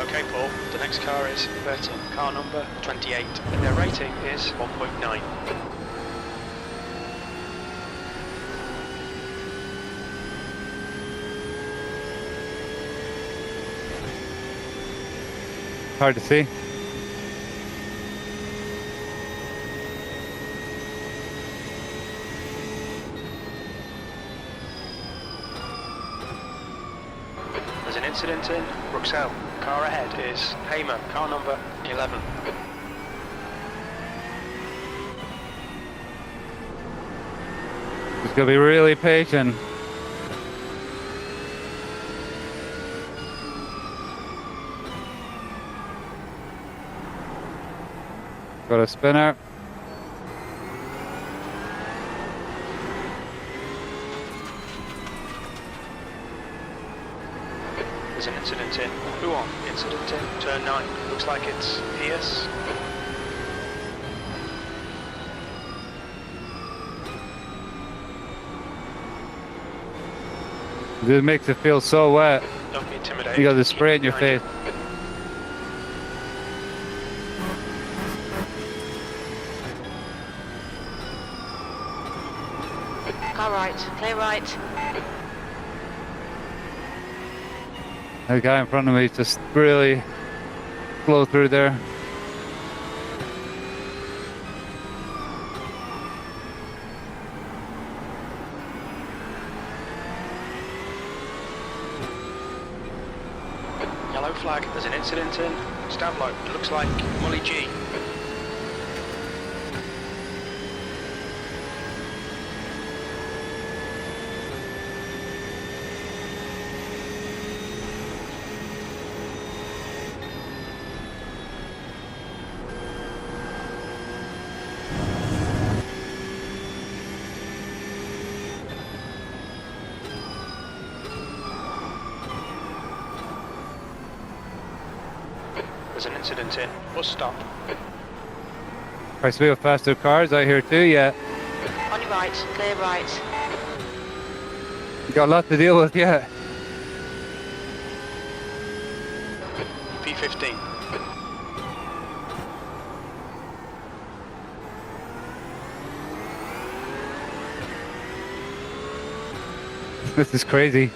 Okay, Paul, the next car is reverting. Car number 28. Their rating is 1.9. Hard to see. There's an incident in Bruxelles. Car ahead is Hamer, car number 11. Just gotta be really patient. Got a spinner. There's an incident in Pouhon. Incident in turn 9. Looks like it's Pierce. This makes it feel so wet. Don't be intimidated. You got the spray in your face. Car right. Clear right. The guy in front of me just really flow through there. Yellow flag. There's an incident in Stablo. It looks like Mully G. There's an incident in bus stop. Price we have faster cars out here too, yeah. On your right. Clear right. You got a lot to deal with, yeah. P15. This is crazy.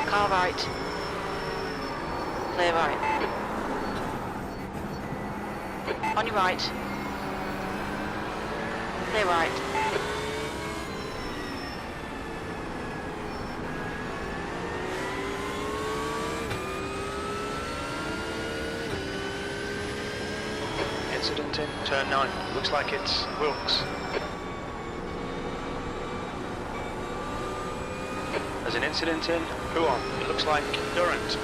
Car right. Clear right. On your right. Clear right. Incident in turn 9. Looks like it's Wilkes. There's an incident in Pouhon. It looks like Durant.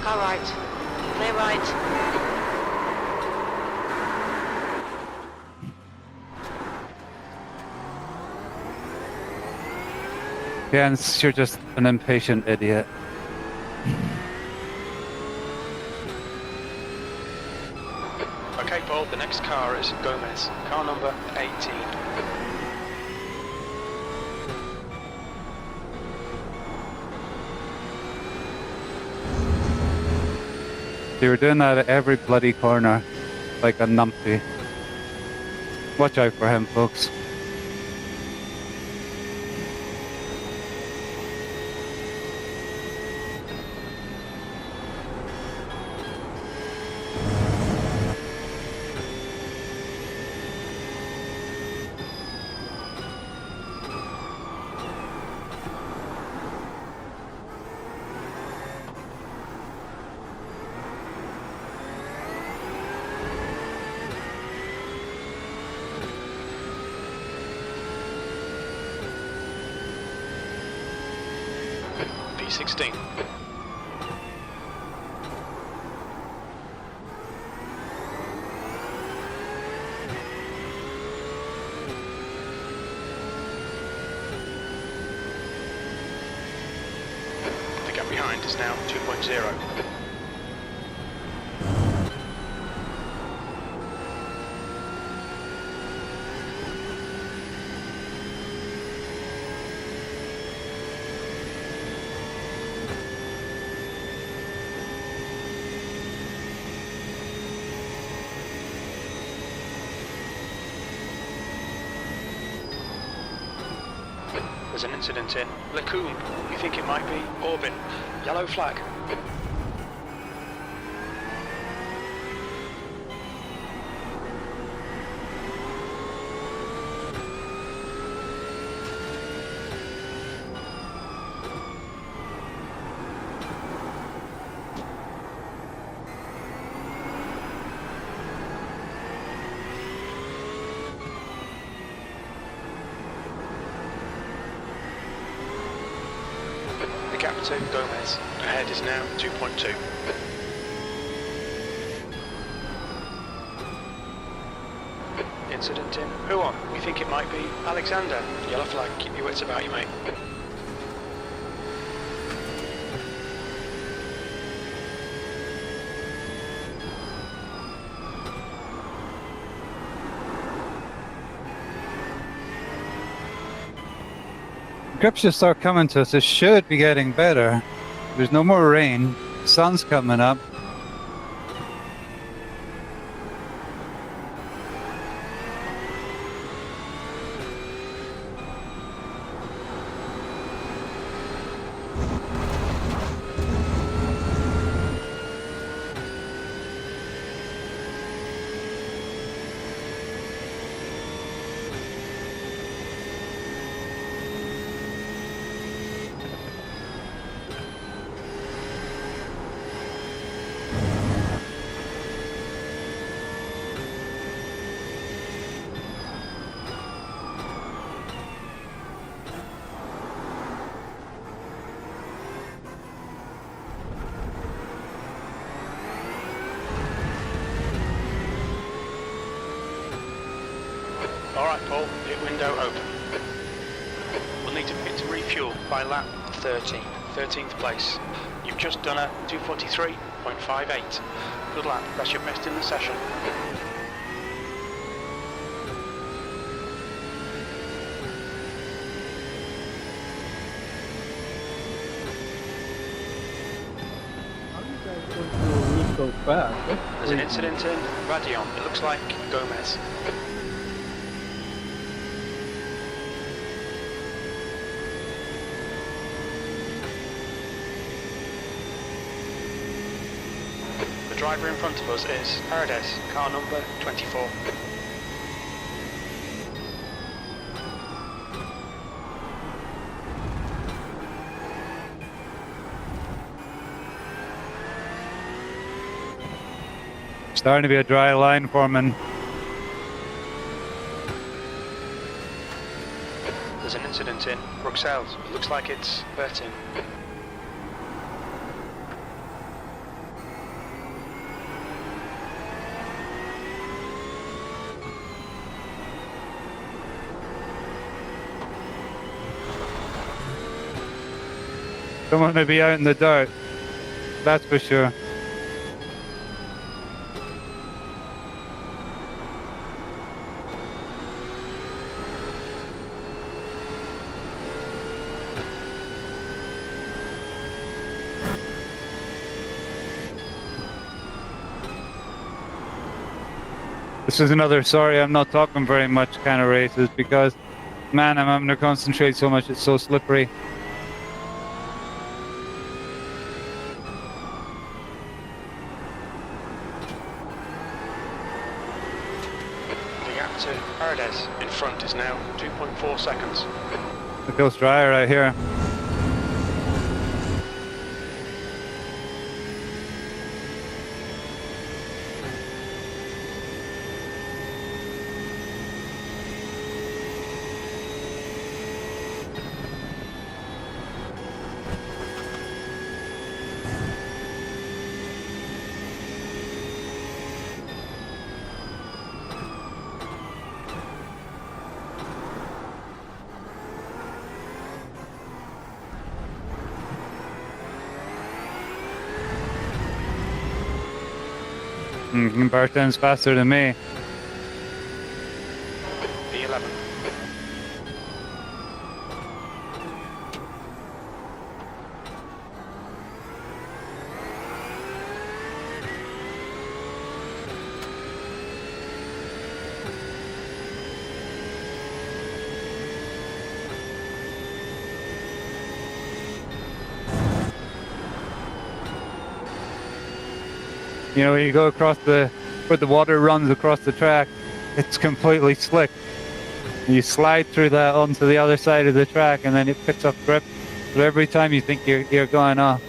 Car right. Clear right. Jens, you're just an impatient idiot. Okay, Paul, the The next car is Gomez, car number 18. They were doing that at every bloody corner, like a numpty. Watch out for him, folks. P16. The gap behind is now 2.0. There's an incident in Les Combes. We think it might be Orbin. Yellow flag. The gap to Gomez ahead is now 2.2. Incident in Pouhon. We think it might be Alexander. Yellow flag. Keep your wits about you, mate. Grips should start coming to us. It should be getting better. There's no more rain. Sun's coming up. Alright Paul, pit window open. We'll need to pit to refuel by lap 13, 13th place. You've just done a 2:43.58. Good lap, that's your best in the session. So fast. There's an incident in Raidillon. It looks like Gomez. The driver in front of us is Ardennes, car number 24. Starting to be a dry line, Foreman. There's an incident in Bruxelles. It looks like it's Bertin. Don't want to be out in the dirt. That's for sure. This is another sorry I'm not talking very much kind of races because, man, I'm having to concentrate so much. It's so slippery. The gap to Ardennes in front is now 2.4 seconds. It feels dry right here. Barton's faster than me. P11. You know, when you go across where the water runs across the track, it's completely slick. You slide through that onto the other side of the track and then it picks up grip. But every time you think you're going off.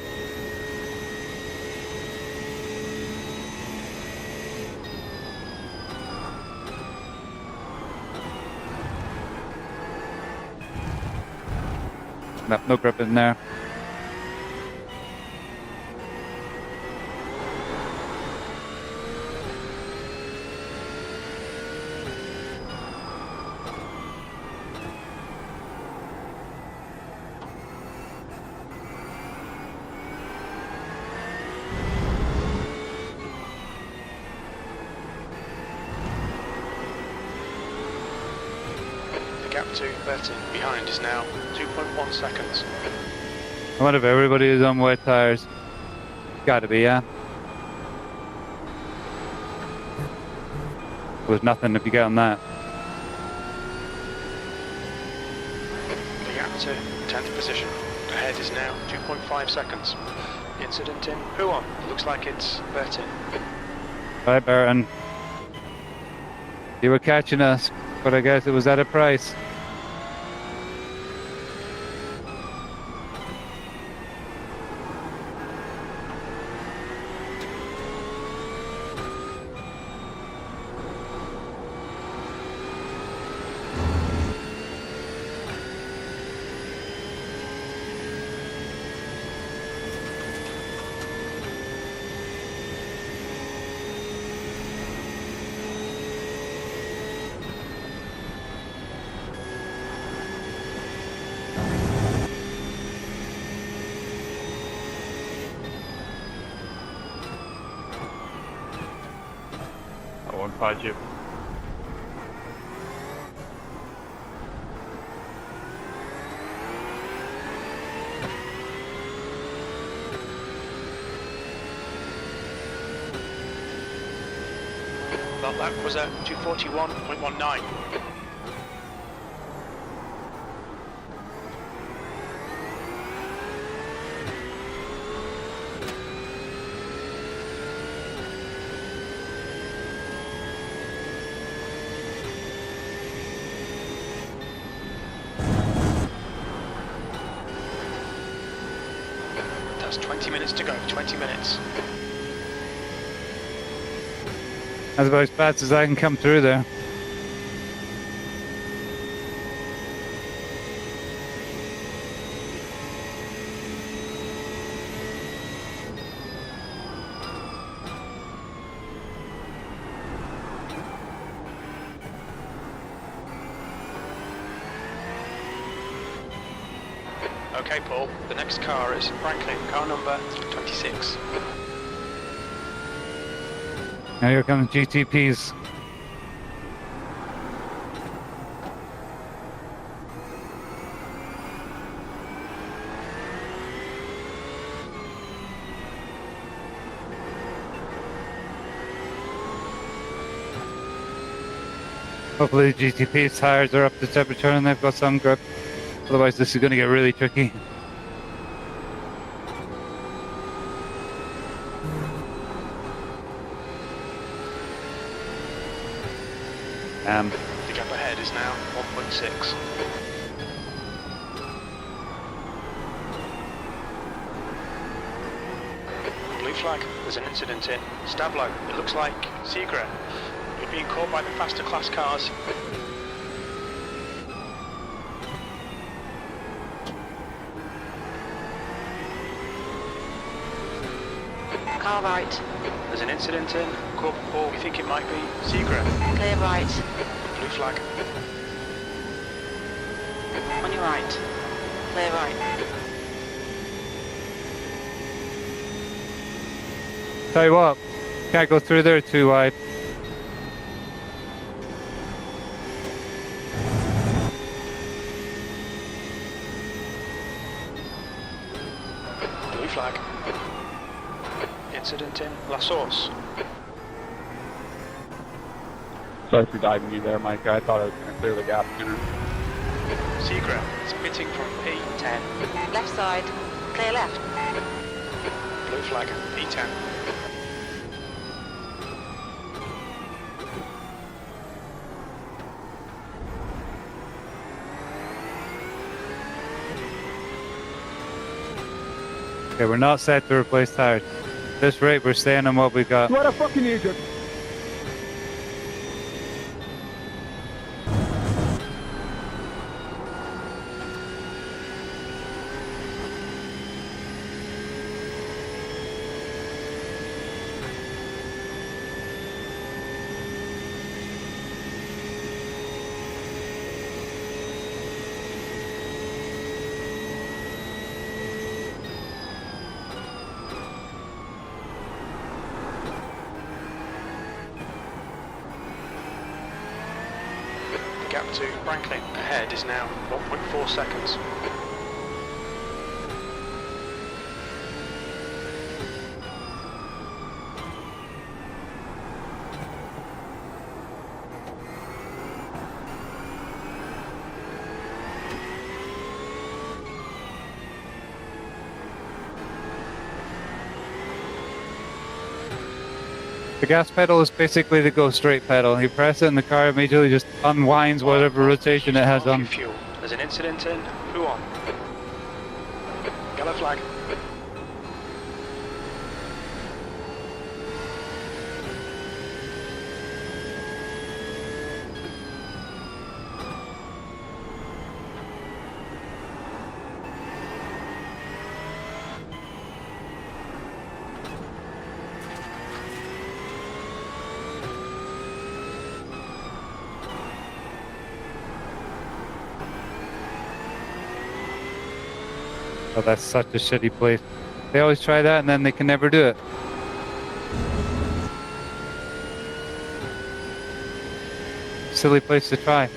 No grip in there. The gap to Bertin behind is now 2.1 seconds. What if everybody is on wet tires? Gotta be, yeah. There's nothing if you get on that. The gap to 10th position. Ahead is now 2.5 seconds. Incident in Pouhon. Looks like it's Bertin. Right, Barton. You were catching us, but I guess it was at a price. I won't fight you. That lap was at 241.19. That's 20 minutes to go, 20 minutes. That's about as fast as I can come through there. Okay, Paul, the next car is Franklin, car number 26. Now here comes GTPs. Hopefully the GTP's tires are up to temperature and they've got some grip. Otherwise this is going to get really tricky. The gap ahead is now 1.6. Blue flag, there's an incident in Stablo. It looks like Seagra. You're being caught by the faster class cars. Car right. There's an incident in Corporal. We think it might be Seagra. Clear right. Blue flag. On your right. Clear right. Tell you what, can't go through there too wide. Blue flag. Incident in La Source. Sorry for diving you there, Mike. I thought I was going to clear the gap sooner. Seagra is pitting from P10. Left side. Clear left. Blue flag. P10. Okay, we're not set to replace tires. At this rate, we're staying on what we got. What a fucking idiot! The gap to Franklin ahead is now 1.4 seconds. The gas pedal is basically the go straight pedal. You press it and the car immediately just unwinds whatever rotation it has on. Fuel. There's an incident in Pouhon. Yellow flag. Oh, that's such a shitty place. They always try that and then they can never do it. Silly place to try.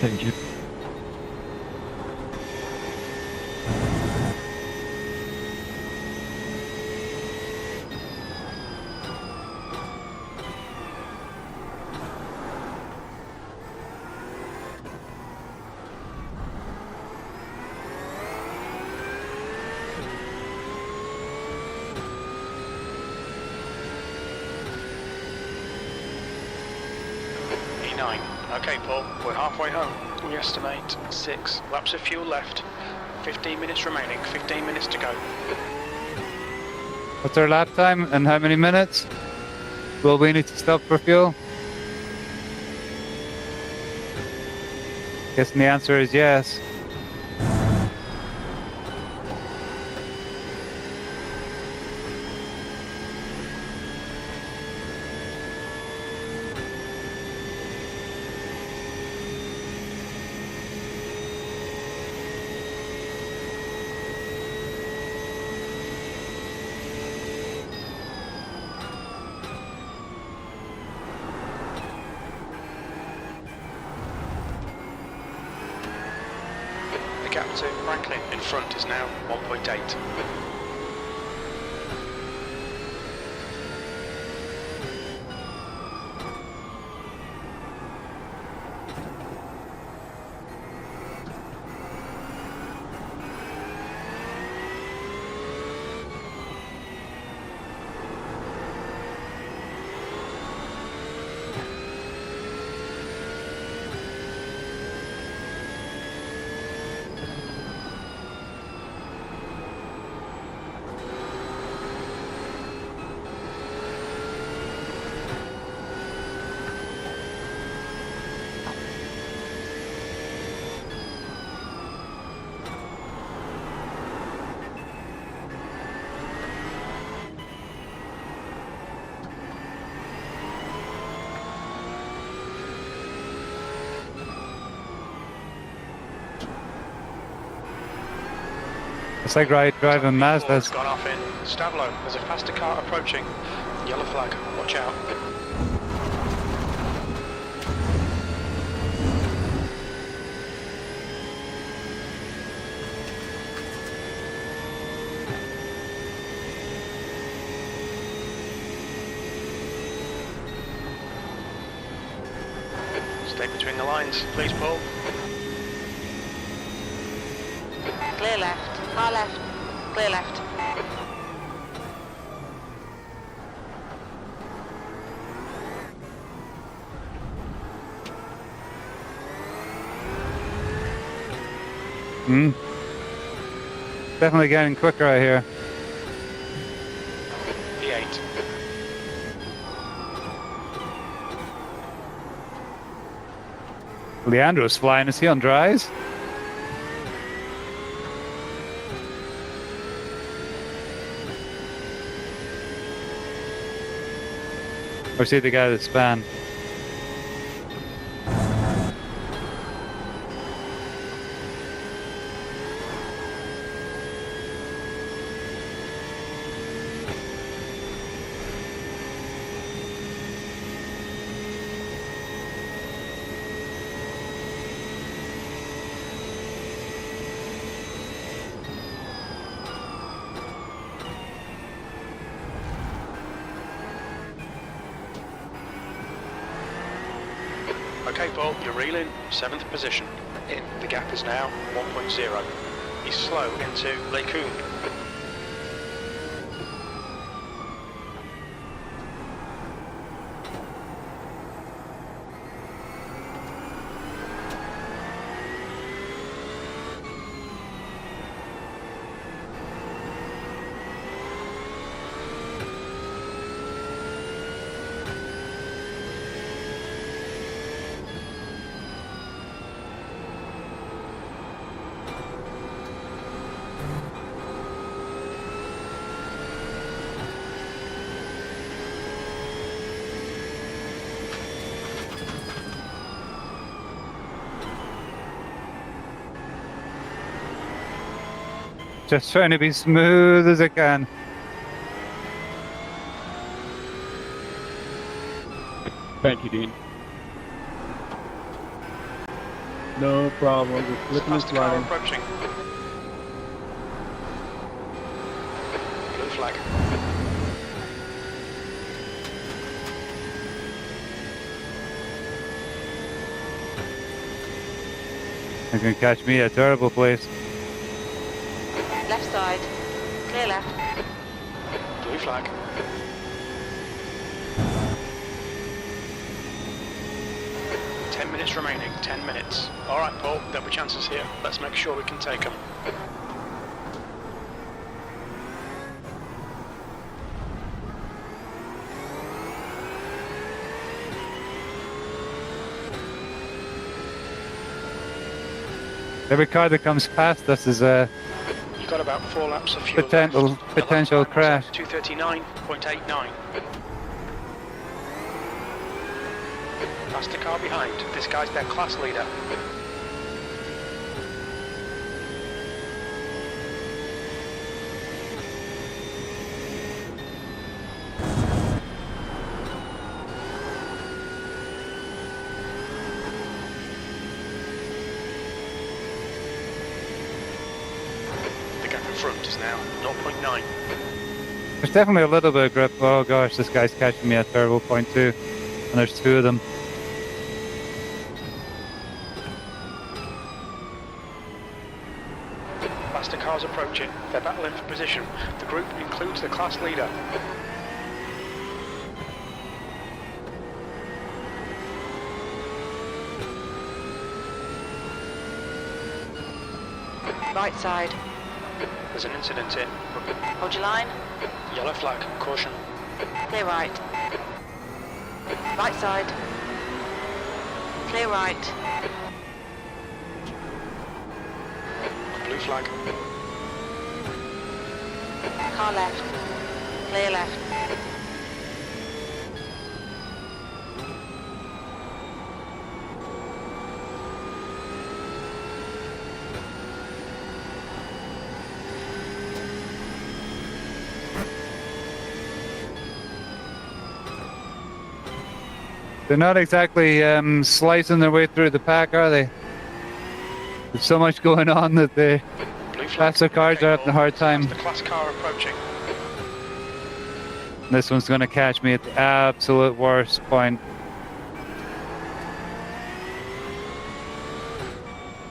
Thank you. E9. Okay, Paul, we're halfway home. We estimate 6 laps of fuel left. 15 minutes remaining, 15 minutes to go. What's our lap time and how many minutes? Will we need to stop for fuel? Guessing the answer is yes. The gap to Franklin in front is now 1.8. Looks like driving Mazda's Mazda's. gone off in Stavlo. There's a faster car approaching. Yellow flag. Watch out. Stay between the lines, please, Paul. Clear left. Car left. Clear left. Definitely getting quicker out here. P8. Leandro's flying. Is he on dries? Or is he the guy that span? Okay, Paul, you're reeling. 7th position. In. The gap is now 1.0. He's slow into Les Combes. Just trying to be smooth as I can. Thank you, Dean. No problem. Just flipping and Faster car sliding. approaching. Blue flag. He's gonna catch me at a terrible place. Left side. Clear left. Blue flag. Minutes remaining, 10 minutes. Alright, Paul, there'll be chances here. Let's make sure we can take them. Every car that comes past us is a You've got about 4 laps of fuel potential left. crash. 239.89. Faster car behind. This guy's their class leader. The gap in front is now 0.9. There's definitely a little bit of grip. Oh gosh, this guy's catching me at terrible point too. And there's 2 of them. Faster cars approaching. They're battling for position. The group includes the class leader. Right side. There's an incident here. Hold your line. Yellow flag. Caution. Clear right. Right side. Clear right. Blue flag. Car left. Clear left. They're not exactly slicing their way through the pack, are they? There's so much going on that the Blue flag. faster cars Okay, are having a hard time. That's the class car approaching. This one's going to catch me at the absolute worst point.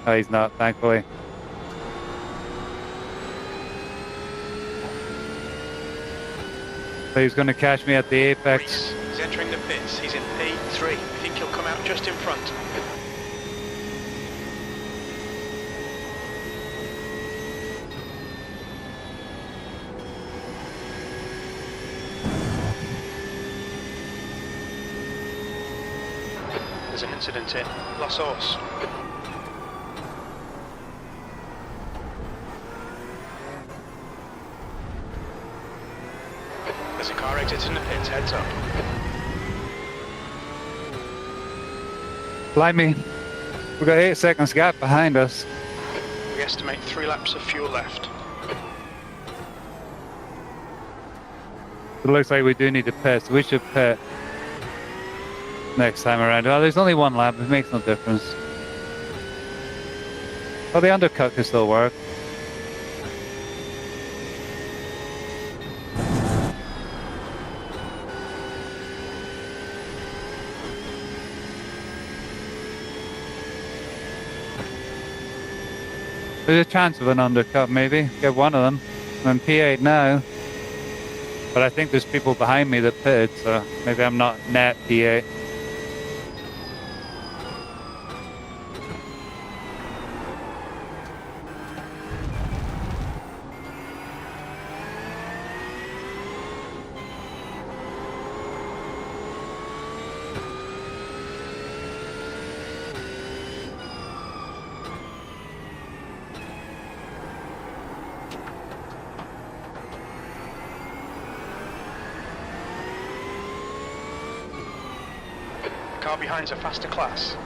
Oh, he's not, thankfully. So he's going to catch me at the apex. Reese, he's entering the pits. He's in P3. I think he'll come out just in front. There's an incident in La Source. There's a car exiting the pits, heads up. Blimey, we've got 8 seconds gap behind us. We estimate 3 laps of fuel left. It looks like we do need to pit, so we should pit next time around. Well, there's only 1 lap, it makes no difference. Well, the undercut can still work. There's a chance of an undercut, maybe. Get one of them. I'm in P8 now. But I think there's people behind me that pitted, so maybe I'm not net P8. Car behind's a faster class.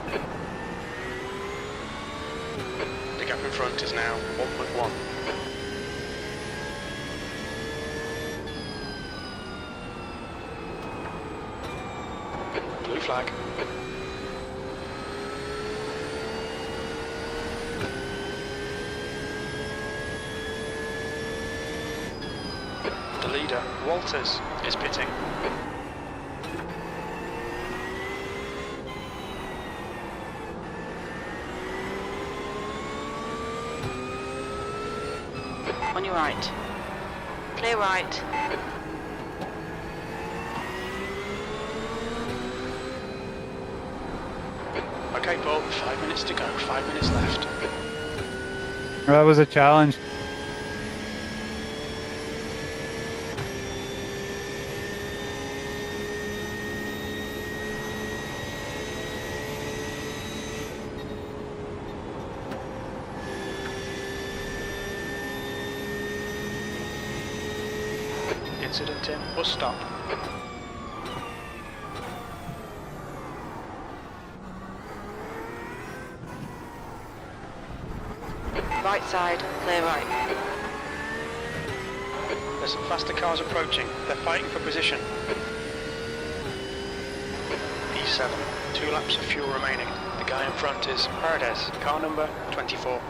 The gap in front is now 1.1. Blue flag. The leader, Walters, is pitting. On your right. Clear right. Okay, Paul, 5 minutes to go, 5 minutes left. That was a challenge. Incident in bus stop. Right side. Clear right. There's some faster cars approaching. They're fighting for position. E7. 2 laps of fuel remaining. The guy in front is Ardennes, car number 24.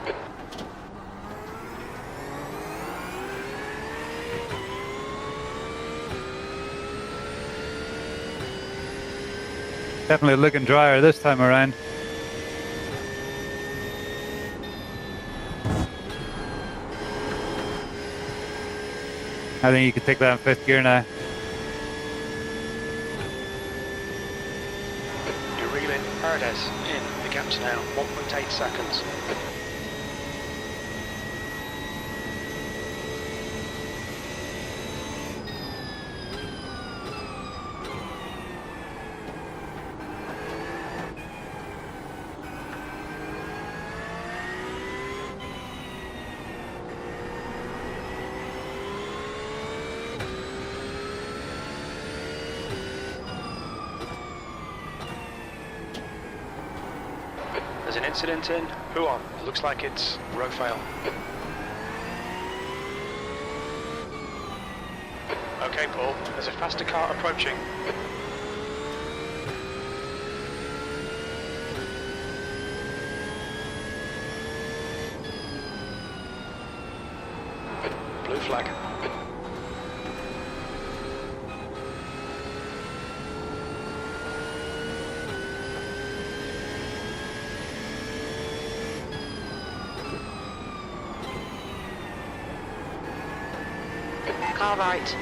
Definitely looking drier this time around. I think you can take that in 5th gear now. You're reeling Ardennes in. The gap's now 1.8 seconds. There's an incident in Pouhon. Looks like it's row fail. Okay, Paul, there's a faster car approaching. flag. Car right.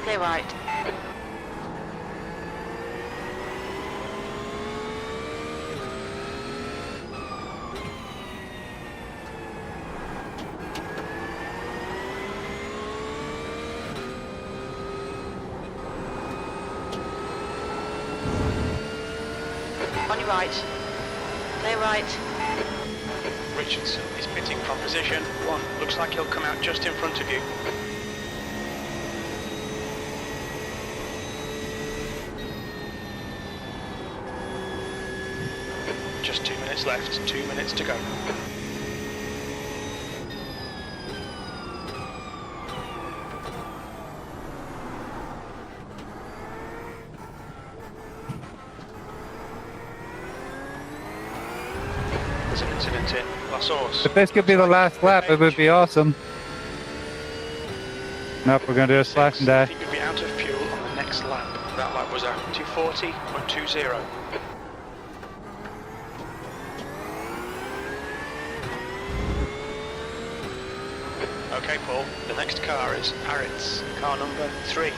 Clear right. On your right. Clear right. Richardson is pitting from position 1. Looks like he'll come out just in front of you. Just 2 minutes left, 2 minutes to go. There's an incident in La Source. If this could be the last lap, it would be awesome. Nope, we're going to do a slash and I dash. think you'll be out of fuel on the next lap. That lap was a 240 or 2-0. Okay, Paul, the next car is Ardennes, car number 3.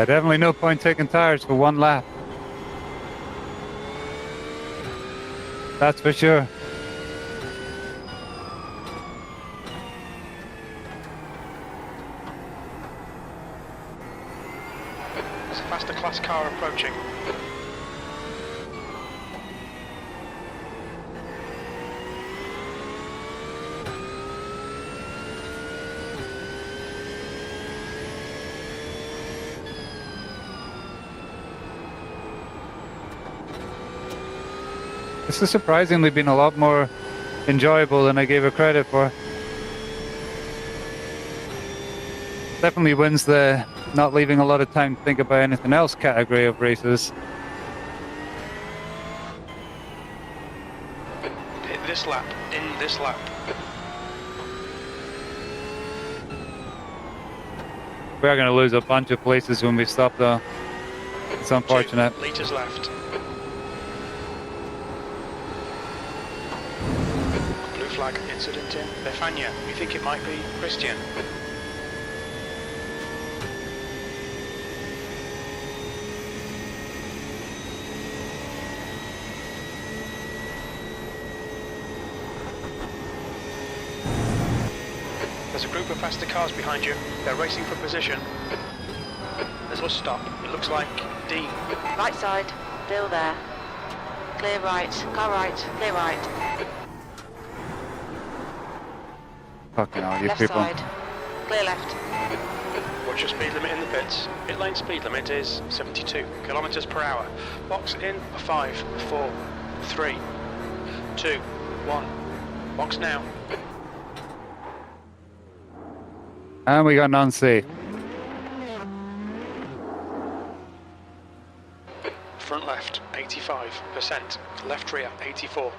Definitely no point taking tires for one lap. That's for sure. There's a faster class car approaching. This has surprisingly been a lot more enjoyable than I gave it credit for. Definitely wins the not leaving a lot of time to think about anything else category of races. Hit this lap, in this lap. We are going to lose a bunch of places when we stop though. It's unfortunate. 2 litres left. Blue flag incident in Befania. We think it might be Christian. There's a group of faster cars behind you. They're racing for position. There's a stop. It looks like Dean. Right side. Still there. Clear right. Car right. Clear right. Fucking hell, you Left people. side. Clear left. What's your speed limit in the pits? Pit lane speed limit is 72 kilometers per hour. Box in 5, 4, 3, 2, 1. Box now. And we got non-safe. Front left, 85%. Left rear, 84.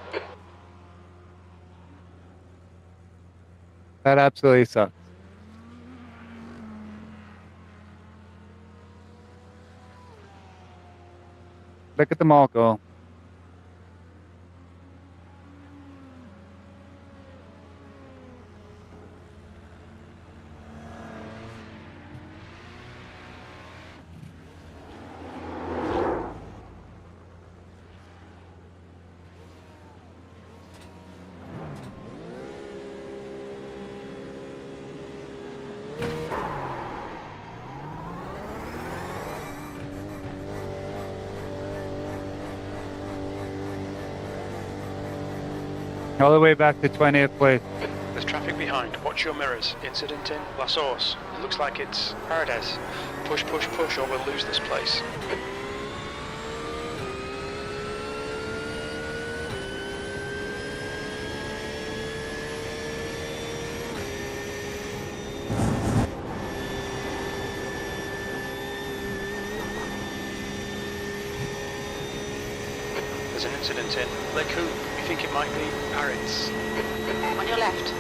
That absolutely sucks. Look at them all go. All the way back to 20th place. There's behind. Watch your mirrors. Incident in La Source. It looks like it's Ardennes. Push, push, push, or we'll lose this place. There's an incident in Les Combes. We think it might be Ardennes. On your left.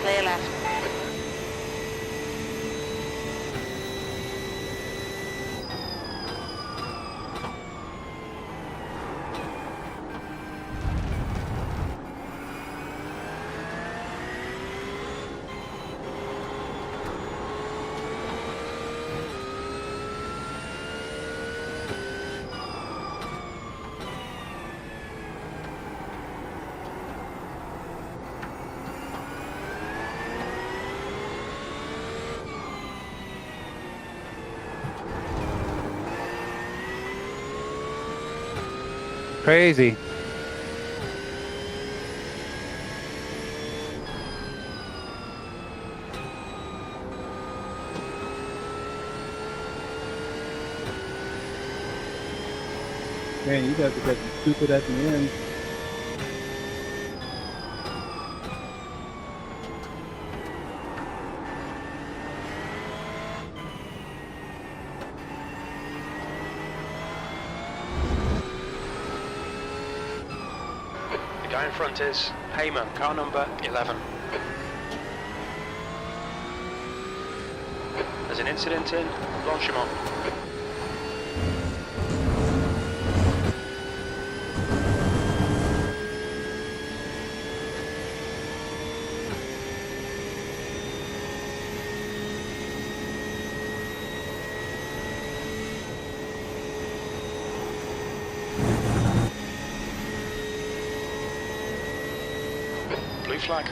Clear left. Crazy. Man, you guys are getting stupid at the end. The guy in front is Heyman, car number 11. There's an incident in Blanchimont. Blue flag.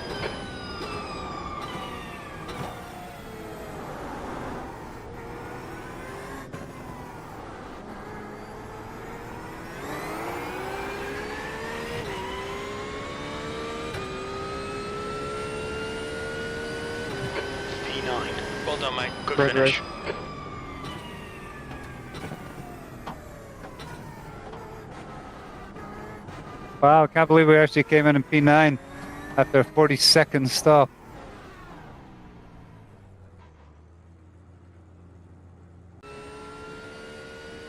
V9. Well done, mate. Good Right, finish. Wow, I can't believe we actually came in P9 after a 40-second stop.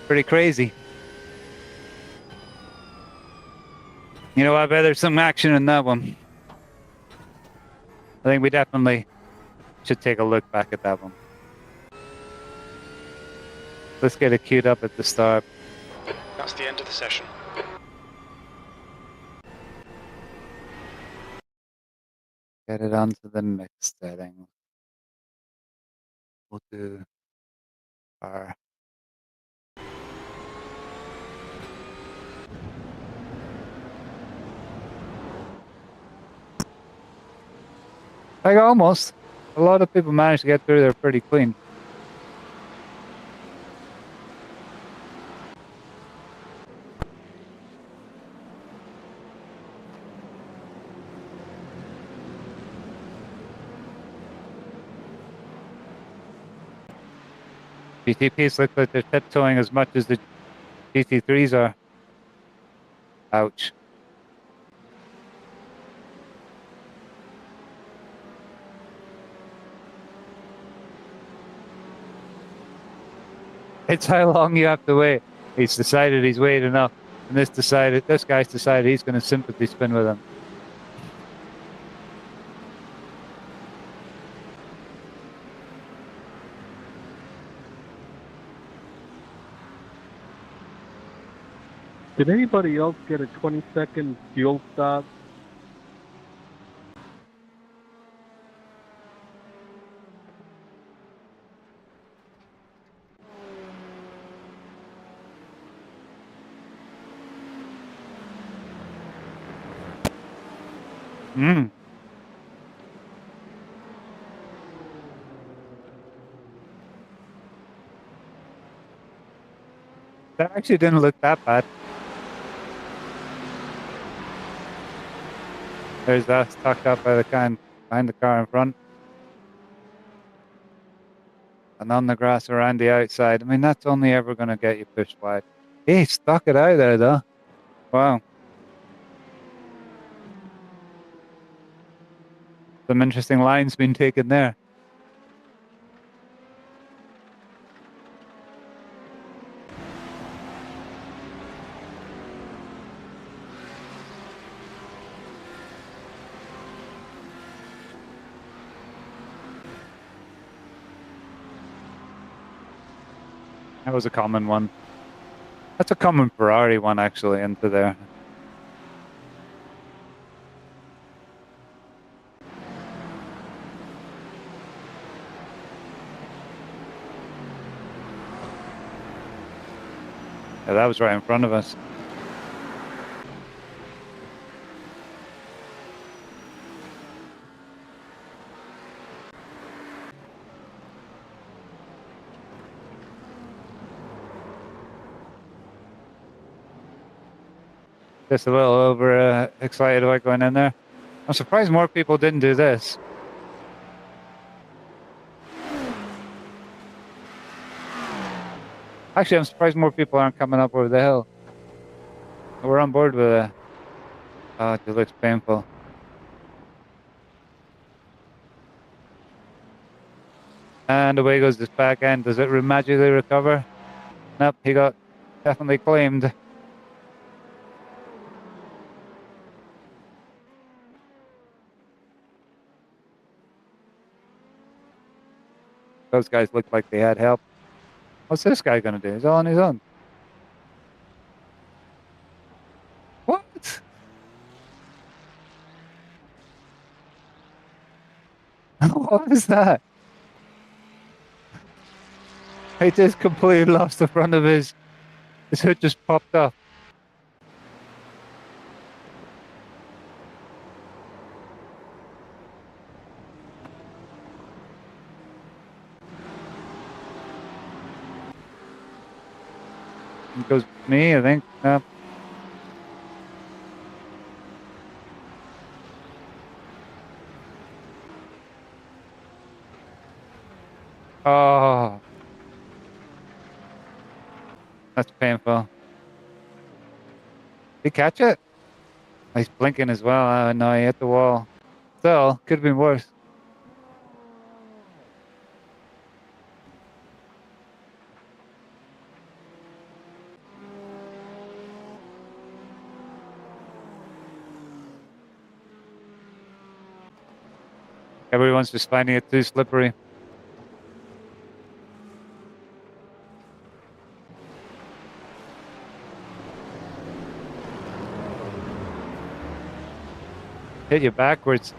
Pretty crazy. You know, I bet there's some action in that one. I think we definitely should take a look back at that one. Let's get it queued up at the start. That's the end of the session. Get it onto the mix setting. We'll do our like almost. A lot of people managed to get through there pretty clean. GTPs look like they're tiptoeing as much as the GT3s are. Ouch. It's how long you have to wait. He's decided he's waited enough. And this guy's decided he's going to sympathy spin with him. Did anybody else get a 20-second fuel stop? Mm. That actually didn't look that bad. There's us tucked up by the can. behind the car in front. And on the grass around the outside. I mean, that's only ever going to get you pushed wide. He stuck it out there, though. Wow. Some interesting lines being taken there. That was a common one. That's a common Ferrari one, actually, into there. Yeah, that was right in front of us. Just a little over excited about going in there. I'm surprised more people didn't do this. Actually, I'm surprised more people aren't coming up over the hill. We're on board with it. Oh, it looks painful. And away goes this back end. Does it magically recover? Nope, he got definitely claimed. Those guys looked like they had help. What's this guy gonna do? He's all on his own. What? What is that? He just completely lost the front of his hood just popped off. It goes me, I think. Oh, that's painful. Did he catch it? He's blinking as well. Oh, no, he hit the wall. Still, could have been worse. Everyone's just finding it too slippery. Hit you backwards.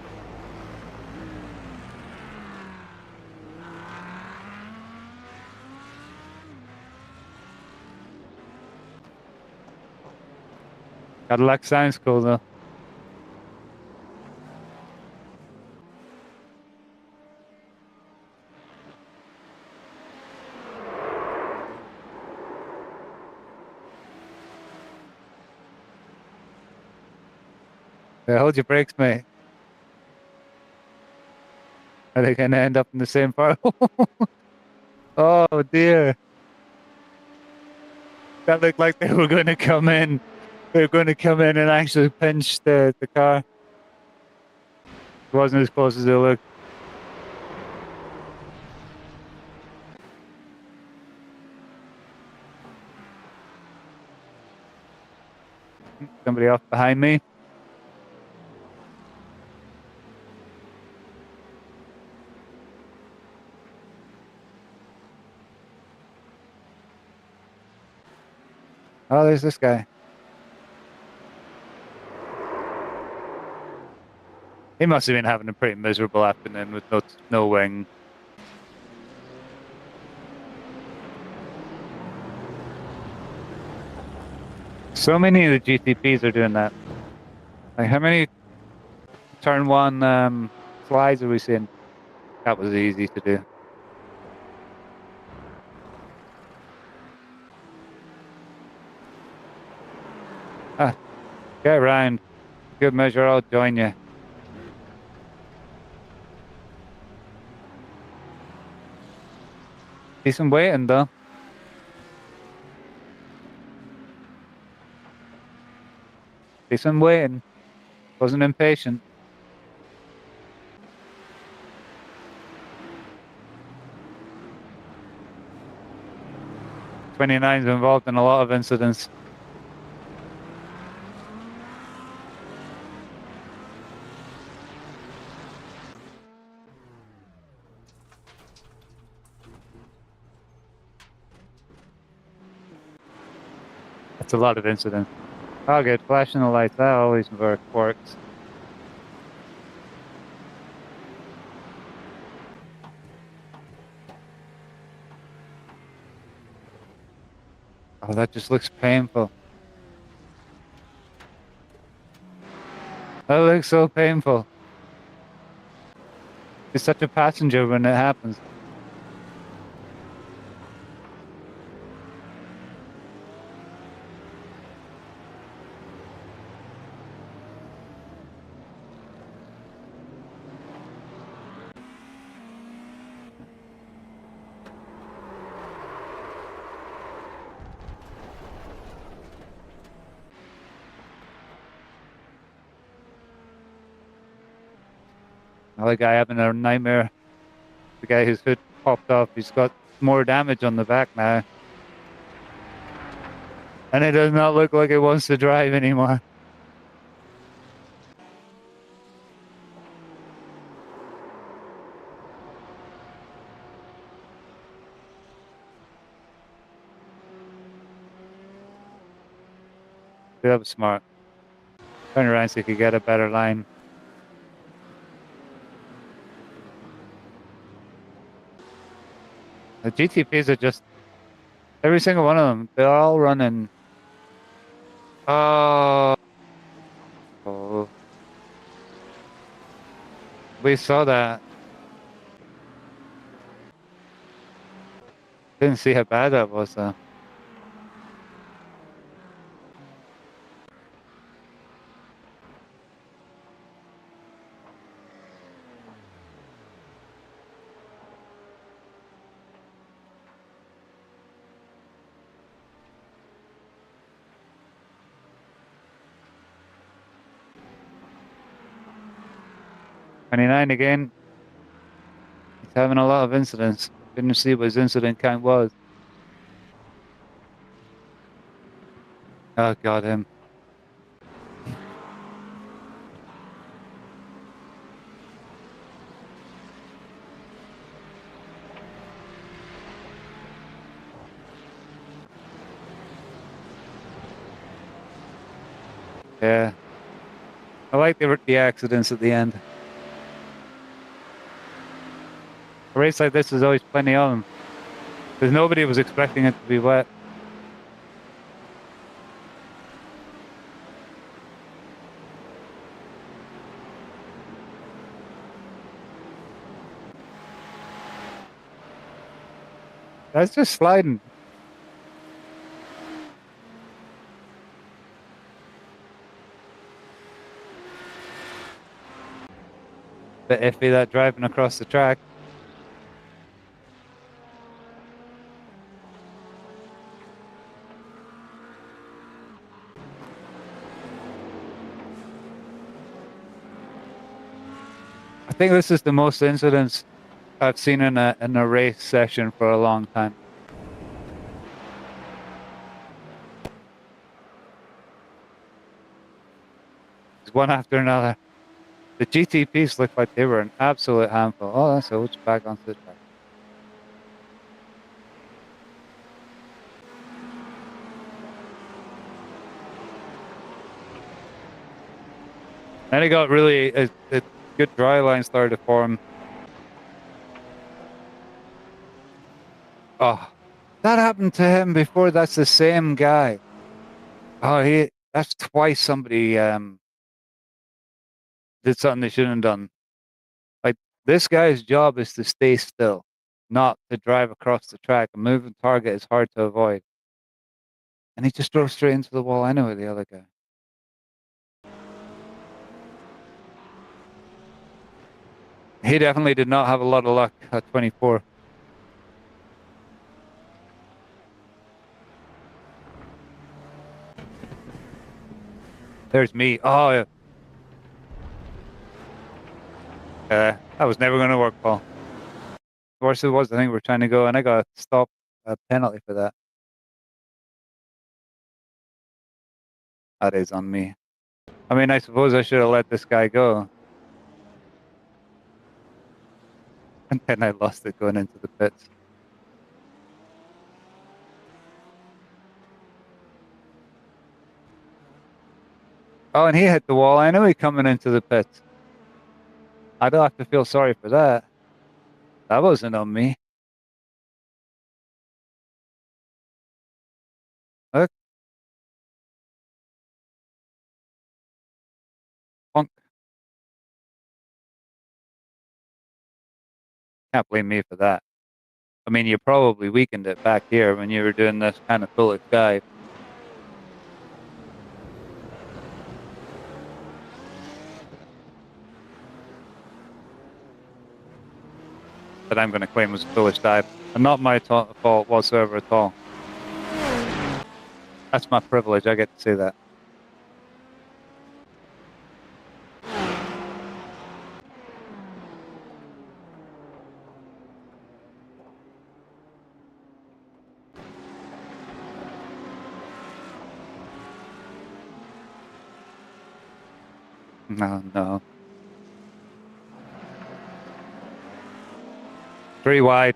Cadillac sounds cool though. Yeah, hold your brakes, mate. Are they gonna end up in the same fire? Oh dear. That looked like they were gonna come in. They were gonna come in and actually pinch the car. It wasn't as close as it looked. Somebody off behind me. Oh, there's this guy. He must have been having a pretty miserable afternoon with no wing. So many of the GTPs are doing that. Like, how many turn one slides are we seeing? That was easy to do. Get around. Good measure, I'll join you. Decent waiting though. Decent waiting. Wasn't impatient. 29's involved in a lot of incidents. That's a lot of incidents. Oh, good. Flashing the lights. That always works. Oh, that just looks painful. That looks so painful. You're such a passenger when it happens. Another guy having a nightmare. The guy whose hood popped off, he's got more damage on the back now. And it does not look like it wants to drive anymore. That was smart. Turn around so you could get a better line. The GTPs are just, every single one of them, they're all running. Oh. We saw that. Didn't see how bad that was though. '29 again. He's having a lot of incidents. Couldn't see what his incident count was. Oh God, him. Yeah. I like the accidents at the end. A race like this, there's always plenty of them. Because nobody was expecting it to be wet. That's just sliding. Bit iffy that driving across the track. I think this is the most incidents I've seen in a race session for a long time. It's one after another. The GTPs looked like they were an absolute handful. Oh, that's O's back onto the track. Then it got really a good dry line started to form. Oh, that happened to him before. That's the same guy. Oh, that's twice somebody did something they shouldn't have done. Like, this guy's job is to stay still, not to drive across the track. A moving target is hard to avoid. And he just drove straight into the wall anyway, the other guy. He definitely did not have a lot of luck at 24. There's me. Oh, yeah. That was never going to work, Paul. Worse it was, I think we were trying to go, and I got stopped, a penalty for that. That is on me. I mean, I suppose I should have let this guy go. And then I lost it going into the pits. Oh, and he hit the wall. I knew he coming into the pits. I don't have to feel sorry for that. That wasn't on me. Look. Punk. Can't blame me for that. I mean, you probably weakened it back here when you were doing this kind of foolish dive. That I'm going to claim was a foolish dive. And not my fault whatsoever at all. That's my privilege. I get to say that. No, no. 3 wide.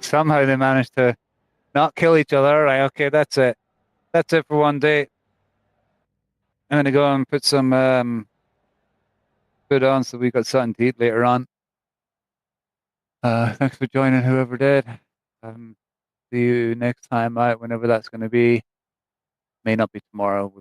Somehow they managed to not kill each other. Right, okay, that's it. That's it for one day. I'm gonna go and put some food on so we got something to eat later on. Thanks for joining, whoever did. See you next time out, whenever that's gonna be. May not be tomorrow.